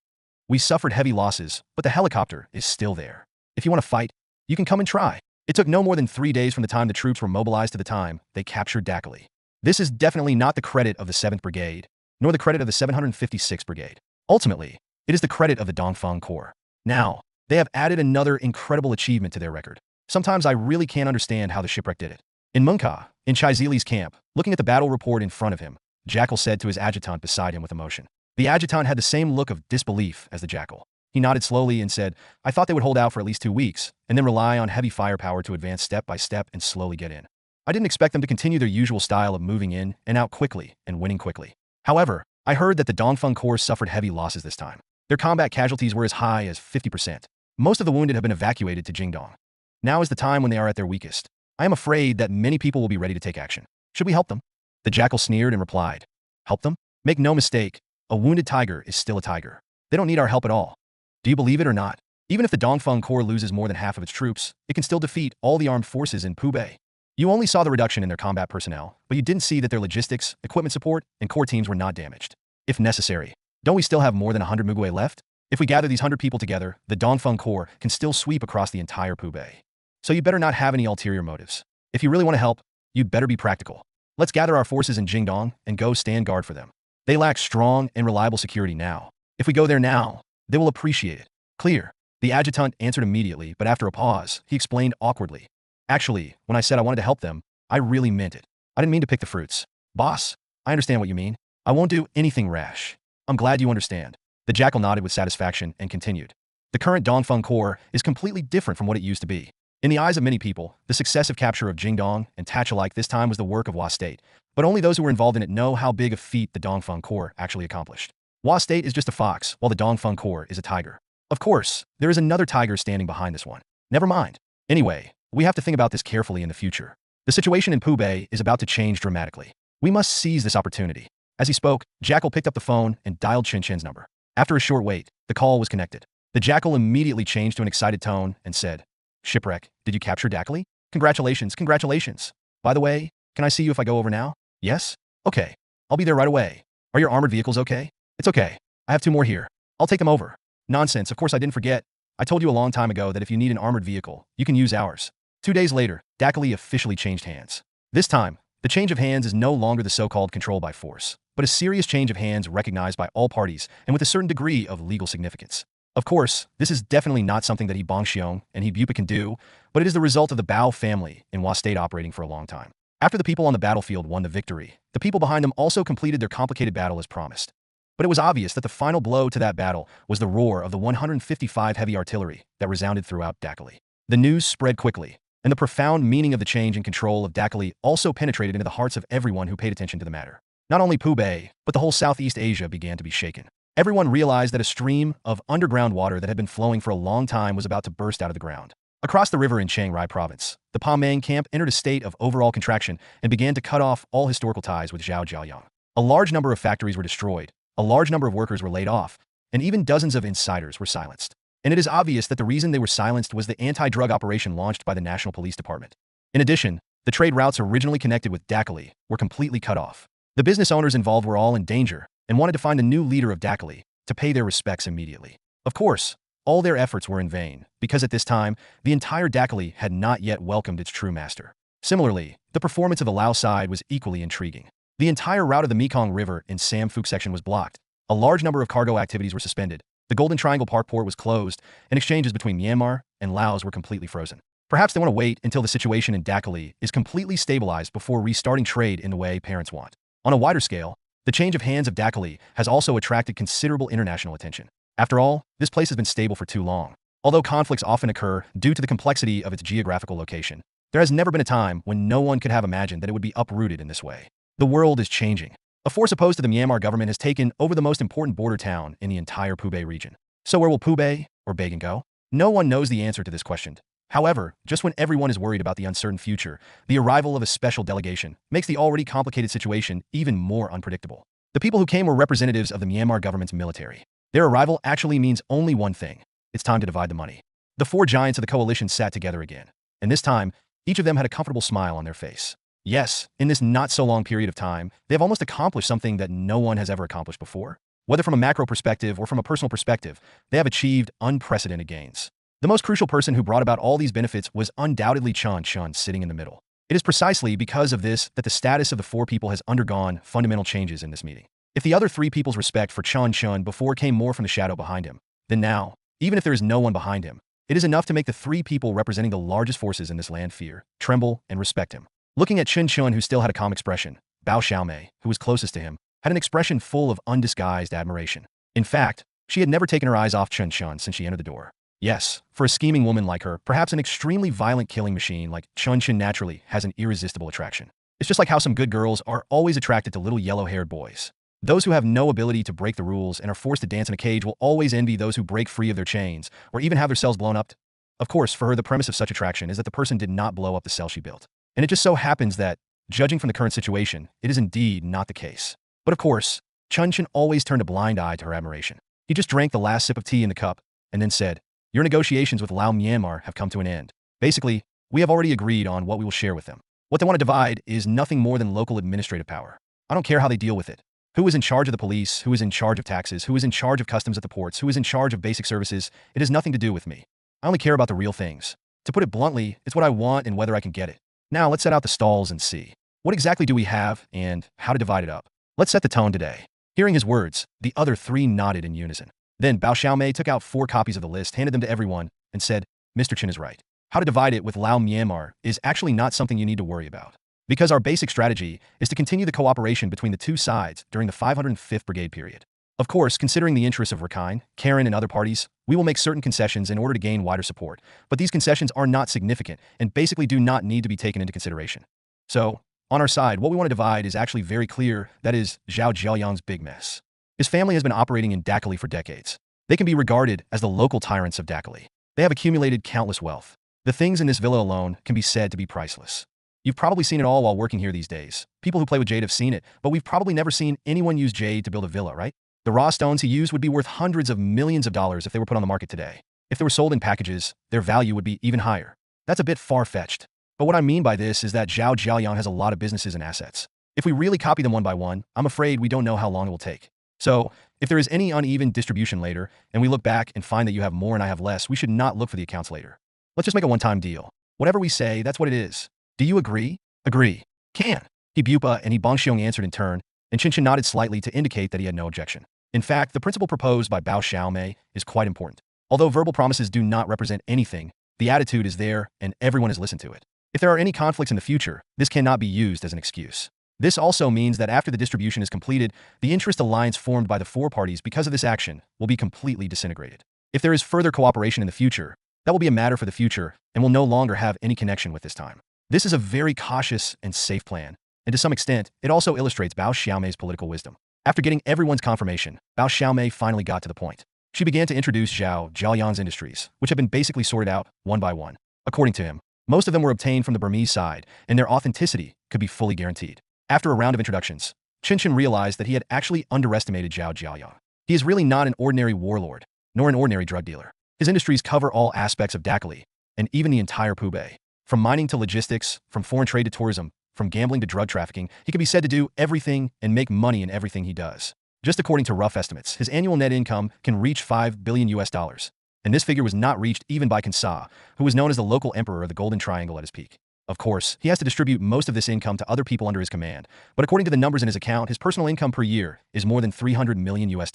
C: We suffered heavy losses, but the helicopter is still there. If you want to fight, you can come and try. It took no more than 3 days from the time the troops were mobilized to the time they captured Dakali. This is definitely not the credit of the 7th Brigade, nor the credit of the 756th Brigade. Ultimately, it is the credit of the Dongfeng Corps. Now, they have added another incredible achievement to their record. Sometimes I really can't understand how the shipwreck did it. In Munka, in Chaizili's camp, looking at the battle report in front of him, Jackal said to his adjutant beside him with emotion. The adjutant had the same look of disbelief as the Jackal. He nodded slowly and said, I thought they would hold out for at least 2 weeks, and then rely on heavy firepower to advance step by step and slowly get in. I didn't expect them to continue their usual style of moving in and out quickly and winning quickly. However, I heard that the Dongfeng Corps suffered heavy losses this time. Their combat casualties were as high as 50%. Most of the wounded have been evacuated to Jingdong. Now is the time when they are at their weakest. I am afraid that many people will be ready to take action. Should we help them? The jackal sneered and replied, Help them? Make no mistake, a wounded tiger is still a tiger. They don't need our help at all. Do you believe it or not? Even if the Dongfeng Corps loses more than half of its troops, it can still defeat all the armed forces in Pubei. You only saw the reduction in their combat personnel, but you didn't see that their logistics, equipment support, and core teams were not damaged. If necessary, don't we still have more than 100 Mugwe left? If we gather these 100 people together, the Dongfeng Corps can still sweep across the entire Pubei. So you better not have any ulterior motives. If you really want to help, you'd better be practical. Let's gather our forces in Jingdong and go stand guard for them. They lack strong and reliable security now. If we go there now, they will appreciate it. Clear. The adjutant answered immediately, but after a pause, he explained awkwardly. Actually, when I said I wanted to help them, I really meant it. I didn't mean to pick the fruits. Boss, I understand what you mean. I won't do anything rash. I'm glad you understand. The jackal nodded with satisfaction and continued. The current Dongfeng Corps is completely different from what it used to be. In the eyes of many people, the successive capture of Jingdong and Tachalike this time was the work of Hua State, but only those who were involved in it know how big a feat the Dongfeng Corps actually accomplished. Hua State is just a fox, while the Dongfeng Corps is a tiger. Of course, there is another tiger standing behind this one. Never mind. Anyway, we have to think about this carefully in the future. The situation in Pubei is about to change dramatically. We must seize this opportunity. As he spoke, Jackal picked up the phone and dialed Chen Chen's number. After a short wait, the call was connected. The jackal immediately changed to an excited tone and said, Shipwreck, did you capture Dakali? Congratulations, congratulations. By the way, can I see you if I go over now? Yes? Okay. I'll be there right away. Are your armored vehicles okay? It's okay. I have 2 more here. I'll take them over. Nonsense, of course I didn't forget. I told you a long time ago that if you need an armored vehicle, you can use ours. 2 days later, Dakali officially changed hands. This time, the change of hands is no longer the so-called control by force, but a serious change of hands recognized by all parties and with a certain degree of legal significance. Of course, this is definitely not something that He Bongxiong and He Bupa can do, but it is the result of the Bao family in Hua State operating for a long time. After the people on the battlefield won the victory, the people behind them also completed their complicated battle as promised. But it was obvious that the final blow to that battle was the roar of the 155 heavy artillery that resounded throughout Dakali. The news spread quickly, and the profound meaning of the change in control of Dakali also penetrated into the hearts of everyone who paid attention to the matter. Not only Pubei, but the whole Southeast Asia began to be shaken. Everyone realized that a stream of underground water that had been flowing for a long time was about to burst out of the ground. Across the river in Chiang Rai province, the Pamang camp entered a state of overall contraction and began to cut off all historical ties with Zhao Jiaoyang. A large number of factories were destroyed, a large number of workers were laid off, and even dozens of insiders were silenced. And it is obvious that the reason they were silenced was the anti-drug operation launched by the National Police Department. In addition, the trade routes originally connected with Dakali were completely cut off. The business owners involved were all in danger and wanted to find a new leader of Dakali to pay their respects immediately. Of course, all their efforts were in vain, because at this time, the entire Dakali had not yet welcomed its true master. Similarly, the performance of the Lao side was equally intriguing. The entire route of the Mekong River in Sam Phuc section was blocked. A large number of cargo activities were suspended. The Golden Triangle Park port was closed, and exchanges between Myanmar and Laos were completely frozen. Perhaps they want to wait until the situation in Dakali is completely stabilized before restarting trade in the way parents want. On a wider scale, the change of hands of Dakali has also attracted considerable international attention. After all, this place has been stable for too long. Although conflicts often occur due to the complexity of its geographical location, there has never been a time when no one could have imagined that it would be uprooted in this way. The world is changing. A force opposed to the Myanmar government has taken over the most important border town in the entire Pubei region. So where will Pubei or Bagan go? No one knows the answer to this question. However, just when everyone is worried about the uncertain future, the arrival of a special delegation makes the already complicated situation even more unpredictable. The people who came were representatives of the Myanmar government's military. Their arrival actually means only one thing. It's time to divide the money. The 4 giants of the coalition sat together again, and this time, each of them had a comfortable smile on their face. Yes, in this not-so-long period of time, they have almost accomplished something that no one has ever accomplished before. Whether from a macro perspective or from a personal perspective, they have achieved unprecedented gains. The most crucial person who brought about all these benefits was undoubtedly Chen Chen sitting in the middle. It is precisely because of this that the status of the 4 people has undergone fundamental changes in this meeting. If the other 3 people's respect for Chen Chen before came more from the shadow behind him, then now, even if there is no one behind him, it is enough to make the 3 people representing the largest forces in this land fear, tremble, and respect him. Looking at Chen Chen, who still had a calm expression, Bao Xiaomei, who was closest to him, had an expression full of undisguised admiration. In fact, She had never taken her eyes off Chen Chen since she entered the door. Yes, for a scheming woman like her, perhaps an extremely violent killing machine like Chen Chen naturally has an irresistible attraction. It's just like how some good girls are always attracted to little yellow-haired boys. Those who have no ability to break the rules and are forced to dance in a cage will always envy those who break free of their chains, or even have their cells blown up. Of course, for her the premise of such attraction is that the person did not blow up the cell she built. And it just so happens that, judging from the current situation, it is indeed not the case. But of course, Chen Chen always turned a blind eye to her admiration. He just drank the last sip of tea in the cup, and then said, "Your negotiations with Lao Myanmar have come to an end. Basically, we have already agreed on what we will share with them. What they want to divide is nothing more than local administrative power. I don't care how they deal with it. Who is in charge of the police, who is in charge of taxes, who is in charge of customs at the ports, who is in charge of basic services, it has nothing to do with me. I only care about the real things. To put it bluntly, it's what I want and whether I can get it. Now let's set out the stalls and see. What exactly do we have and how to divide it up? Let's set the tone today." Hearing his words, the other three nodded in unison. Then Bao Xiaomei took out 4 copies of the list, handed them to everyone, and said, "Mr. Chen is right. How to divide it with Lao Myanmar is actually not something you need to worry about. Because our basic strategy is to continue the cooperation between the two sides during the 505th Brigade period. Of course, considering the interests of Rakhine, Karen, and other parties, we will make certain concessions in order to gain wider support, but these concessions are not significant and basically do not need to be taken into consideration. So, on our side, what we want to divide is actually very clear, that is, Zhao Jiaoyang's big mess. His family has been operating in Dakali for decades. They can be regarded as the local tyrants of Dakali. They have accumulated countless wealth. The things in this villa alone can be said to be priceless. You've probably seen it all while working here these days. People who play with jade have seen it, but we've probably never seen anyone use jade to build a villa, right? The raw stones he used would be worth hundreds of millions of dollars if they were put on the market today. If they were sold in packages, their value would be even higher. That's a bit far-fetched. But what I mean by this is that Zhao Jiaoyang has a lot of businesses and assets. If we really copy them one by one, I'm afraid we don't know how long it will take. So, if there is any uneven distribution later, and we look back and find that you have more and I have less, we should not look for the accounts later. Let's just make a one-time deal. Whatever we say, that's what it is. Do you agree? Agree. Can. He Bupa and he Bongxiong answered in turn, and Chen Chen nodded slightly to indicate that he had no objection. In fact, the principle proposed by Bao Xiaomei is quite important. Although verbal promises do not represent anything, the attitude is there and everyone has listened to it. If there are any conflicts in the future, this cannot be used as an excuse. This also means that after the distribution is completed, the interest alliance formed by the 4 parties because of this action will be completely disintegrated. If there is further cooperation in the future, that will be a matter for the future and will no longer have any connection with this time. This is a very cautious and safe plan, and to some extent, it also illustrates Bao Xiaomei's political wisdom. After getting everyone's confirmation, Bao Xiaomei finally got to the point. She began to introduce Zhao Jiaoyang's industries, which have been basically sorted out one by one. According to him, most of them were obtained from the Burmese side, and their authenticity could be fully guaranteed. After a round of introductions, Chen Chen realized that he had actually underestimated Zhao Jiaoyang. He is really not an ordinary warlord, nor an ordinary drug dealer. His industries cover all aspects of Dakali, and even the entire Pubay. From mining to logistics, from foreign trade to tourism, from gambling to drug trafficking, he could be said to do everything and make money in everything he does. Just according to rough estimates, his annual net income can reach $5 billion US. And this figure was not reached even by Kansa, who was known as the local emperor of the Golden Triangle at his peak. Of course, he has to distribute most of this income to other people under his command, but according to the numbers in his account, his personal income per year is more than $300 million US.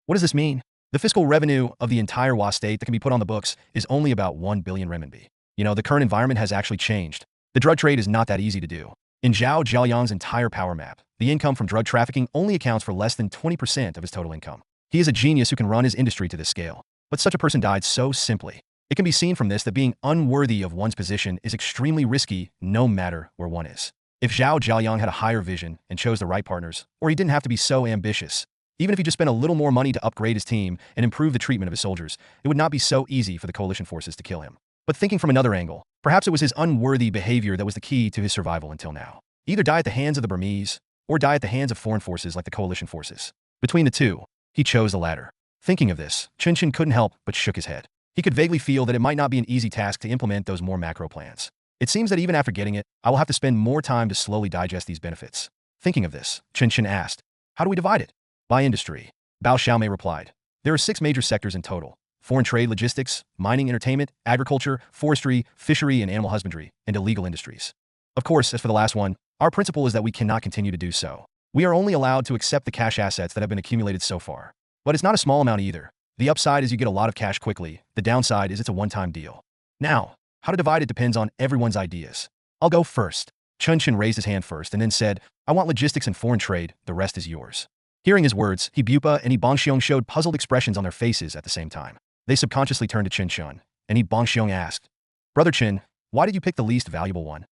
C: What does this mean? The fiscal revenue of the entire Wa state that can be put on the books is only about 1 billion renminbi. You know, the current environment has actually changed. The drug trade is not that easy to do. In Zhao Jiaoyang's entire power map, the income from drug trafficking only accounts for less than 20% of his total income. He is a genius who can run his industry to this scale. But such a person died so simply. It can be seen from this that being unworthy of one's position is extremely risky no matter where one is. If Zhao Jiaoyang had a higher vision and chose the right partners, or he didn't have to be so ambitious, even if he just spent a little more money to upgrade his team and improve the treatment of his soldiers, it would not be so easy for the coalition forces to kill him. But thinking from another angle, perhaps it was his unworthy behavior that was the key to his survival until now. Either die at the hands of the Burmese, or die at the hands of foreign forces like the coalition forces. Between the two, he chose the latter. Thinking of this, Chen Chen couldn't help but shook his head. He could vaguely feel that it might not be an easy task to implement those more macro plans. It seems that even after getting it, I will have to spend more time to slowly digest these benefits. Thinking of this, Chen Chen asked, "How do we divide it?" "By industry." Bao Xiaomei replied. "There are 6 major sectors in total: foreign trade, logistics, mining, entertainment, agriculture, forestry, fishery, and animal husbandry, and illegal industries. Of course, as for the last one, our principle is that we cannot continue to do so. We are only allowed to accept the cash assets that have been accumulated so far. But it's not a small amount either. The upside is you get a lot of cash quickly. The downside is it's a one-time deal. Now, how to divide it depends on everyone's ideas. I'll go first." Chen Chen raised his hand first and then said, "I want logistics and foreign trade. The rest is yours." Hearing his words, He Bupa and He Bongxiong showed puzzled expressions on their faces at the same time. They subconsciously turned to Chen Chen, and He Bongxiong asked, "Brother Chen, why did you pick the least valuable one?"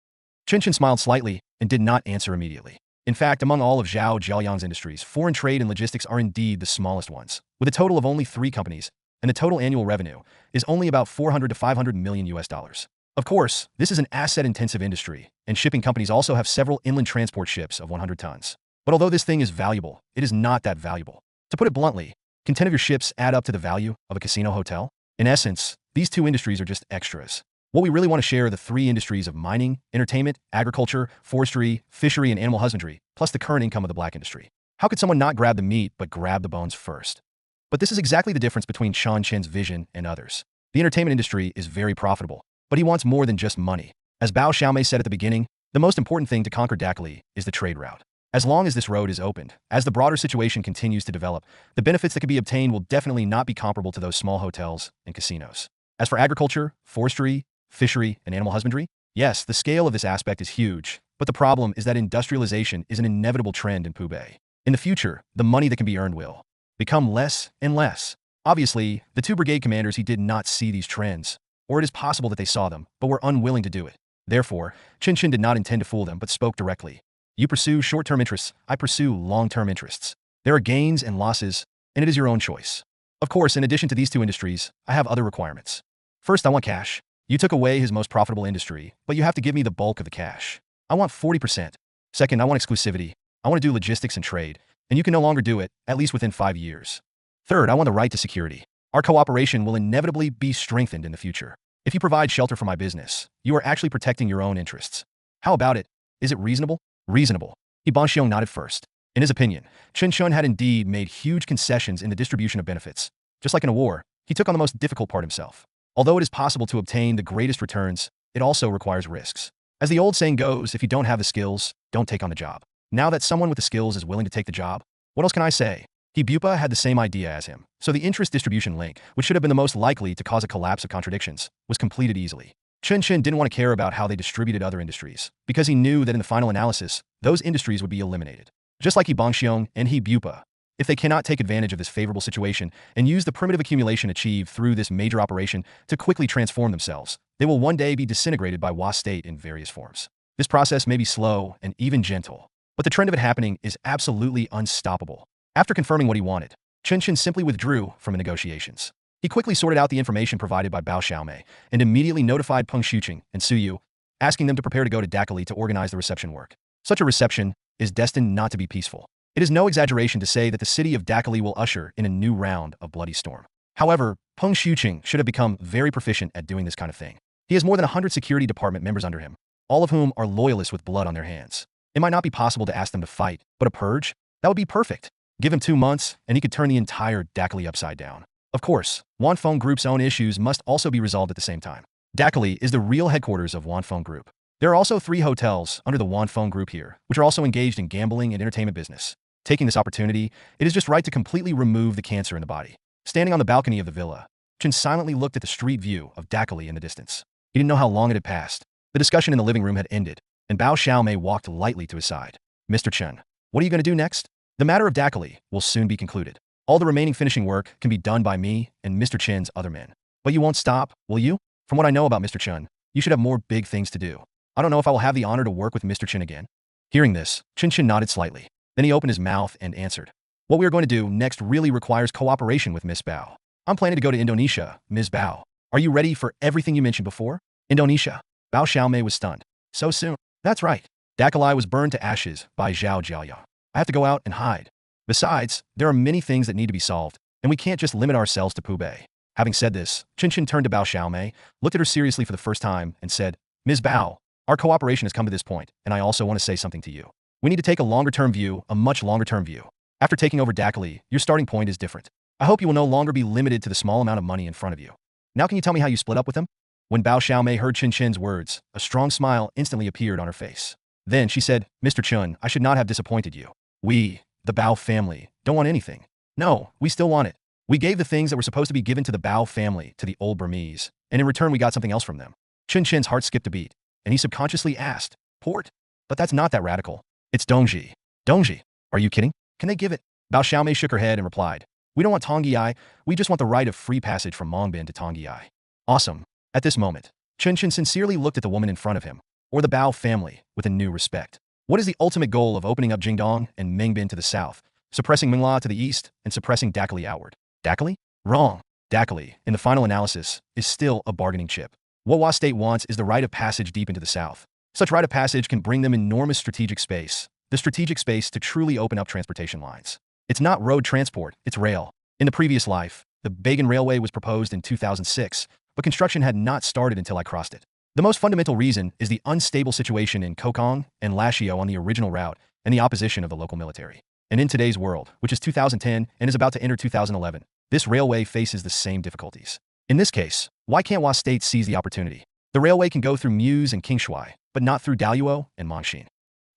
C: Chen Chen smiled slightly and did not answer immediately. In fact, among all of Zhao Jiaoyang's industries, foreign trade and logistics are indeed the smallest ones, with a total of only 3 companies, and the total annual revenue is only about 400 to 500 million US dollars. Of course, this is an asset-intensive industry, and shipping companies also have several inland transport ships of 100 tons. But although this thing is valuable, it is not that valuable. To put it bluntly, can 10 of your ships add up to the value of a casino hotel? In essence, these 2 industries are just extras. What we really want to share are the 3 industries of mining, entertainment, agriculture, forestry, fishery, and animal husbandry, plus the current income of the black industry. How could someone not grab the meat but grab the bones first? But this is exactly the difference between Chen Chen's vision and others. The entertainment industry is very profitable, but he wants more than just money. As Bao Xiaomei said at the beginning, the most important thing to conquer Dakali is the trade route. As long as this road is opened, as the broader situation continues to develop, the benefits that can be obtained will definitely not be comparable to those small hotels and casinos. As for agriculture, forestry, fishery, and animal husbandry, yes, the scale of this aspect is huge, but the problem is that industrialization is an inevitable trend in Pubei. In the future, the money that can be earned will become less and less. Obviously, the 2 brigade commanders he did not see these trends, or it is possible that they saw them, but were unwilling to do it. Therefore, Chen Chen did not intend to fool them, but spoke directly. You pursue short-term interests, I pursue long-term interests. There are gains and losses, and it is your own choice. Of course, in addition to these 2 industries, I have other requirements. First, I want cash. You took away his most profitable industry, but you have to give me the bulk of the cash. I want 40%. Second, I want exclusivity. I want to do logistics and trade, and you can no longer do it, at least within 5 years. Third, I want the right to security. Our cooperation will inevitably be strengthened in the future. If you provide shelter for my business, you are actually protecting your own interests. How about it? Is it reasonable? Reasonable. He Bongxiong nodded first. In his opinion, Chen Chen had indeed made huge concessions in the distribution of benefits. Just like in a war, he took on the most difficult part himself. Although it is possible to obtain the greatest returns, it also requires risks. As the old saying goes, if you don't have the skills, don't take on the job. Now that someone with the skills is willing to take the job, what else can I say? He Bupa had the same idea as him, so the interest distribution link, which should have been the most likely to cause a collapse of contradictions, was completed easily. Chen Chen didn't want to care about how they distributed other industries, because he knew that in the final analysis, those industries would be eliminated. Just like He Bongxiong and He Bupa, if they cannot take advantage of this favorable situation and use the primitive accumulation achieved through this major operation to quickly transform themselves, they will one day be disintegrated by Wa state in various forms. This process may be slow and even gentle, but the trend of it happening is absolutely unstoppable. After confirming what he wanted, Chen Chen simply withdrew from the negotiations. He quickly sorted out the information provided by Bao Xiaomei and immediately notified Peng Shuqing and Su Yu, asking them to prepare to go to Dakali to organize the reception work. Such a reception is destined not to be peaceful. It is no exaggeration to say that the city of Dakali will usher in a new round of bloody storm. However, Peng Shuqing should have become very proficient at doing this kind of thing. He has more than 100 security department members under him, all of whom are loyalists with blood on their hands. It might not be possible to ask them to fight, but a purge? That would be perfect. Give him 2 months, and he could turn the entire Dakali upside down. Of course, Wanfeng Group's own issues must also be resolved at the same time. Dakali is the real headquarters of Wanfeng Group. There are also 3 hotels under the Wanfeng Group here, which are also engaged in gambling and entertainment business. Taking this opportunity, it is just right to completely remove the cancer in the body. Standing on the balcony of the villa, Chen silently looked at the street view of Dakali in the distance. He didn't know how long it had passed. The discussion in the living room had ended, and Bao Xiaomei walked lightly to his side. Mr. Chen, what are you going to do next? The matter of Dakali will soon be concluded. All the remaining finishing work can be done by me and Mr. Chen's other men. But you won't stop, will you? From what I know about Mr. Chen, you should have more big things to do. I don't know if I will have the honor to work with Mr. Chen again. Hearing this, Chen Chen nodded slightly. Then he opened his mouth and answered. What we are going to do next really requires cooperation with Miss Bao. I'm planning to go to Indonesia, Ms. Bao. Are you ready for everything you mentioned before? Indonesia. Bao Xiaomei was stunned. So soon? That's right. Dakali was burned to ashes by Zhao Jiaoyang. I have to go out and hide. Besides, there are many things that need to be solved, and we can't just limit ourselves to Pubei. Having said this, Chen Chen turned to Bao Xiaomei, looked at her seriously for the first time, and said, Ms. Bao, our cooperation has come to this point, and I also want to say something to you. We need to take a longer-term view, a much longer-term view. After taking over Dakali, your starting point is different. I hope you will no longer be limited to the small amount of money in front of you. Now can you tell me how you split up with them? When Bao Xiaomei heard Chen Chen's words, a strong smile instantly appeared on her face. Then she said, Mr. Chen, I should not have disappointed you. We, the Bao family, don't want anything. No, we still want it. We gave the things that were supposed to be given to the Bao family to the old Burmese, and in return we got something else from them. Chen Chen's heart skipped a beat, and he subconsciously asked, Port? But that's not that radical. It's Dongji. Dongji? Are you kidding? Can they give it? Bao Xiaomei shook her head and replied, "We don't want Tongyai, we just want the right of free passage from Mongbin to Tongyai." Awesome. At this moment, Chen Chen sincerely looked at the woman in front of him, or the Bao family, with a new respect. What is the ultimate goal of opening up Jingdong and Mingbin to the south, suppressing Mingla to the east, and suppressing Dakali outward? Dakali? Wrong. Dakali, in the final analysis, is still a bargaining chip. What Hua State wants is the right of passage deep into the south. Such right of passage can bring them enormous strategic space, the strategic space to truly open up transportation lines. It's not road transport, it's rail. In the previous life, the Bagan Railway was proposed in 2006, but construction had not started until I crossed it. The most fundamental reason is the unstable situation in Kokong and Lashio on the original route and the opposition of the local military. And in today's world, which is 2010 and is about to enter 2011, this railway faces the same difficulties. In this case, why can't Hua State seize the opportunity? The railway can go through Muse and Kingshui, but not through Daluo and Mongshin.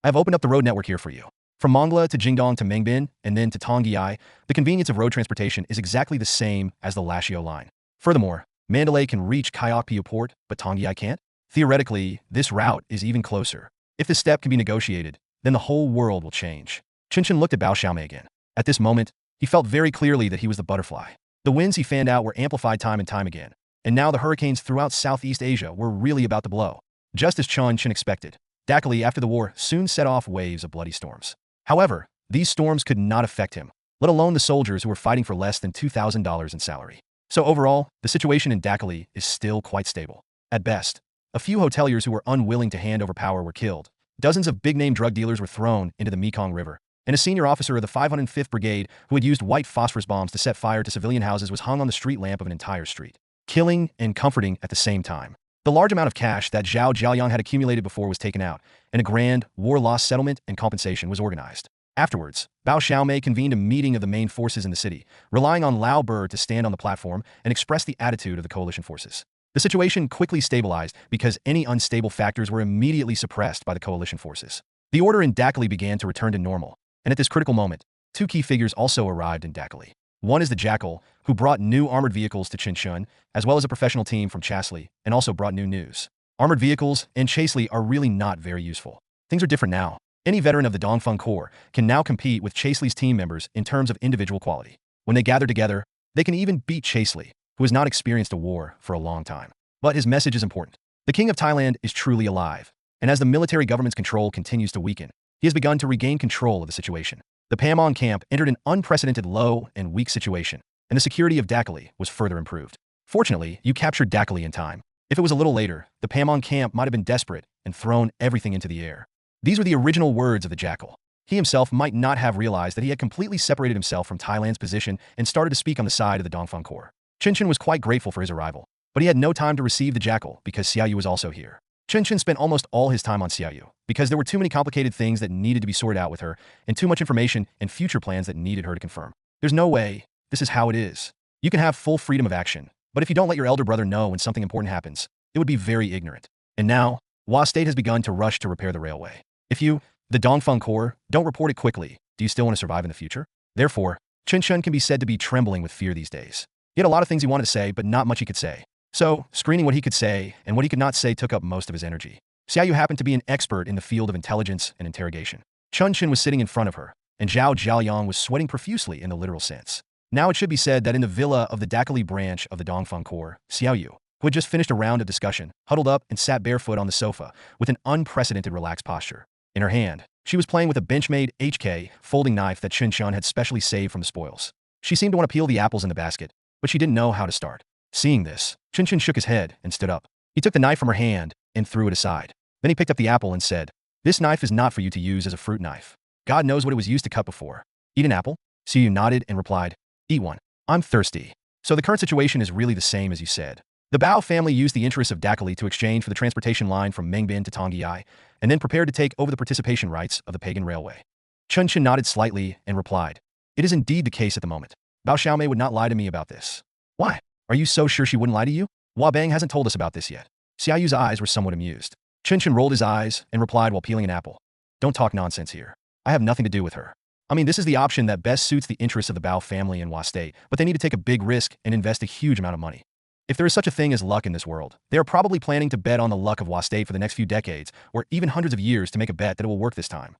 C: I have opened up the road network here for you. From Mongla to Jingdong to Mingbin, and then to Tongyai, the convenience of road transportation is exactly the same as the Lashio line. Furthermore, Mandalay can reach Kayakpiu port, but Tongyai can't? Theoretically, this route is even closer. If this step can be negotiated, then the whole world will change. Chen Chen looked at Bao Xiaomei again. At this moment, he felt very clearly that he was the butterfly. The winds he fanned out were amplified time and time again, and now the hurricanes throughout Southeast Asia were really about to blow. Just as Chen Chen expected, Dakali after the war soon set off waves of bloody storms. However, these storms could not affect him, let alone the soldiers who were fighting for less than $2,000 in salary. So overall, the situation in Dakali is still quite stable. At best, a few hoteliers who were unwilling to hand over power were killed, dozens of big-name drug dealers were thrown into the Mekong River, and a senior officer of the 505th Brigade who had used white phosphorus bombs to set fire to civilian houses was hung on the street lamp of an entire street. Killing and comforting at the same time. The large amount of cash that Zhao Jiaoyang had accumulated before was taken out, and a grand war loss settlement and compensation was organized. Afterwards, Bao Xiaomei convened a meeting of the main forces in the city, relying on Lao Ber to stand on the platform and express the attitude of the coalition forces. The situation quickly stabilized because any unstable factors were immediately suppressed by the coalition forces. The order in Dakali began to return to normal, and at this critical moment, two key figures also arrived in Dakali. One is the Jackal, who brought new armored vehicles to Chen Chen, as well as a professional team from Chasley, and also brought new news. Armored vehicles and Chasley are really not very useful. Things are different now. Any veteran of the Dongfeng Corps can now compete with Chasley's team members in terms of individual quality. When they gather together, they can even beat Chasley, who has not experienced a war for a long time. But his message is important. The King of Thailand is truly alive, and as the military government's control continues to weaken, he has begun to regain control of the situation. The Pamon camp entered an unprecedented low and weak situation, and the security of Dakali was further improved. Fortunately, you captured Dakali in time. If it was a little later, the Pamon camp might have been desperate and thrown everything into the air. These were the original words of the Jackal. He himself might not have realized that he had completely separated himself from Thailand's position and started to speak on the side of the Dongfeng Corps. Chen Chen was quite grateful for his arrival, but he had no time to receive the Jackal because Xiaoyu was also here. Chen Chen spent almost all his time on Xiaoyu because there were too many complicated things that needed to be sorted out with her and too much information and future plans that needed her to confirm. There's no way. This is how it is. You can have full freedom of action, but if you don't let your elder brother know when something important happens, it would be very ignorant. And now, Hua State has begun to rush to repair the railway. If you, the Dongfeng Corps, don't report it quickly, do you still want to survive in the future? Therefore, Chen Chen can be said to be trembling with fear these days. He had a lot of things he wanted to say, but not much he could say. So, screening what he could say and what he could not say took up most of his energy. Xiaoyu happened to be an expert in the field of intelligence and interrogation. Chen Chen was sitting in front of her, and Zhao Jiaoyang was sweating profusely in the literal sense. Now it should be said that in the villa of the Dakali branch of the Dongfeng Corps, Xiaoyu, who had just finished a round of discussion, huddled up and sat barefoot on the sofa with an unprecedented relaxed posture. In her hand, she was playing with a Benchmade HK folding knife that Chen Chen had specially saved from the spoils. She seemed to want to peel the apples in the basket, but she didn't know how to start. Seeing this, Chen Chen shook his head and stood up. He took the knife from her hand and threw it aside. Then he picked up the apple and said, "This knife is not for you to use as a fruit knife. God knows what it was used to cut before. Eat an apple?" Xiaoyu nodded and replied, "Eat one. I'm thirsty." So the current situation is really the same as you said. The Bao family used the interests of Dakali to exchange for the transportation line from Mengbin to Tongyai, and then prepared to take over the participation rights of the pagan railway. Chen Chen nodded slightly and replied, "It is indeed the case at the moment. Bao Xiaomei would not lie to me about this." "Why? Are you so sure she wouldn't lie to you?" "Hua Bang hasn't told us about this yet." Xiaoyu's eyes were somewhat amused. Chen Chen rolled his eyes and replied while peeling an apple, "Don't talk nonsense here. I have nothing to do with her. I mean, this is the option that best suits the interests of the Bao family and Hua State, but they need to take a big risk and invest a huge amount of money. If there is such a thing as luck in this world, they are probably planning to bet on the luck of Hua State for the next few decades, or even hundreds of years to make a bet that it will work this time.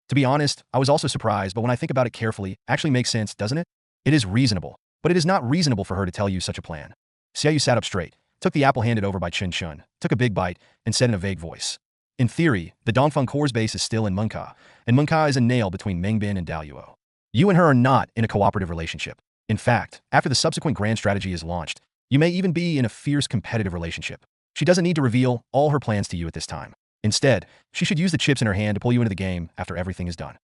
C: To be honest, I was also surprised, but when I think about it carefully, it actually makes sense, doesn't it? It is reasonable, but it is not reasonable for her to tell you such a plan. Xiaoyu sat up straight, took the apple handed over by Chen Chen, took a big bite, and said in a vague voice, "In theory, the Dongfeng Corps' base is still in Munka, and Munka is a nail between Mengbin and Daoyuo. You and her are not in a cooperative relationship. In fact, after the subsequent grand strategy is launched, you may even be in a fierce competitive relationship. She doesn't need to reveal all her plans to you at this time. Instead, she should use the chips in her hand to pull you into the game after everything is done.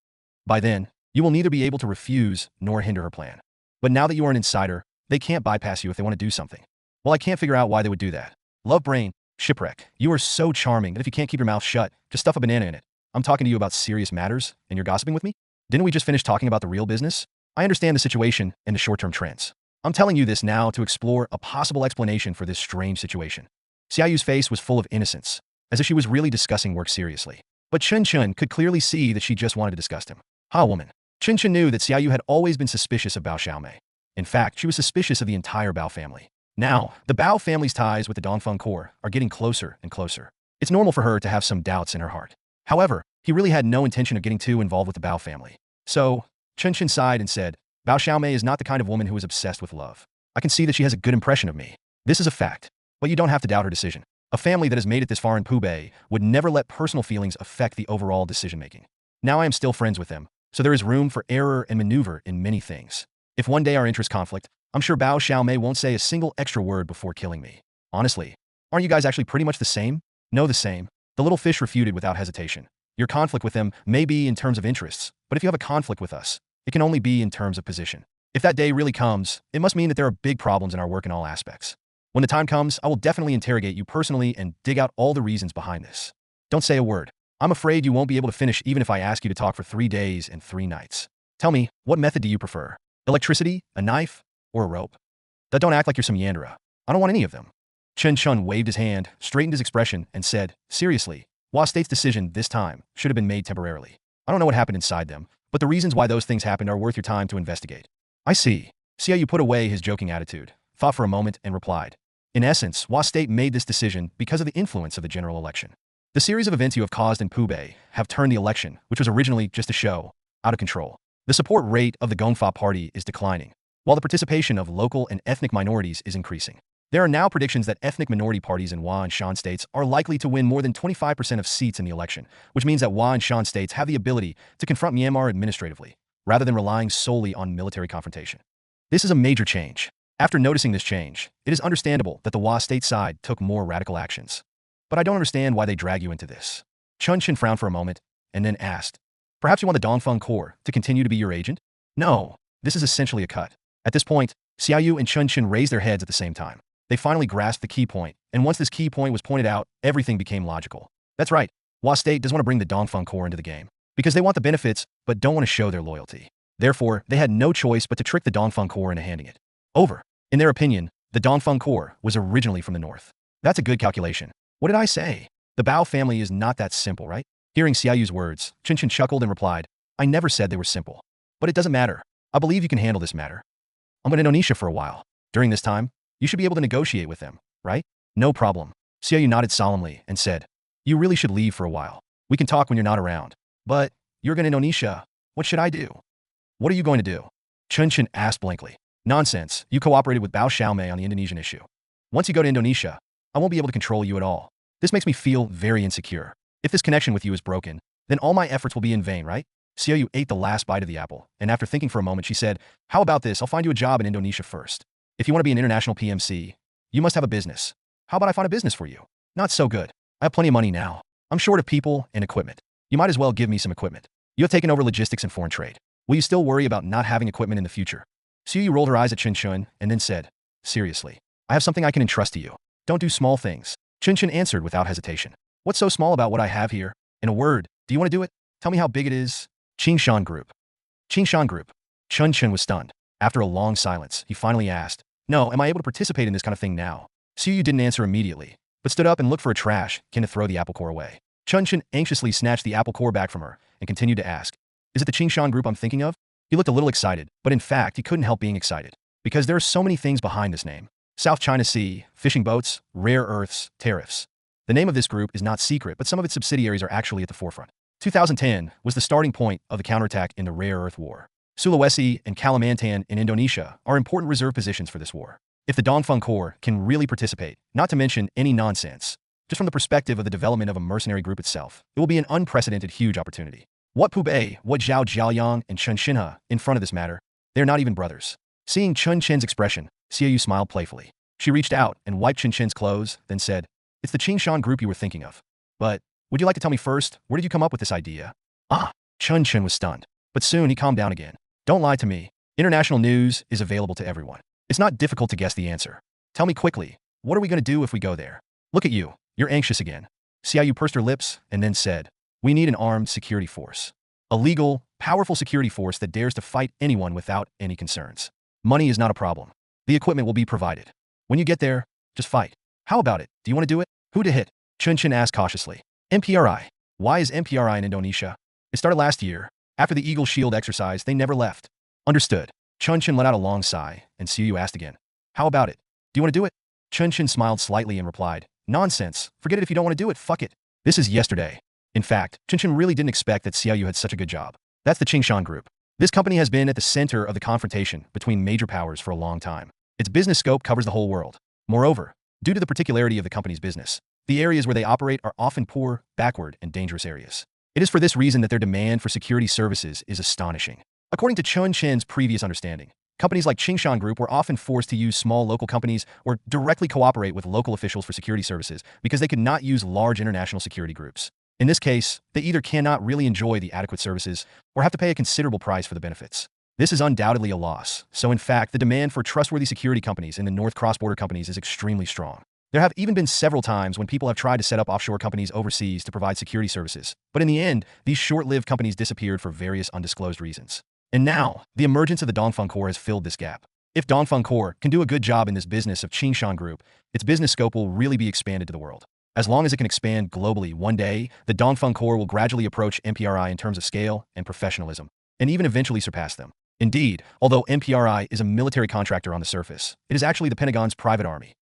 C: By then, you will neither be able to refuse nor hinder her plan. But now that you are an insider, they can't bypass you if they want to do something. Well, I can't figure out why they would do that. Love brain, shipwreck, you are so charming that if you can't keep your mouth shut, just stuff a banana in it. I'm talking to you about serious matters, and you're gossiping with me? Didn't we just finish talking about the real business? I understand the situation and the short-term trends. I'm telling you this now to explore a possible explanation for this strange situation." Xiaoyu's face was full of innocence, as if she was really discussing work seriously. But Chen Chen could clearly see that she just wanted to disgust him. Ha, woman. Chen Chen knew that Xiaoyu had always been suspicious of Bao Xiaomei. In fact, she was suspicious of the entire Bao family. Now, the Bao family's ties with the Dongfeng Corps are getting closer and closer. It's normal for her to have some doubts in her heart. However, he really had no intention of getting too involved with the Bao family. So, Chen Chen sighed and said, "Bao Xiaomei is not the kind of woman who is obsessed with love. I can see that she has a good impression of me. This is a fact. But you don't have to doubt her decision. A family that has made it this far in Pubei would never let personal feelings affect the overall decision-making. Now I am still friends with them, so there is room for error and maneuver in many things. If one day our interests conflict, I'm sure Bao Xiaomei won't say a single extra word before killing me. Honestly, aren't you guys actually pretty much the same?" "No, the same." The little fish refuted without hesitation. "Your conflict with them may be in terms of interests, but if you have a conflict with us, it can only be in terms of position. If that day really comes, it must mean that there are big problems in our work in all aspects. When the time comes, I will definitely interrogate you personally and dig out all the reasons behind this. Don't say a word. I'm afraid you won't be able to finish even if I ask you to talk for 3 days and 3 nights. Tell me, what method do you prefer? Electricity, a knife, or a rope? Don't act like you're some Yandera. I don't want any of them." Chen Chen waved his hand, straightened his expression, and said, "Seriously, Hua State's decision this time should have been made temporarily. I don't know what happened inside them, but the reasons why those things happened are worth your time to investigate." "I see." Xiaoyu put away his joking attitude, thought for a moment, and replied, "In essence, Hua State made this decision because of the influence of the general election. The series of events you have caused in Pubei have turned the election, which was originally just a show, out of control. The support rate of the Gongfa party is declining, while the participation of local and ethnic minorities is increasing. There are now predictions that ethnic minority parties in Hua and Shan states are likely to win more than 25% of seats in the election, which means that Hua and Shan states have the ability to confront Myanmar administratively, rather than relying solely on military confrontation. This is a major change. After noticing this change, it is understandable that the Hua state side took more radical actions. But I don't understand why they drag you into this." Chen Chen frowned for a moment, and then asked, "Perhaps you want the Dongfeng Corps to continue to be your agent?" "No, this is essentially a cut." At this point, Xiaoyu and Chen Chen raised their heads at the same time. They finally grasped the key point, and once this key point was pointed out, everything became logical. That's right, Hua State does want to bring the Dongfeng Corps into the game, because they want the benefits, but don't want to show their loyalty. Therefore, they had no choice but to trick the Dongfeng Corps into handing it over. In their opinion, the Dongfeng Corps was originally from the north. That's a good calculation. What did I say? The Bao family is not that simple, right? Hearing Xiaoyu's words, Chen Chen chuckled and replied, "I never said they were simple. But it doesn't matter. I believe you can handle this matter. I'm going to Indonesia for a while. During this time, you should be able to negotiate with them, right?" "No problem." Xiaoyu nodded solemnly and said, "You really should leave for a while. We can talk when you're not around. But, you're going to Indonesia. What should I do?" "What are you going to do?" Chen Chen asked blankly. "Nonsense. You cooperated with Bao Xiaomei on the Indonesian issue. Once you go to Indonesia, I won't be able to control you at all. This makes me feel very insecure. If this connection with you is broken, then all my efforts will be in vain, right?" Xiaoyu ate the last bite of the apple, and after thinking for a moment, she said, "How about this? I'll find you a job in Indonesia first. If you want to be an international PMC, you must have a business. How about I find a business for you?" "Not so good. I have plenty of money now. I'm short of people and equipment. You might as well give me some equipment. You have taken over logistics and foreign trade. Will you still worry about not having equipment in the future?" Xiaoyu rolled her eyes at Chen Chen and then said, "Seriously, I have something I can entrust to you. Don't do small things." Chen Chen answered without hesitation, "What's so small about what I have here? In a word, do you want to do it? Tell me how big it is." "Qingshan Group." "Qingshan Group." Chen Chen was stunned. After a long silence, he finally asked, "No, am I able to participate in this kind of thing now?" Xiaoyu didn't answer immediately, but stood up and looked for a trash can to throw the apple core away. Chen Chen anxiously snatched the apple core back from her and continued to ask, "Is it the Qingshan Group I'm thinking of?" He looked a little excited, but in fact, he couldn't help being excited, because there are so many things behind this name. South China Sea, fishing boats, rare earths, tariffs. The name of this group is not secret, but some of its subsidiaries are actually at the forefront. 2010 was the starting point of the counterattack in the Rare Earth War. Sulawesi and Kalimantan in Indonesia are important reserve positions for this war. If the Dongfeng Corps can really participate, not to mention any nonsense, just from the perspective of the development of a mercenary group itself, it will be an unprecedented huge opportunity. What Pubei, what Zhao Jiaoyang and Chen Chen in front of this matter? They're not even brothers. Seeing Chen Chen's expression, Xiaoyu smiled playfully. She reached out and wiped Chen Chen's clothes, then said, "It's the Qingshan group you were thinking of. But, would you like to tell me first, where did you come up with this idea?" Chen Chen was stunned. But soon he calmed down again. "Don't lie to me. International news is available to everyone. It's not difficult to guess the answer. Tell me quickly, what are we going to do if we go there? Look at you, you're anxious again." Xiaoyu pursed her lips and then said, "We need an armed security force. A legal, powerful security force that dares to fight anyone without any concerns. Money is not a problem. The equipment will be provided. When you get there, just fight. How about it? Do you want to do it?" "Who to hit?" Chen Chen asked cautiously. "MPRI. Why is MPRI in Indonesia? It started last year. After the Eagle Shield exercise, they never left." "Understood." Chen Chen let out a long sigh, and Xiaoyu asked again, "How about it? Do you want to do it?" Chen Chen smiled slightly and replied, "Nonsense. Forget it if you don't want to do it. Fuck it. This is yesterday." In fact, Chen Chen really didn't expect that Xiaoyu had such a good job. That's the Qingshan Group. This company has been at the center of the confrontation between major powers for a long time. Its business scope covers the whole world. Moreover, due to the particularity of the company's business, the areas where they operate are often poor, backward, and dangerous areas. It is for this reason that their demand for security services is astonishing. According to Chen Chen's previous understanding, companies like Qingshan Group were often forced to use small local companies or directly cooperate with local officials for security services because they could not use large international security groups. In this case, they either cannot really enjoy the adequate services or have to pay a considerable price for the benefits. This is undoubtedly a loss, so in fact, the demand for trustworthy security companies in the North cross-border companies is extremely strong. There have even been several times when people have tried to set up offshore companies overseas to provide security services, but in the end, these short-lived companies disappeared for various undisclosed reasons. And now, the emergence of the Dongfeng Corps has filled this gap. If Dongfeng Corps can do a good job in this business of Qingshan Group, its business scope will really be expanded to the world. As long as it can expand globally, one day, the Dongfeng Corps will gradually approach MPRI in terms of scale and professionalism, and even eventually surpass them. Indeed, although MPRI is a military contractor on the surface, it is actually the Pentagon's private army.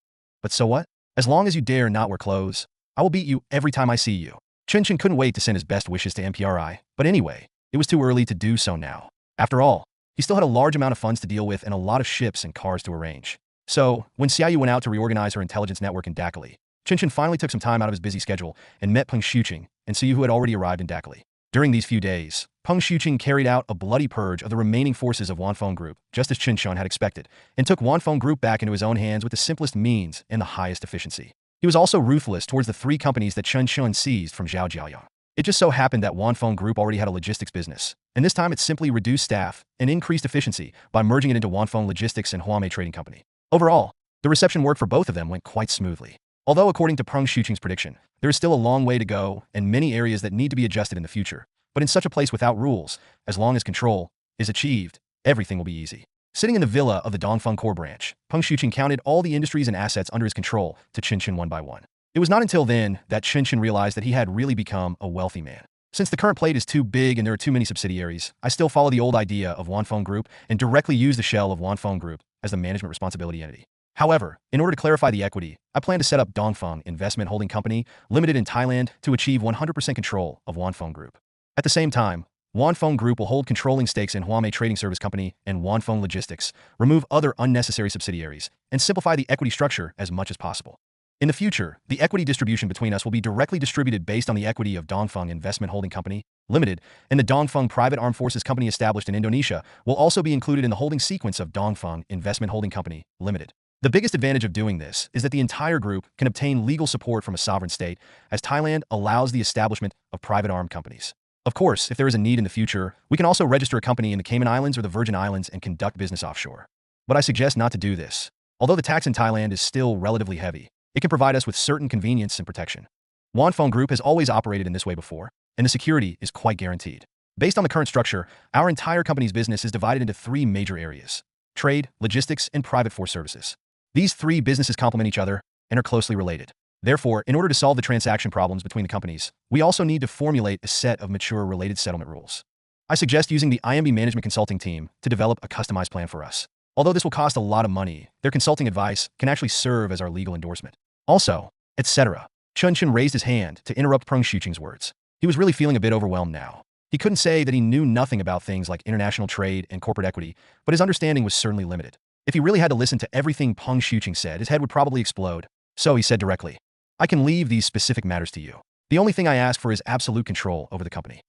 C: But so what? As long as you dare not wear clothes, I will beat you every time I see you. Chen Chen couldn't wait to send his best wishes to MPRI, but anyway, it was too early to do so now. After all, he still had a large amount of funds to deal with and a lot of ships and cars to arrange. So, when Xiaoyu went out to reorganize her intelligence network in Dakali, Chen Chen finally took some time out of his busy schedule and met Peng Shuqing and Xiaoyu, who had already arrived in Dakali. During these few days, Peng Shuqing carried out a bloody purge of the remaining forces of Wanfeng Group, just as Chen Chen had expected, and took Wanfeng Group back into his own hands with the simplest means and the highest efficiency. He was also ruthless towards the three companies that Chen Chen seized from Zhao Jiaoyang. It just so happened that Wanfeng Group already had a logistics business, and this time it simply reduced staff and increased efficiency by merging it into Wanfeng Logistics and Huamei Trading Company. Overall, the reception work for both of them went quite smoothly. Although according to Peng Shuqing's prediction, there is still a long way to go and many areas that need to be adjusted in the future, but in such a place without rules, as long as control is achieved, everything will be easy. Sitting in the villa of the Dongfeng Corps branch, Peng Shuqing counted all the industries and assets under his control to Chen Chen one by one. It was not until then that Chen Chen realized that he had really become a wealthy man. Since the current plate is too big and there are too many subsidiaries, I still follow the old idea of Wanfeng Group and directly use the shell of Wanfeng Group as the management responsibility entity. However, in order to clarify the equity, I plan to set up Dongfeng Investment Holding Company, Limited in Thailand, to achieve 100% control of Wanfeng Group. At the same time, Wanfeng Group will hold controlling stakes in Huamei Trading Service Company and Wanfeng Logistics, remove other unnecessary subsidiaries, and simplify the equity structure as much as possible. In the future, the equity distribution between us will be directly distributed based on the equity of Dongfeng Investment Holding Company, Limited, and the Dongfeng Private Armed Forces Company established in Indonesia will also be included in the holding sequence of Dongfeng Investment Holding Company, Limited. The biggest advantage of doing this is that the entire group can obtain legal support from a sovereign state, as Thailand allows the establishment of private armed companies. Of course, if there is a need in the future, we can also register a company in the Cayman Islands or the Virgin Islands and conduct business offshore. But I suggest not to do this. Although the tax in Thailand is still relatively heavy, it can provide us with certain convenience and protection. Wanfeng Group has always operated in this way before, and the security is quite guaranteed. Based on the current structure, our entire company's business is divided into three major areas: trade, logistics, and private force services. These three businesses complement each other and are closely related. Therefore, in order to solve the transaction problems between the companies, we also need to formulate a set of mature related settlement rules. I suggest using the IMB Management Consulting team to develop a customized plan for us. Although this will cost a lot of money, their consulting advice can actually serve as our legal endorsement. Also, etc. Chen Chen raised his hand to interrupt Peng Shuqing's words. He was really feeling a bit overwhelmed now. He couldn't say that he knew nothing about things like international trade and corporate equity, but his understanding was certainly limited. If he really had to listen to everything Peng Shuqing said, his head would probably explode. So he said directly, I can leave these specific matters to you. The only thing I ask for is absolute control over the company.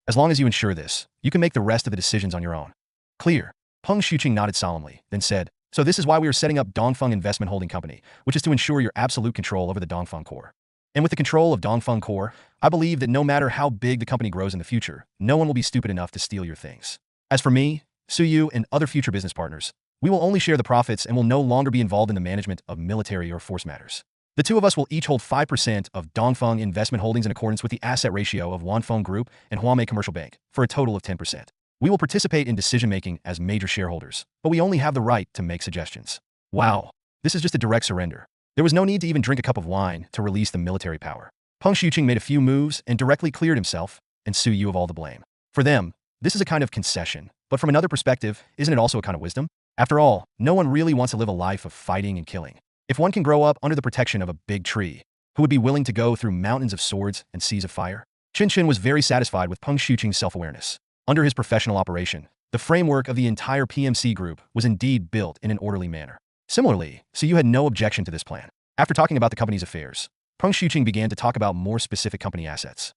C: As long as you ensure this, you can make the rest of the decisions on your own. Clear. Peng Shuqing nodded solemnly, then said, so this is why we are setting up Dongfeng Investment Holding Company, which is to ensure your absolute control over the Dongfeng core. And with the control of Dongfeng core, I believe that no matter how big the company grows in the future, no one will be stupid enough to steal your things. As for me, Suyu, and other future business partners, we will only share the profits and will no longer be involved in the management of military or force matters. The two of us will each hold 5% of Dongfeng Investment Holdings in accordance with the asset ratio of Wanfeng Group and Huamei Commercial Bank, for a total of 10%. We will participate in decision-making as major shareholders, but we only have the right to make suggestions. Wow, this is just a direct surrender. There was no need to even drink a cup of wine to release the military power. Peng Shuqing made a few moves and directly cleared himself and Suyu of all the blame. For them, this is a kind of concession, but from another perspective, isn't it also a kind of wisdom? After all, no one really wants to live a life of fighting and killing. If one can grow up under the protection of a big tree, who would be willing to go through mountains of swords and seas of fire? Chen Chen was very satisfied with Peng Shuqing's self-awareness. Under his professional operation, the framework of the entire PMC group was indeed built in an orderly manner. Similarly, Suyu had no objection to this plan. After talking about the company's affairs, Peng Shuqing began to talk about more specific company assets.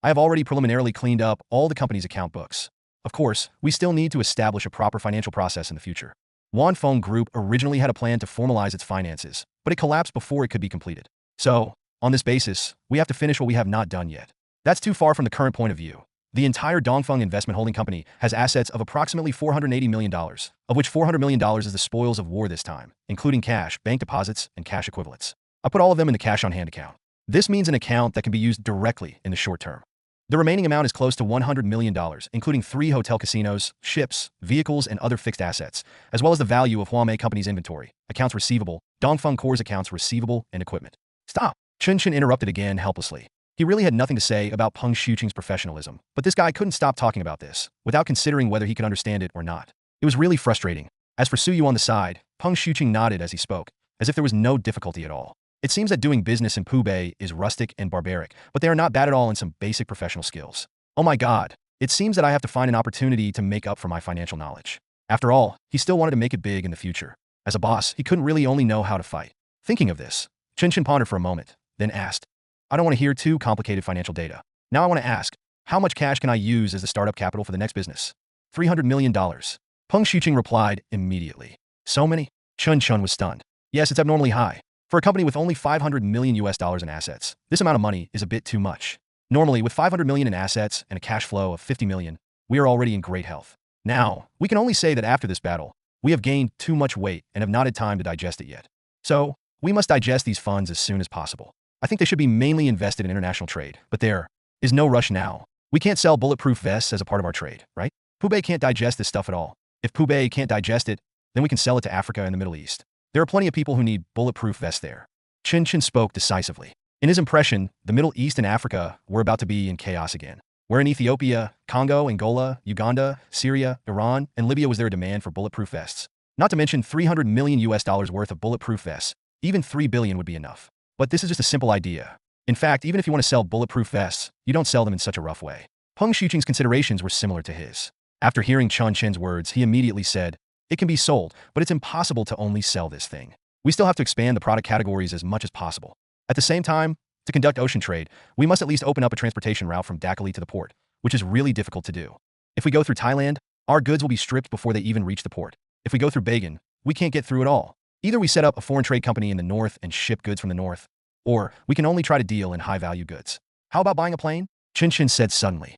C: I have already preliminarily cleaned up all the company's account books. Of course, we still need to establish a proper financial process in the future. Wanfeng Group originally had a plan to formalize its finances, but it collapsed before it could be completed. So, on this basis, we have to finish what we have not done yet. That's too far from the current point of view. The entire Dongfeng Investment Holding Company has assets of approximately $480 million, of which $400 million is the spoils of war this time, including cash, bank deposits, and cash equivalents. I put all of them in the cash-on-hand account. This means an account that can be used directly in the short term. The remaining amount is close to $100 million, including 3 hotel casinos, ships, vehicles, and other fixed assets, as well as the value of Huamei Company's inventory, accounts receivable, Dongfeng Core's accounts receivable, and equipment. Stop! Chen Chen interrupted again helplessly. He really had nothing to say about Peng Shuqing's professionalism, but this guy couldn't stop talking about this, without considering whether he could understand it or not. It was really frustrating. As for Suyu on the side, Peng Shuqing nodded as he spoke, as if there was no difficulty at all. It seems that doing business in Pubei is rustic and barbaric, but they are not bad at all in some basic professional skills. Oh my god, it seems that I have to find an opportunity to make up for my financial knowledge. After all, he still wanted to make it big in the future. As a boss, he couldn't really only know how to fight. Thinking of this, Chen Chen pondered for a moment, then asked, I don't want to hear too complicated financial data. Now I want to ask, how much cash can I use as the startup capital for the next business? $300 million. Peng Shuqing replied immediately. So many? Chen Chen was stunned. Yes, it's abnormally high. For a company with only $500 million in assets, this amount of money is a bit too much. Normally, with $500 million in assets and a cash flow of $50 million, we are already in great health. Now, we can only say that after this battle, we have gained too much weight and have not had time to digest it yet. So, we must digest these funds as soon as possible. I think they should be mainly invested in international trade, but there is no rush now. We can't sell bulletproof vests as a part of our trade, right? Pubei can't digest this stuff at all. If Pubei can't digest it, then we can sell it to Africa and the Middle East. There are plenty of people who need bulletproof vests there. Chen Chen spoke decisively. In his impression, the Middle East and Africa were about to be in chaos again. Where in Ethiopia, Congo, Angola, Uganda, Syria, Iran, and Libya was there a demand for bulletproof vests. Not to mention $300 million worth of bulletproof vests. Even $3 billion would be enough. But this is just a simple idea. In fact, even if you want to sell bulletproof vests, you don't sell them in such a rough way. Peng Shuqing's considerations were similar to his. After hearing Chen Chen's words, he immediately said, it can be sold, but it's impossible to only sell this thing. We still have to expand the product categories as much as possible. At the same time, to conduct ocean trade, we must at least open up a transportation route from Dakali to the port, which is really difficult to do. If we go through Thailand, our goods will be stripped before they even reach the port. If we go through Bagan, we can't get through at all. Either we set up a foreign trade company in the north and ship goods from the north, or we can only try to deal in high-value goods. How about buying a plane? Chen Chen said suddenly.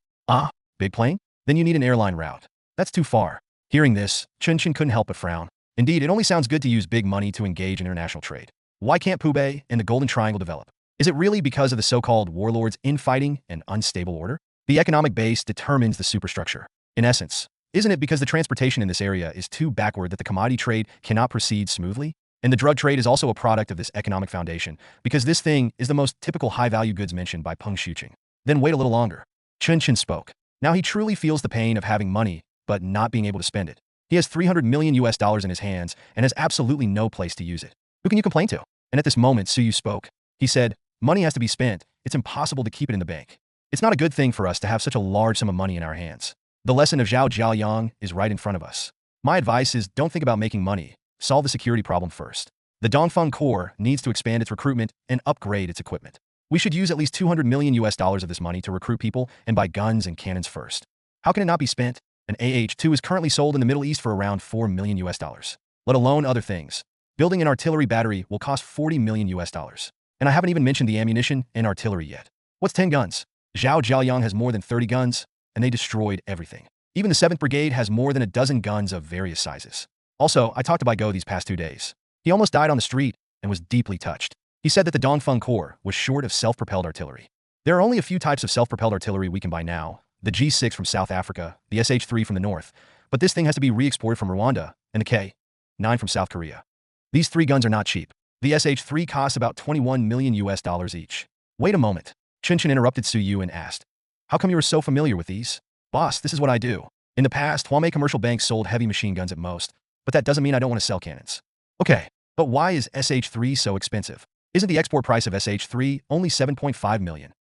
C: Big plane? Then you need an airline route. That's too far. Hearing this, Chen Chen couldn't help but frown. Indeed, it only sounds good to use big money to engage in international trade. Why can't Pubei and the Golden Triangle develop? Is it really because of the so-called warlords' infighting and unstable order? The economic base determines the superstructure. In essence, isn't it because the transportation in this area is too backward that the commodity trade cannot proceed smoothly? And the drug trade is also a product of this economic foundation, because this thing is the most typical high-value goods mentioned by Peng Shuqing. Then wait a little longer. Chen Chen spoke. Now he truly feels the pain of having money, but not being able to spend it. He has $300 million in his hands and has absolutely no place to use it. Who can you complain to? And at this moment, Suyu spoke. He said, money has to be spent. It's impossible to keep it in the bank. It's not a good thing for us to have such a large sum of money in our hands. The lesson of Zhao Jiaoyang is right in front of us. My advice is don't think about making money. Solve the security problem first. The Dongfeng Corps needs to expand its recruitment and upgrade its equipment. We should use at least $200 million of this money to recruit people and buy guns and cannons first. How can it not be spent? An AH-2 is currently sold in the Middle East for around $4 million, let alone other things. Building an artillery battery will cost $40 million. And I haven't even mentioned the ammunition and artillery yet. What's 10 guns? Zhao Jiaoyang has more than 30 guns, and they destroyed everything. Even the 7th Brigade has more than a dozen guns of various sizes. Also, I talked to Go these past 2 days. He almost died on the street and was deeply touched. He said that the Dongfeng Corps was short of self-propelled artillery. There are only a few types of self-propelled artillery we can buy now, the G6 from South Africa, the SH-3 from the north, but this thing has to be re-exported from Rwanda, and the K-9 from South Korea. These 3 guns are not cheap. The SH-3 costs about $21 million each. Wait a moment. Chen Chen interrupted Su Yu and asked, how come you were so familiar with these? Boss, this is what I do. In the past, Huame commercial banks sold heavy machine guns at most, but that doesn't mean I don't want to sell cannons. Okay, but why is SH-3 so expensive? Isn't the export price of SH-3 only $7.5 million?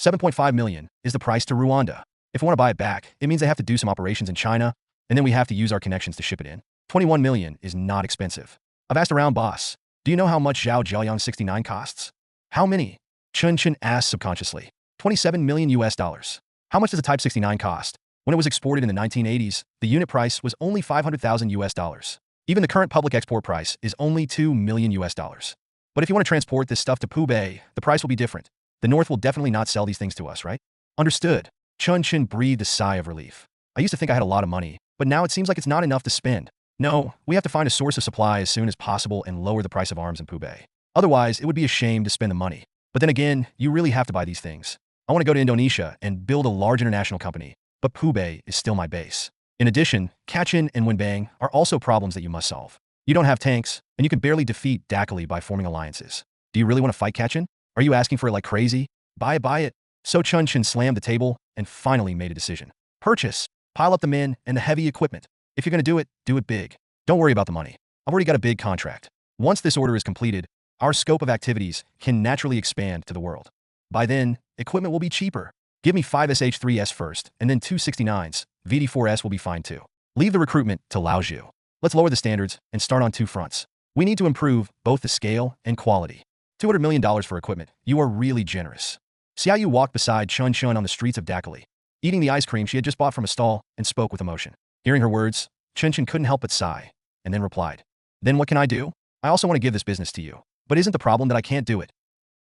C: $7.5 million is the price to Rwanda. If we want to buy it back, it means they have to do some operations in China, and then we have to use our connections to ship it in. $21 million is not expensive. I've asked around, boss. Do you know how much Zhao Jiaoyang 69 costs? How many? Chen Chen asked subconsciously. $27 million. How much does a Type 69 cost? When it was exported in the 1980s, the unit price was only $500,000. Even the current public export price is only $2 million. But if you want to transport this stuff to Pubei, the price will be different. The North will definitely not sell these things to us, right? Understood. Chen Chen breathed a sigh of relief. I used to think I had a lot of money, but now it seems like it's not enough to spend. No, we have to find a source of supply as soon as possible and lower the price of arms in Pubei. Otherwise, it would be a shame to spend the money. But then again, you really have to buy these things. I want to go to Indonesia and build a large international company, but Pubei is still my base. In addition, Kachin and Wenbang are also problems that you must solve. You don't have tanks, and you can barely defeat Dakali by forming alliances. Do you really want to fight Kachin? Are you asking for it like crazy? Buy it. So Chen Chen slammed the table and finally made a decision. Purchase. Pile up the men and the heavy equipment. If you're going to do it big. Don't worry about the money. I've already got a big contract. Once this order is completed, our scope of activities can naturally expand to the world. By then, equipment will be cheaper. Give me 5 SH-3S first, and then 2 69s. VD-4S will be fine too. Leave the recruitment to Lao Zhu. Let's lower the standards and start on 2 fronts. We need to improve both the scale and quality. $200 million for equipment. You are really generous. Xiaoyu walked beside Chen Chen on the streets of Dakali, eating the ice cream she had just bought from a stall, and spoke with emotion. Hearing her words, Chen Chen couldn't help but sigh, and then replied, then what can I do? I also want to give this business to you. But isn't the problem that I can't do it?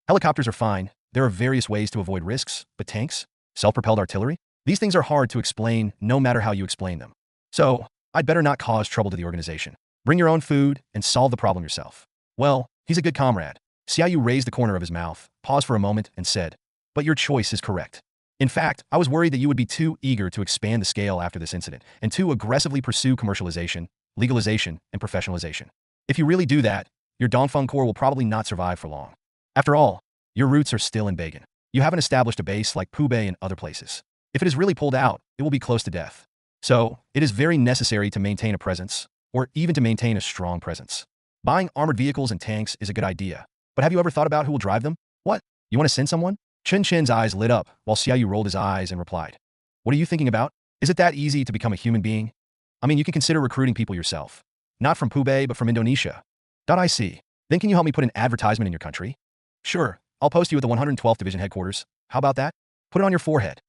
C: Helicopters are fine. There are various ways to avoid risks, but tanks? Self-propelled artillery? These things are hard to explain no matter how you explain them. So, I'd better not cause trouble to the organization. Bring your own food and solve the problem yourself. Well, he's a good comrade. Xiaoyu raised the corner of his mouth, paused for a moment, and said, but your choice is correct. In fact, I was worried that you would be too eager to expand the scale after this incident and too aggressively pursue commercialization, legalization, and professionalization. If you really do that, your Dongfeng Corps will probably not survive for long. After all, your roots are still in Beijing. You haven't established a base like Pubei and other places. If it is really pulled out, it will be close to death. So, it is very necessary to maintain a presence, or even to maintain a strong presence. Buying armored vehicles and tanks is a good idea, but have you ever thought about who will drive them? What? You want to send someone? Chen Chen's eyes lit up, while Xiaoyu rolled his eyes and replied, what are you thinking about? Is it that easy to become a human being? I mean, you can consider recruiting people yourself. Not from Pubei, but from Indonesia. I see. Then can you help me put an advertisement in your country? Sure, I'll post you at the 112th Division headquarters. How about that? Put it on your forehead.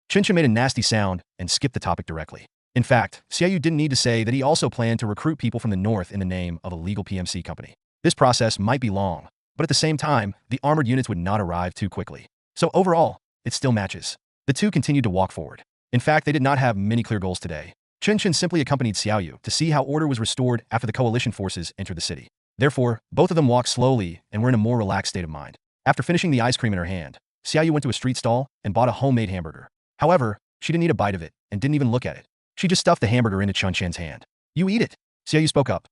C: Chen Chen made a nasty sound and skipped the topic directly. In fact, Xiaoyu didn't need to say that he also planned to recruit people from the north in the name of a legal PMC company. This process might be long, but at the same time, the armored units would not arrive too quickly. So overall, it still matches. The two continued to walk forward. In fact, they did not have many clear goals today. Chen Chen simply accompanied Xiaoyu to see how order was restored after the coalition forces entered the city. Therefore, both of them walked slowly and were in a more relaxed state of mind. After finishing the ice cream in her hand, Xiaoyu went to a street stall and bought a homemade hamburger. However, she didn't eat a bite of it and didn't even look at it. She just stuffed the hamburger into Chen Chen's hand. You eat it. Xiaoyu spoke up.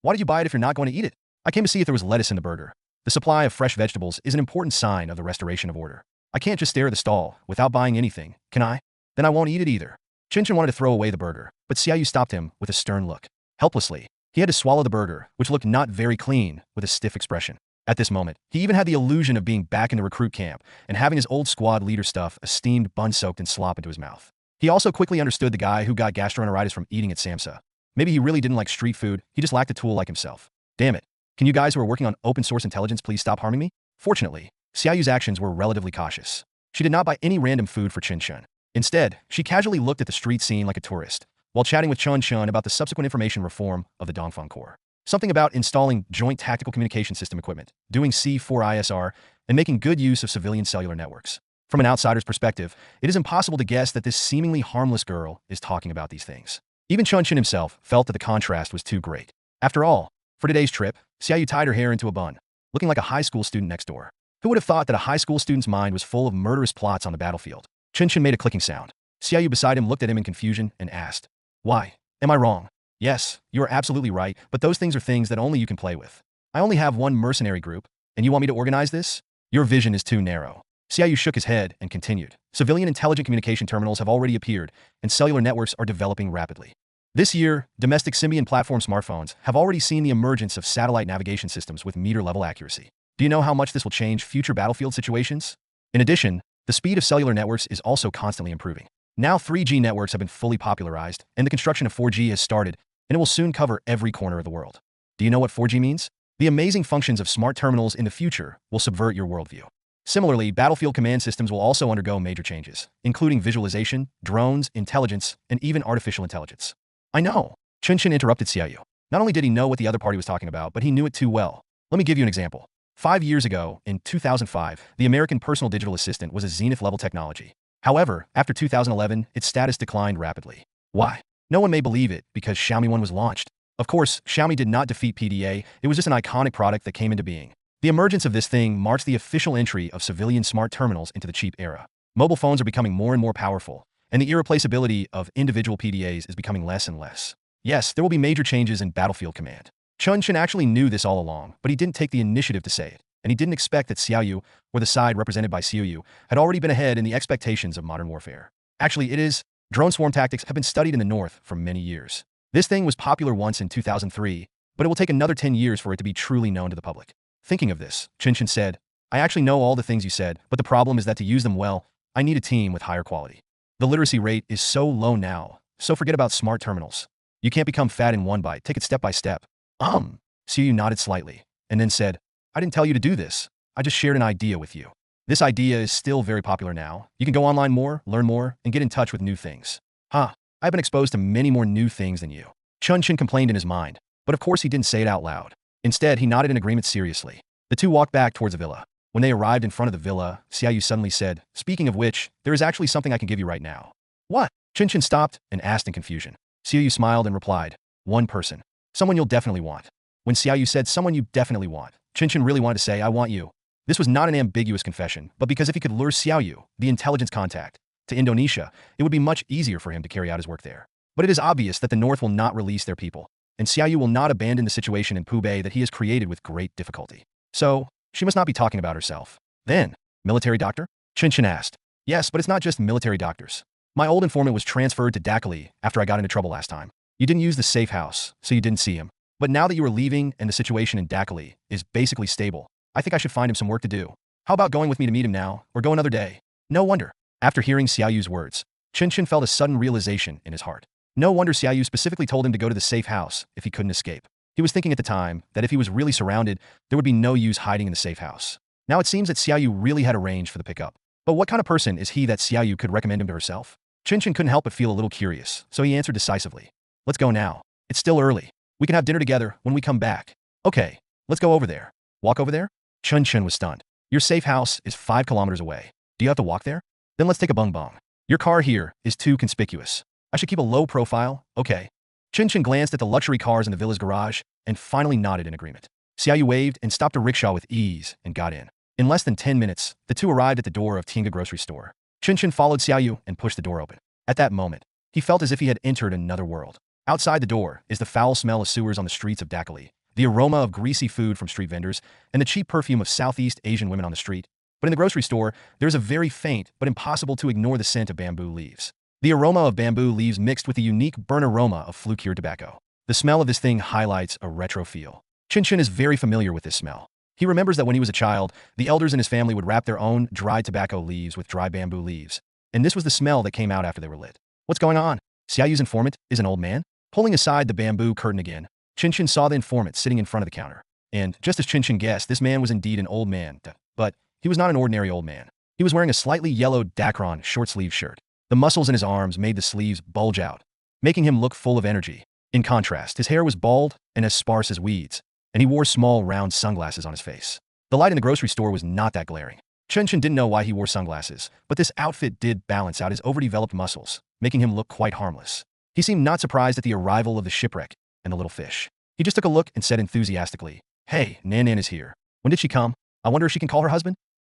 C: Why did you buy it if you're not going to eat it? I came to see if there was lettuce in the burger. The supply of fresh vegetables is an important sign of the restoration of order. I can't just stare at the stall without buying anything, can I? Then I won't eat it either. Chen Chen wanted to throw away the burger, but Xiaoyu stopped him with a stern look. Helplessly, he had to swallow the burger, which looked not very clean, with a stiff expression. At this moment, he even had the illusion of being back in the recruit camp and having his old squad leader stuff a steamed bun soaked in slop into his mouth. He also quickly understood the guy who got gastroenteritis from eating at Samsa. Maybe he really didn't like street food, he just lacked a tool like himself. Damn it. Can you guys who are working on open source intelligence please stop harming me? Fortunately, Xiaoyu's actions were relatively cautious. She did not buy any random food for Chen Chen. Instead, she casually looked at the street scene like a tourist, while chatting with Chen Chen about the subsequent information reform of the Dongfeng Corps. Something about installing joint tactical communication system equipment, doing C4ISR, and making good use of civilian cellular networks. From an outsider's perspective, it is impossible to guess that this seemingly harmless girl is talking about these things. Even Chen Chen himself felt that the contrast was too great. After all, for today's trip, Xiaoyu tied her hair into a bun, looking like a high school student next door. Who would have thought that a high school student's mind was full of murderous plots on the battlefield? Chen Chen made a clicking sound. Xiaoyu beside him looked at him in confusion and asked, "Why? Am I wrong?" "Yes, you are absolutely right, but those things are things that only you can play with. I only have one mercenary group, and you want me to organize this? Your vision is too narrow." Xiaoyu shook his head and continued. Civilian intelligent communication terminals have already appeared, and cellular networks are developing rapidly. This year, domestic Symbian platform smartphones have already seen the emergence of satellite navigation systems with meter-level accuracy. Do you know how much this will change future battlefield situations? In addition, the speed of cellular networks is also constantly improving. Now 3G networks have been fully popularized, and the construction of 4G has started, and it will soon cover every corner of the world. Do you know what 4G means? The amazing functions of smart terminals in the future will subvert your worldview. Similarly, battlefield command systems will also undergo major changes, including visualization, drones, intelligence, and even artificial intelligence. I know. Chen Chen interrupted Xiaoyu. Not only did he know what the other party was talking about, but he knew it too well. Let me give you an example. 5 years ago, in 2005, the American personal digital assistant was a zenith-level technology. However, after 2011, its status declined rapidly. Why? No one may believe it because Xiaomi 1 was launched. Of course, Xiaomi did not defeat PDA, it was just an iconic product that came into being. The emergence of this thing marks the official entry of civilian smart terminals into the cheap era. Mobile phones are becoming more and more powerful, and the irreplaceability of individual PDAs is becoming less and less. Yes, there will be major changes in battlefield command. Chen Chen actually knew this all along, but he didn't take the initiative to say it, and he didn't expect that Xiaoyu, or the side represented by Xiaoyu, had already been ahead in the expectations of modern warfare. Actually, it is. Drone swarm tactics have been studied in the North for many years. This thing was popular once in 2003, but it will take another 10 years for it to be truly known to the public. Thinking of this, Chen Chen said, "I actually know all the things you said, but the problem is that to use them well, I need a team with higher quality. The literacy rate is so low now, so forget about smart terminals. You can't become fat in one bite, take it step by step." Xiaoyu nodded slightly, and then said, "I didn't tell you to do this. I just shared an idea with you. This idea is still very popular now. You can go online more, learn more, and get in touch with new things." I've been exposed to many more new things than you. Chen Chen complained in his mind, but of course he didn't say it out loud. Instead, he nodded in agreement seriously. The two walked back towards the villa. When they arrived in front of the villa, Xiaoyu suddenly said, "Speaking of which, there is actually something I can give you right now." "What?" Chen Chen stopped and asked in confusion. Xiaoyu smiled and replied, "One person. Someone you'll definitely want." When Xiaoyu said someone you definitely want, Chen Chen really wanted to say, "I want you." This was not an ambiguous confession, but because if he could lure Xiaoyu, the intelligence contact, to Indonesia, it would be much easier for him to carry out his work there. But it is obvious that the North will not release their people, and Xiaoyu will not abandon the situation in Pubei that he has created with great difficulty. So, she must not be talking about herself. Then, military doctor? Chen Chen asked. "Yes, but it's not just military doctors. My old informant was transferred to Dakali after I got into trouble last time. You didn't use the safe house, so you didn't see him. But now that you are leaving and the situation in Dakali is basically stable, I think I should find him some work to do. How about going with me to meet him now, or go another day?" No wonder. After hearing Xiaoyu's words, Chen Chen felt a sudden realization in his heart. No wonder Xiaoyu specifically told him to go to the safe house if he couldn't escape. He was thinking at the time that if he was really surrounded, there would be no use hiding in the safe house. Now it seems that Xiaoyu really had arranged for the pickup. But what kind of person is he that Xiaoyu could recommend him to herself? Chen Chen couldn't help but feel a little curious, so he answered decisively. "Let's go now. It's still early. We can have dinner together when we come back." "Okay, let's go over there." "Walk over there?" Chen Chen was stunned. "Your safe house is 5 kilometers away. Do you have to walk there? Then let's take a bung bung. Your car here is too conspicuous. I should keep a low profile, okay?" Chen Chen glanced at the luxury cars in the villa's garage and finally nodded in agreement. Xiaoyu waved and stopped a rickshaw with ease and got in. In less than 10 minutes, the two arrived at the door of Tinga grocery store. Chen Chen followed Xiaoyu and pushed the door open. At that moment, he felt as if he had entered another world. Outside the door is the foul smell of sewers on the streets of Dakali, the aroma of greasy food from street vendors, and the cheap perfume of Southeast Asian women on the street. But in the grocery store, there is a very faint but impossible to ignore the scent of bamboo leaves. The aroma of bamboo leaves mixed with the unique burnt aroma of flue-cured tobacco. The smell of this thing highlights a retro feel. Chen Chen is very familiar with this smell. He remembers that when he was a child, the elders in his family would wrap their own dried tobacco leaves with dry bamboo leaves, and this was the smell that came out after they were lit. What's going on? Xiaoyu's informant is an old man? Pulling aside the bamboo curtain again, Chen Chen saw the informant sitting in front of the counter. And, just as Chen Chen guessed, this man was indeed an old man, but he was not an ordinary old man. He was wearing a slightly yellowed Dacron short-sleeve shirt. The muscles in his arms made the sleeves bulge out, making him look full of energy. In contrast, his hair was bald and as sparse as weeds, and he wore small, round sunglasses on his face. The light in the grocery store was not that glaring. Chen Chen didn't know why he wore sunglasses, but this outfit did balance out his overdeveloped muscles, making him look quite harmless. He seemed not surprised at the arrival of the shipwreck and the little fish. He just took a look and said enthusiastically, "Hey, Nan Nan is here. When did she come? I wonder if she can call her husband?"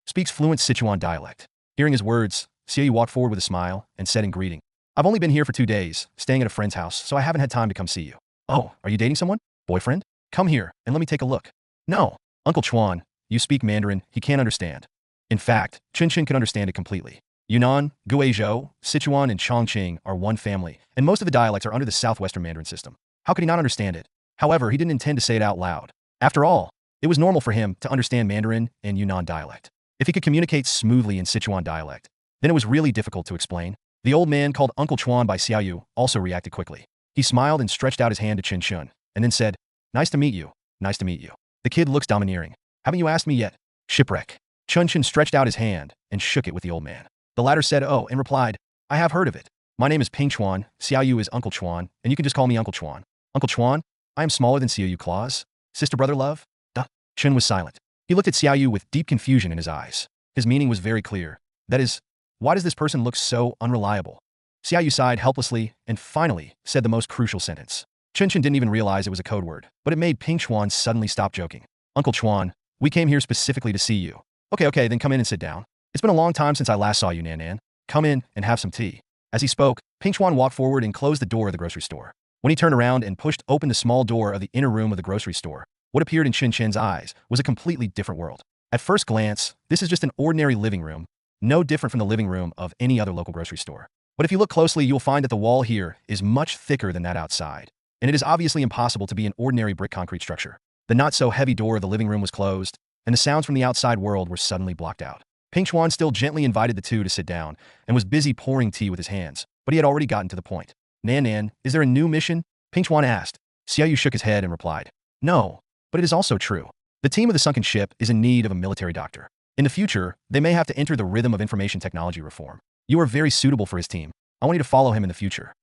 C: Speaks fluent Sichuan dialect. Hearing his words, Xiaoyu walked forward with a smile and said in greeting, "I've only been here for 2 days, staying at a friend's house, so I haven't had time to come see you." "Oh, are you dating someone? Boyfriend? Come here and let me take a look." "No, Uncle Chuan, you speak Mandarin, he can't understand." In fact, Chen Chen could understand it completely. Yunnan, Guizhou, Sichuan, and Chongqing are one family, and most of the dialects are under the southwestern Mandarin system. How could he not understand it? However, he didn't intend to say it out loud. After all, it was normal for him to understand Mandarin and Yunnan dialect. If he could communicate smoothly in Sichuan dialect, then it was really difficult to explain. The old man, called Uncle Chuan by Xiaoyu, also reacted quickly. He smiled and stretched out his hand to Chen Chen, and then said, "Nice to meet you. Nice to meet you." The kid looks domineering. "Haven't you asked me yet?" "Shipwreck." Chen Chen stretched out his hand and shook it with the old man. The latter said, "Oh," and replied, "I have heard of it. My name is Ping Chuan, Xiaoyu is Uncle Chuan, and you can just call me Uncle Chuan." "Uncle Chuan, I am smaller than Xiaoyu Claus. Sister brother love?" Duh. Chen was silent. He looked at Xiaoyu with deep confusion in his eyes. His meaning was very clear. That is, why does this person look so unreliable? Xiaoyu sighed helplessly and finally said the most crucial sentence. Chen Chen didn't even realize it was a code word, but it made Ping Chuan suddenly stop joking. "Uncle Chuan, we came here specifically to see you." Okay, then come in and sit down. It's been a long time since I last saw you, Nan Nan. Come in and have some tea." As he spoke, Ping Chuan walked forward and closed the door of the grocery store. When he turned around and pushed open the small door of the inner room of the grocery store, what appeared in Chen Chen's eyes was a completely different world. At first glance, this is just an ordinary living room, no different from the living room of any other local grocery store. But if you look closely, you'll find that the wall here is much thicker than that outside, and it is obviously impossible to be an ordinary brick concrete structure. The not-so-heavy door of the living room was closed, and the sounds from the outside world were suddenly blocked out. Ping Chuan still gently invited the two to sit down and was busy pouring tea with his hands, but he had already gotten to the point. "Nan Nan, is there a new mission?" Ping Chuan asked. Xiaoyu shook his head and replied, "No, but it is also true. The team of the sunken ship is in need of a military doctor. In the future, they may have to enter the rhythm of information technology reform. You are very suitable for his team. I want you to follow him in the future.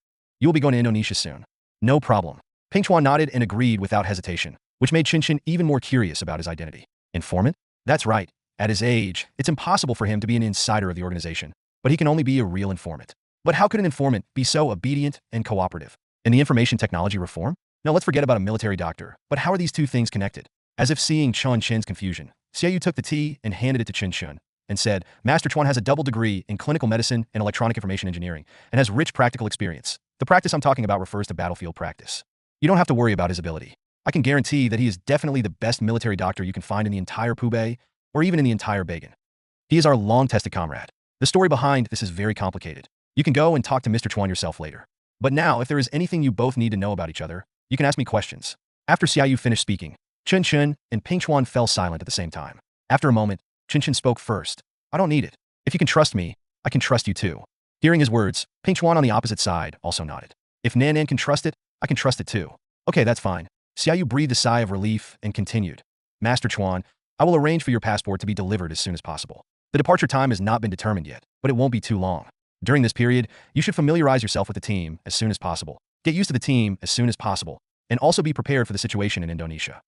C: You will be going to Indonesia soon." "No problem." Ping Chuan nodded and agreed without hesitation, which made Chen Chen even more curious about his identity. Informant? That's right. At his age, it's impossible for him to be an insider of the organization, but he can only be a real informant. But how could an informant be so obedient and cooperative? In the information technology reform? Now let's forget about a military doctor, but how are these two things connected? As if seeing Chen Chen's confusion, Xiaoyu took the tea and handed it to Chen Chen and said, "Master Chuan has a double degree in clinical medicine and electronic information engineering and has rich practical experience. The practice I'm talking about refers to battlefield practice. You don't have to worry about his ability. I can guarantee that he is definitely the best military doctor you can find in the entire Pubei or even in the entire Bagan. He is our long-tested comrade. The story behind this is very complicated. You can go and talk to Mr. Chuan yourself later. But now, if there is anything you both need to know about each other, you can ask me questions." After Xiaoyu finished speaking, Chen Chen and Ping Chuan fell silent at the same time. After a moment, Chen Chen spoke first. "I don't need it. If you can trust me, I can trust you too." Hearing his words, Ping Chuan on the opposite side also nodded. "If Nan Nan can trust it, I can trust it too." "Okay, that's fine." Xiaoyu breathed a sigh of relief and continued. "Master Chuan, I will arrange for your passport to be delivered as soon as possible. The departure time has not been determined yet, but it won't be too long. During this period, you should familiarize yourself with the team as soon as possible. Get used to the team as soon as possible, and also be prepared for the situation in Indonesia.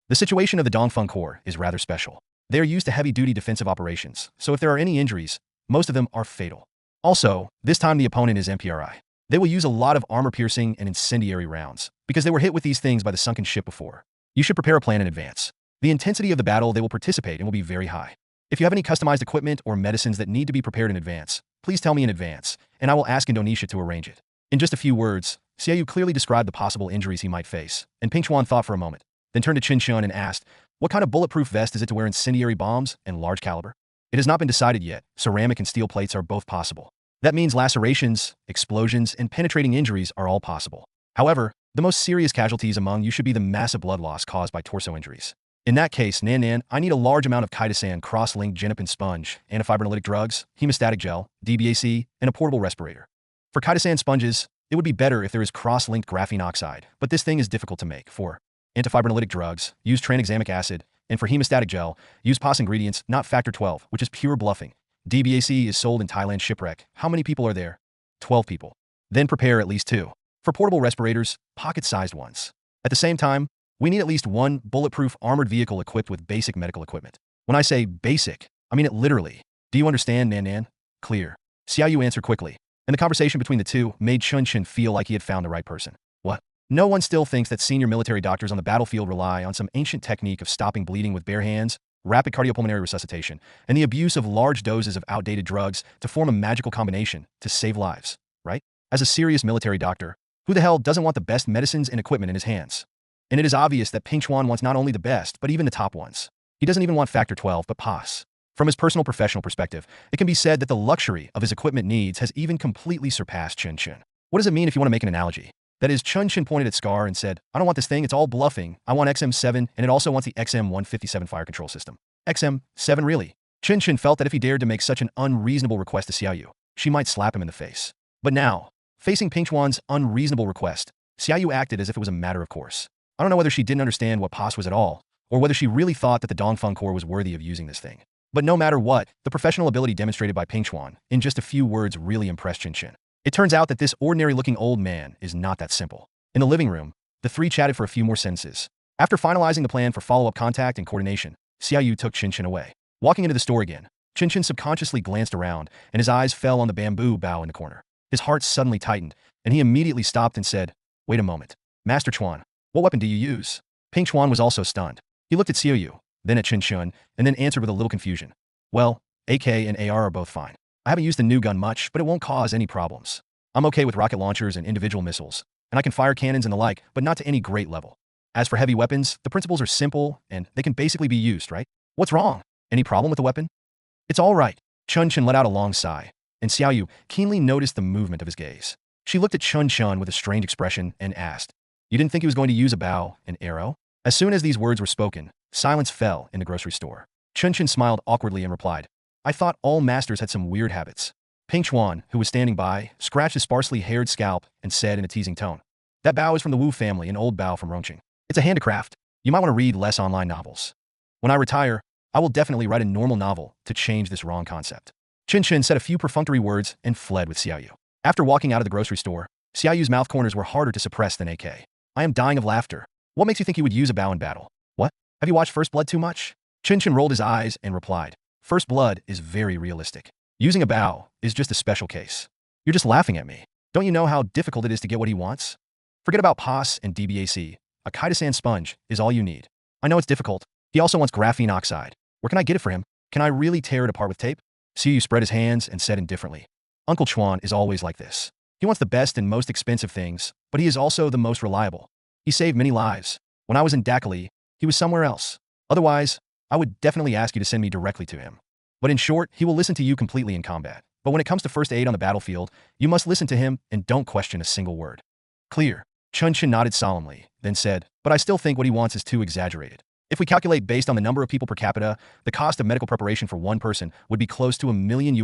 C: The situation of the Dongfeng Corps is rather special. They are used to heavy-duty defensive operations, so if there are any injuries, most of them are fatal. Also, this time the opponent is MPRI. They will use a lot of armor-piercing and incendiary rounds, because they were hit with these things by the sunken ship before. You should prepare a plan in advance. The intensity of the battle they will participate in will be very high. If you have any customized equipment or medicines that need to be prepared in advance, please tell me in advance, and I will ask Indonesia to arrange it." In just a few words, Xiaoyu clearly described the possible injuries he might face, and Ping Chuan thought for a moment, then turned to Chen Chen and asked, "What kind of bulletproof vest is it to wear incendiary bombs and large caliber?" "It has not been decided yet. Ceramic and steel plates are both possible. That means lacerations, explosions, and penetrating injuries are all possible. However, the most serious casualties among you should be the massive blood loss caused by torso injuries. In that case, Nan, I need a large amount of chitosan cross-linked genopin sponge, antifibrinolytic drugs, hemostatic gel, DBAC, and a portable respirator. For chitosan sponges, it would be better if there is cross-linked graphene oxide, but this thing is difficult to make. For antifibrinolytic drugs, use tranexamic acid, and for hemostatic gel, use POS ingredients, not factor 12, which is pure bluffing. DBAC is sold in Thailand shipwreck. How many people are there? 12 people. Then prepare at least 2. For portable respirators, pocket-sized ones. At the same time, we need at least 1 bulletproof armored vehicle equipped with basic medical equipment. When I say basic, I mean it literally. Do you understand, Nan? Clear. Xiaoyu answered quickly, and the conversation between the two made Chen Chen feel like he had found the right person. What? No one still thinks that senior military doctors on the battlefield rely on some ancient technique of stopping bleeding with bare hands, rapid cardiopulmonary resuscitation, and the abuse of large doses of outdated drugs to form a magical combination to save lives, right? As a serious military doctor, who the hell doesn't want the best medicines and equipment in his hands? And it is obvious that Ping Chuan wants not only the best, but even the top ones. He doesn't even want factor 12, but POS. From his personal professional perspective, it can be said that the luxury of his equipment needs has even completely surpassed Chen Chen. What does it mean if you want to make an analogy? That is, Chen Chen pointed at Scar and said, I don't want this thing, it's all bluffing. I want XM7, and it also wants the XM157 fire control system. XM7 really? Chen Chen felt that if he dared to make such an unreasonable request to Xiaoyu, she might slap him in the face. But now, facing Ping Chuan's unreasonable request, Xiaoyu acted as if it was a matter of course. I don't know whether she didn't understand what POS was at all, or whether she really thought that the Dongfeng Corps was worthy of using this thing. But no matter what, the professional ability demonstrated by Ping Chuan, in just a few words, really impressed Chen Chen. It turns out that this ordinary-looking old man is not that simple. In the living room, the three chatted for a few more sentences. After finalizing the plan for follow-up contact and coordination, Xiaoyu took Chen Chen away. Walking into the store again, Chen Chen subconsciously glanced around, and his eyes fell on the bamboo bough in the corner. His heart suddenly tightened, and he immediately stopped and said, Wait a moment. Master Chuan, what weapon do you use? Ping Chuan was also stunned. He looked at Xiaoyu, then at Chen Chen, and then answered with a little confusion. Well, AK and AR are both fine. I haven't used the new gun much, but it won't cause any problems. I'm okay with rocket launchers and individual missiles, and I can fire cannons and the like, but not to any great level. As for heavy weapons, the principles are simple, and they can basically be used, right? What's wrong? Any problem with the weapon? It's all right. Chen Chen let out a long sigh, and Xiaoyu keenly noticed the movement of his gaze. She looked at Chen Chen with a strange expression and asked, You didn't think he was going to use a bow, an arrow? As soon as these words were spoken, silence fell in the grocery store. Chen Chen smiled awkwardly and replied, I thought all masters had some weird habits. Ping Chuan, who was standing by, scratched his sparsely haired scalp and said in a teasing tone, That bow is from the Wu family, an old bow from Rongqing. It's a handicraft. You might want to read less online novels. When I retire, I will definitely write a normal novel to change this wrong concept. Chen Chen said a few perfunctory words and fled with Xiaoyu. After walking out of the grocery store, Xiaoyu's mouth corners were harder to suppress than AK. I am dying of laughter. What makes you think he would use a bow in battle? What? Have you watched First Blood too much? Chen Chen rolled his eyes and replied, First Blood is very realistic. Using a bow is just a special case. You're just laughing at me. Don't you know how difficult it is to get what he wants? Forget about POS and DBAC. A chitosan sponge is all you need. I know it's difficult. He also wants graphene oxide. Where can I get it for him? Can I really tear it apart with tape? Xiaoyu spread his hands and said indifferently, Uncle Chuan is always like this. He wants the best and most expensive things, but he is also the most reliable. He saved many lives. When I was in Dakali, he was somewhere else. Otherwise, I would definitely ask you to send me directly to him. But in short, he will listen to you completely in combat. But when it comes to first aid on the battlefield, you must listen to him and don't question a single word. Clear. Chen Chen nodded solemnly, then said, But I still think what he wants is too exaggerated. If we calculate based on the number of people per capita, the cost of medical preparation for one person would be close to $1 million,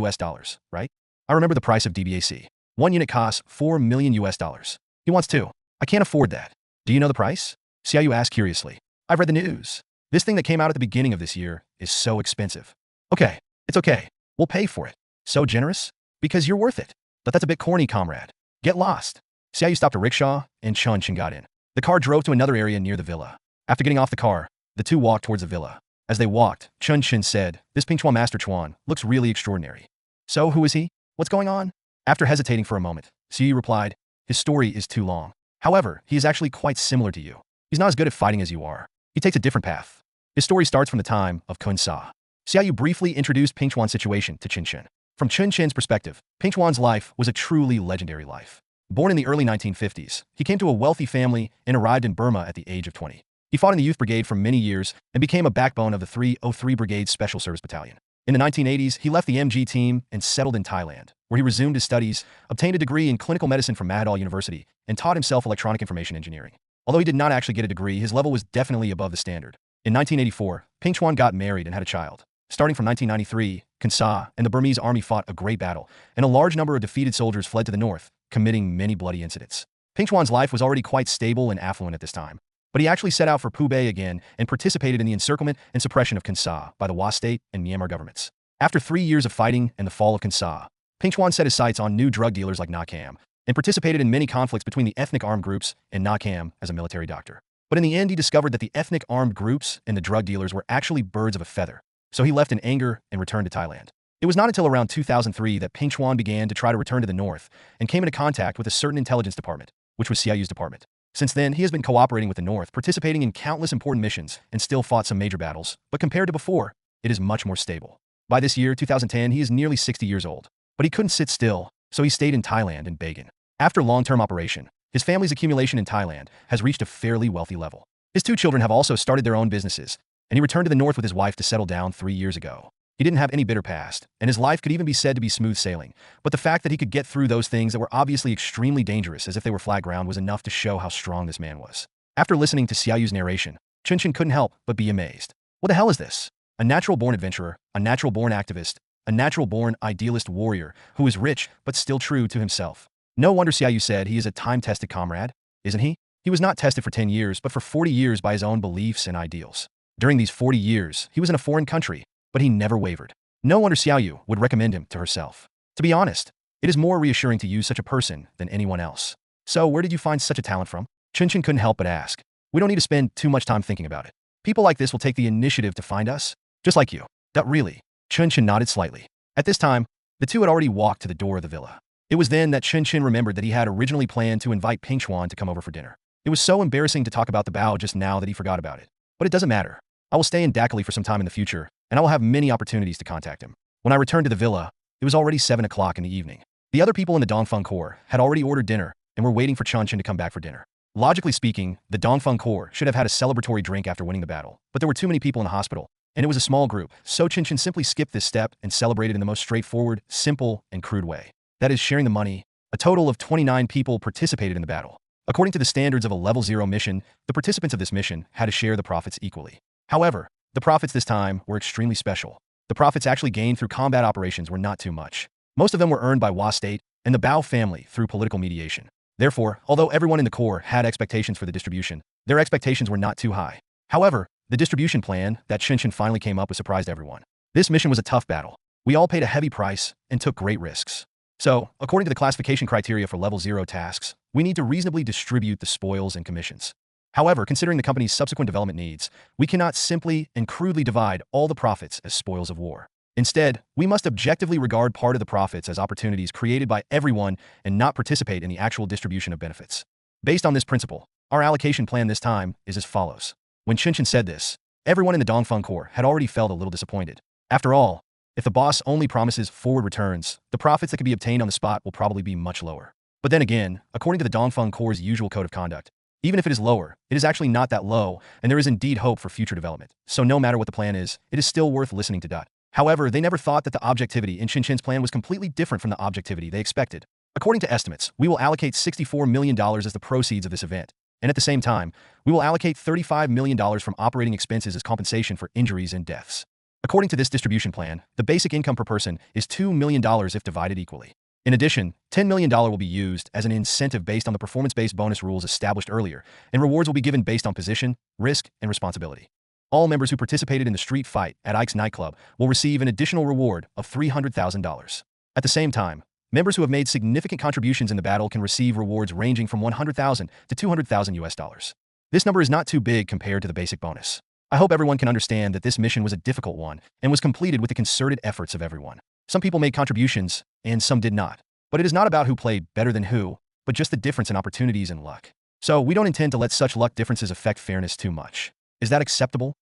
C: right? I remember the price of DBAC. One unit costs $4 million. He wants 2. I can't afford that. Do you know the price? Xiaoyu asked curiously. I've read the news. This thing that came out at the beginning of this year is so expensive. Okay, it's okay. We'll pay for it. So generous? Because you're worth it. But that's a bit corny, comrade. Get lost. Xiaoyu stopped a rickshaw, and Chen Chen got in. The car drove to another area near the villa. After getting off the car, the two walked towards the villa. As they walked, Chen Chen said, This Ping Chuan Master Chuan looks really extraordinary. So who is he? What's going on? After hesitating for a moment, Xiaoyu replied, His story is too long. However, he is actually quite similar to you. He's not as good at fighting as you are. He takes a different path. His story starts from the time of Kun Sa. Xiaoyu briefly introduced Ping Chuan's situation to Chen Chen. From Chen Chen's perspective, Ping Chuan's life was a truly legendary life. Born in the early 1950s, he came to a wealthy family and arrived in Burma at the age of 20. He fought in the youth brigade for many years and became a backbone of the 303 Brigade Special Service Battalion. In the 1980s, he left the MG team and settled in Thailand, where he resumed his studies, obtained a degree in clinical medicine from Mahidol University, and taught himself electronic information engineering. Although he did not actually get a degree, his level was definitely above the standard. In 1984, Ping Chuan got married and had a child. Starting from 1993, Kansa and the Burmese army fought a great battle, and a large number of defeated soldiers fled to the north, committing many bloody incidents. Ping Chuan's life was already quite stable and affluent at this time, but he actually set out for Pubay again and participated in the encirclement and suppression of Kansa by the Wa state and Myanmar governments. After 3 years of fighting and the fall of Kansa, Ping Chuan set his sights on new drug dealers like Na Cam and participated in many conflicts between the ethnic armed groups and Na Cam as a military doctor. But in the end, he discovered that the ethnic armed groups and the drug dealers were actually birds of a feather, so he left in anger and returned to Thailand. It was not until around 2003 that Ping Chuan began to try to return to the north and came into contact with a certain intelligence department, which was CIU's department. Since then, he has been cooperating with the north, participating in countless important missions, and still fought some major battles, but compared to before, it is much more stable. By this year, 2010, he is nearly 60 years old, but he couldn't sit still, so he stayed in Thailand and Bagan. After long-term operation, his family's accumulation in Thailand has reached a fairly wealthy level. His 2 children have also started their own businesses, and he returned to the north with his wife to settle down 3 years ago. He didn't have any bitter past, and his life could even be said to be smooth sailing, but the fact that he could get through those things that were obviously extremely dangerous as if they were flat ground was enough to show how strong this man was. After listening to CIU's narration, Chen Chen couldn't help but be amazed. What the hell is this? A natural-born adventurer, a natural-born activist, a natural-born idealist warrior who is rich but still true to himself. No wonder CIU said he is a time-tested comrade, isn't he? He was not tested for 10 years, but for 40 years by his own beliefs and ideals. During these 40 years, he was in a foreign country, but he never wavered. No wonder CIU would recommend him to herself. To be honest, it is more reassuring to use such a person than anyone else. So where did you find such a talent from? Chen Chen couldn't help but ask. We don't need to spend too much time thinking about it. People like this will take the initiative to find us, just like you. That really? Chen Chen nodded slightly. At this time, the two had already walked to the door of the villa. It was then that Chen Chen remembered that he had originally planned to invite Ping Chuan to come over for dinner. It was so embarrassing to talk about the bao just now that he forgot about it. But it doesn't matter. I will stay in Dakali for some time in the future, and I will have many opportunities to contact him. When I returned to the villa, it was already 7 o'clock in the evening. The other people in the Dongfeng Corps had already ordered dinner and were waiting for Chen Chen to come back for dinner. Logically speaking, the Dongfeng Corps should have had a celebratory drink after winning the battle, but there were too many people in the hospital, and it was a small group, so Chen Chen simply skipped this step and celebrated in the most straightforward, simple, and crude way. That is, sharing the money. A total of 29 people participated in the battle. According to the standards of a level 0 mission, the participants of this mission had to share the profits equally. However, the profits this time were extremely special. The profits actually gained through combat operations were not too much. Most of them were earned by Wa State and the Bao family through political mediation. Therefore, although everyone in the Corps had expectations for the distribution, their expectations were not too high. However, the distribution plan that Chen Chen finally came up with surprised everyone. This mission was a tough battle. We all paid a heavy price and took great risks. So, according to the classification criteria for level 0 tasks, we need to reasonably distribute the spoils and commissions. However, considering the company's subsequent development needs, we cannot simply and crudely divide all the profits as spoils of war. Instead, we must objectively regard part of the profits as opportunities created by everyone and not participate in the actual distribution of benefits. Based on this principle, our allocation plan this time is as follows. When Chen Chen said this, everyone in the Dongfeng Corps had already felt a little disappointed. After all, if the boss only promises forward returns, the profits that can be obtained on the spot will probably be much lower. But then again, according to the Dongfeng Corps' usual code of conduct, even if it is lower, it is actually not that low, and there is indeed hope for future development. So no matter what the plan is, it is still worth listening to. However, they never thought that the objectivity in Chen Chen's plan was completely different from the objectivity they expected. According to estimates, we will allocate $64 million as the proceeds of this event, and at the same time, we will allocate $35 million from operating expenses as compensation for injuries and deaths. According to this distribution plan, the basic income per person is $2 million if divided equally. In addition, $10 million will be used as an incentive based on the performance-based bonus rules established earlier, and rewards will be given based on position, risk, and responsibility. All members who participated in the street fight at Ike's nightclub will receive an additional reward of $300,000. At the same time, members who have made significant contributions in the battle can receive rewards ranging from $100,000 to $200,000. This number is not too big compared to the basic bonus. I hope everyone can understand that this mission was a difficult one and was completed with the concerted efforts of everyone. Some people made contributions, and some did not. But it is not about who played better than who, but just the difference in opportunities and luck. So we don't intend to let such luck differences affect fairness too much. Is that acceptable?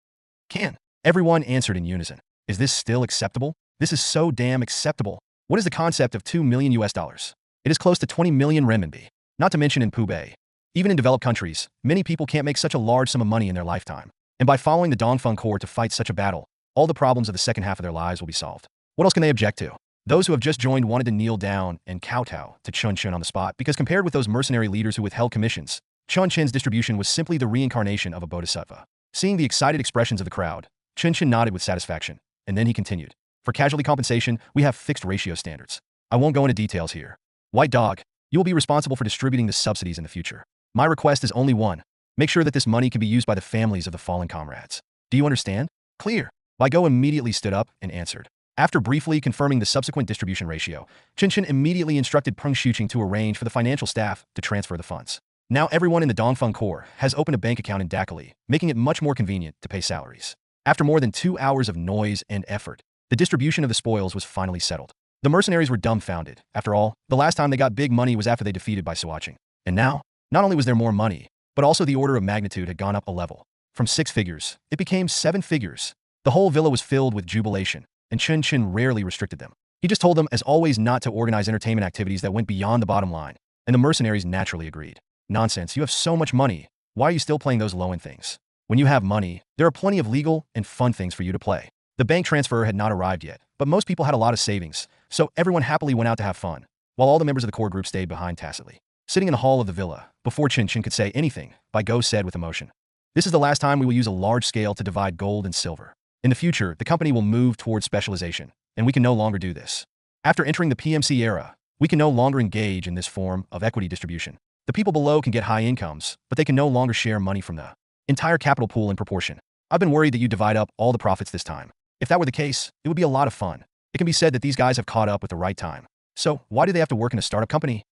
C: Can. Everyone answered in unison. Is this still acceptable? This is so damn acceptable. What is the concept of $2 million? It is close to 20 million renminbi. Not to mention in Pubay. Even in developed countries, many people can't make such a large sum of money in their lifetime. And by following the Dongfeng Corps to fight such a battle, all the problems of the second half of their lives will be solved. What else can they object to? Those who have just joined wanted to kneel down and kowtow to Chen Chen on the spot because compared with those mercenary leaders who withheld commissions, Chen Chen's distribution was simply the reincarnation of a bodhisattva. Seeing the excited expressions of the crowd, Chen Chen nodded with satisfaction, and then he continued. For casualty compensation, we have fixed ratio standards. I won't go into details here. White Dog, you will be responsible for distributing the subsidies in the future. My request is only one. Make sure that this money can be used by the families of the fallen comrades. Do you understand? Clear. Go immediately stood up and answered. After briefly confirming the subsequent distribution ratio, Chen Chen immediately instructed Peng Shuqing to arrange for the financial staff to transfer the funds. Now everyone in the Dongfeng Corps has opened a bank account in Dakali, making it much more convenient to pay salaries. After more than 2 hours of noise and effort, the distribution of the spoils was finally settled. The mercenaries were dumbfounded. After all, the last time they got big money was after they defeated Bai Suoqing. And now, not only was there more money, but also the order of magnitude had gone up a level. From 6 figures, it became 7 figures. The whole villa was filled with jubilation, and Chen Chen rarely restricted them. He just told them as always not to organize entertainment activities that went beyond the bottom line, and the mercenaries naturally agreed. Nonsense, you have so much money. Why are you still playing those low-end things? When you have money, there are plenty of legal and fun things for you to play. The bank transfer had not arrived yet, but most people had a lot of savings, so everyone happily went out to have fun, while all the members of the core group stayed behind tacitly. Sitting in the hall of the villa, before Chen Chen could say anything, Go said with emotion. This is the last time we will use a large scale to divide gold and silver. In the future, the company will move towards specialization, and we can no longer do this. After entering the PMC era, we can no longer engage in this form of equity distribution. The people below can get high incomes, but they can no longer share money from the entire capital pool in proportion. I've been worried that you divide up all the profits this time. If that were the case, it would be a lot of fun. It can be said that these guys have caught up with the right time. So, why do they have to work in a startup company?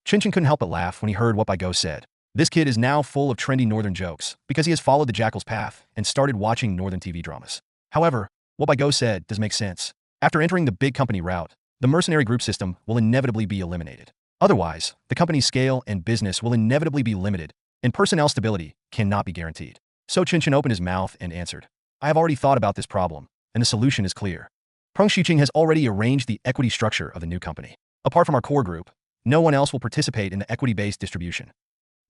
C: Chen Chen couldn't help but laugh when he heard what Go said. This kid is now full of trendy northern jokes because he has followed the jackal's path and started watching northern TV dramas. However, what Go said does make sense. After entering the big company route, the mercenary group system will inevitably be eliminated. Otherwise, the company's scale and business will inevitably be limited, and personnel stability cannot be guaranteed. So Chen Chen opened his mouth and answered. I have already thought about this problem, and the solution is clear. Peng Shuqing has already arranged the equity structure of the new company. Apart from our core group, no one else will participate in the equity-based distribution.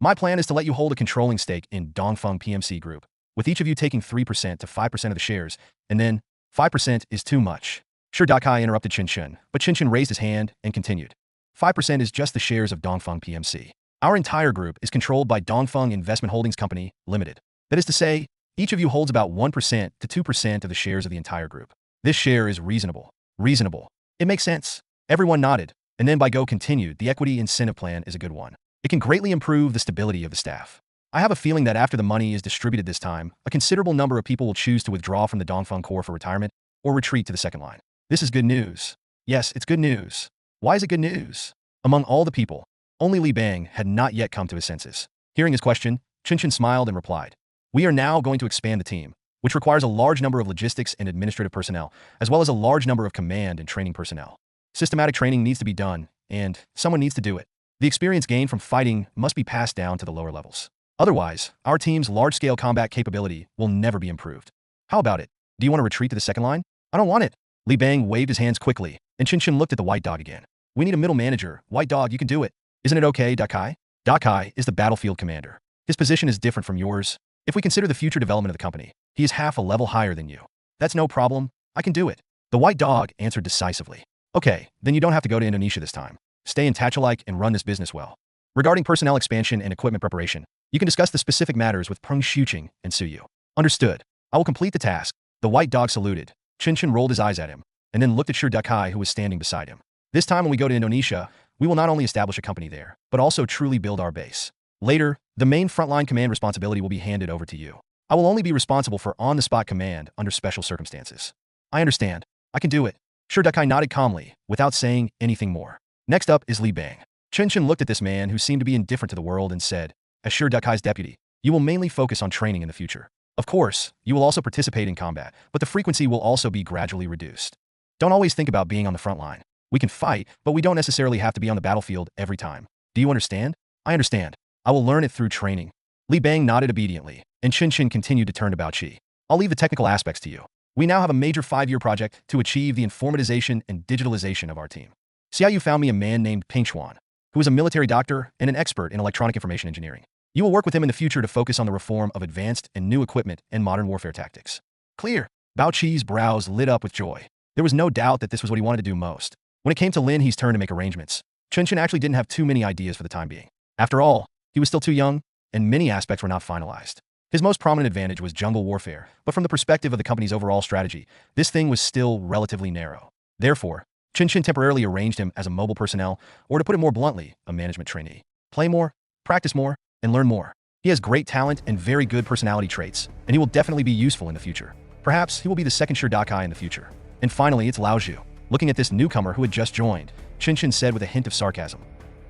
C: My plan is to let you hold a controlling stake in Dongfeng PMC Group, with each of you taking 3% to 5% of the shares, and then 5% is too much. Sure, Dakai interrupted Chen Chen, but Chen Chen raised his hand and continued. 5% is just the shares of Dongfeng PMC. Our entire group is controlled by Dongfeng Investment Holdings Company, Limited. That is to say, each of you holds about 1% to 2% of the shares of the entire group. This share is reasonable. Reasonable. It makes sense. Everyone nodded, and then Go continued, the equity incentive plan is a good one. It can greatly improve the stability of the staff. I have a feeling that after the money is distributed this time, a considerable number of people will choose to withdraw from the Dongfeng Corps for retirement or retreat to the second line. This is good news. Yes, it's good news. Why is it good news? Among all the people, only Li Bang had not yet come to his senses. Hearing his question, Chen Chen smiled and replied, we are now going to expand the team, which requires a large number of logistics and administrative personnel, as well as a large number of command and training personnel. Systematic training needs to be done, and someone needs to do it. The experience gained from fighting must be passed down to the lower levels. Otherwise, our team's large-scale combat capability will never be improved. How about it? Do you want to retreat to the second line? I don't want it. Li Bang waved his hands quickly, and Chen Chen looked at the White Dog again. We need a middle manager. White Dog, you can do it. Isn't it okay, Dakai? Dakai is the battlefield commander. His position is different from yours. If we consider the future development of the company, he is half a level higher than you. That's no problem. I can do it. The White Dog answered decisively. Okay, then you don't have to go to Indonesia this time. Stay in Tachalike and run this business well. Regarding personnel expansion and equipment preparation, you can discuss the specific matters with Peng Shuqing and Suyu. Understood. I will complete the task. The White Dog saluted. Chen Chen rolled his eyes at him, and then looked at Sher Dakai, who was standing beside him. This time when we go to Indonesia, we will not only establish a company there, but also truly build our base. Later, the main frontline command responsibility will be handed over to you. I will only be responsible for on-the-spot command under special circumstances. I understand. I can do it. Sher Dakai nodded calmly, without saying anything more. Next up is Li Bang. Chen Chen looked at this man who seemed to be indifferent to the world and said, as Sher Dakai's deputy, you will mainly focus on training in the future. Of course, you will also participate in combat, but the frequency will also be gradually reduced. Don't always think about being on the front line. We can fight, but we don't necessarily have to be on the battlefield every time. Do you understand? I understand. I will learn it through training. Li Bang nodded obediently, and Chen Chen continued to turn to Bao Qi. I'll leave the technical aspects to you. We now have a major 5-year project to achieve the informatization and digitalization of our team. See how you found me a man named Peng Chuan, who is a military doctor and an expert in electronic information engineering. You will work with him in the future to focus on the reform of advanced and new equipment and modern warfare tactics. Clear. Bao Qi's brows lit up with joy. There was no doubt that this was what he wanted to do most. When it came to Lin He's turn to make arrangements, Chen Chen actually didn't have too many ideas for the time being. After all, he was still too young, and many aspects were not finalized. His most prominent advantage was jungle warfare, but from the perspective of the company's overall strategy, this thing was still relatively narrow. Therefore, Chen Chen temporarily arranged him as a mobile personnel, or to put it more bluntly, a management trainee. Play more, practice more, and learn more. He has great talent and very good personality traits, and he will definitely be useful in the future. Perhaps he will be the second Shirdaka in the future. And finally, it's Lao Zhu. Looking at this newcomer who had just joined, Chen Chen said with a hint of sarcasm,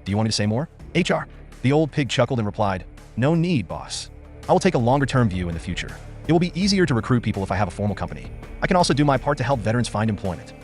C: "Do you want me to say more?" HR. The old pig chuckled and replied, "No need, boss. I will take a longer-term view in the future. It will be easier to recruit people if I have a formal company. I can also do my part to help veterans find employment.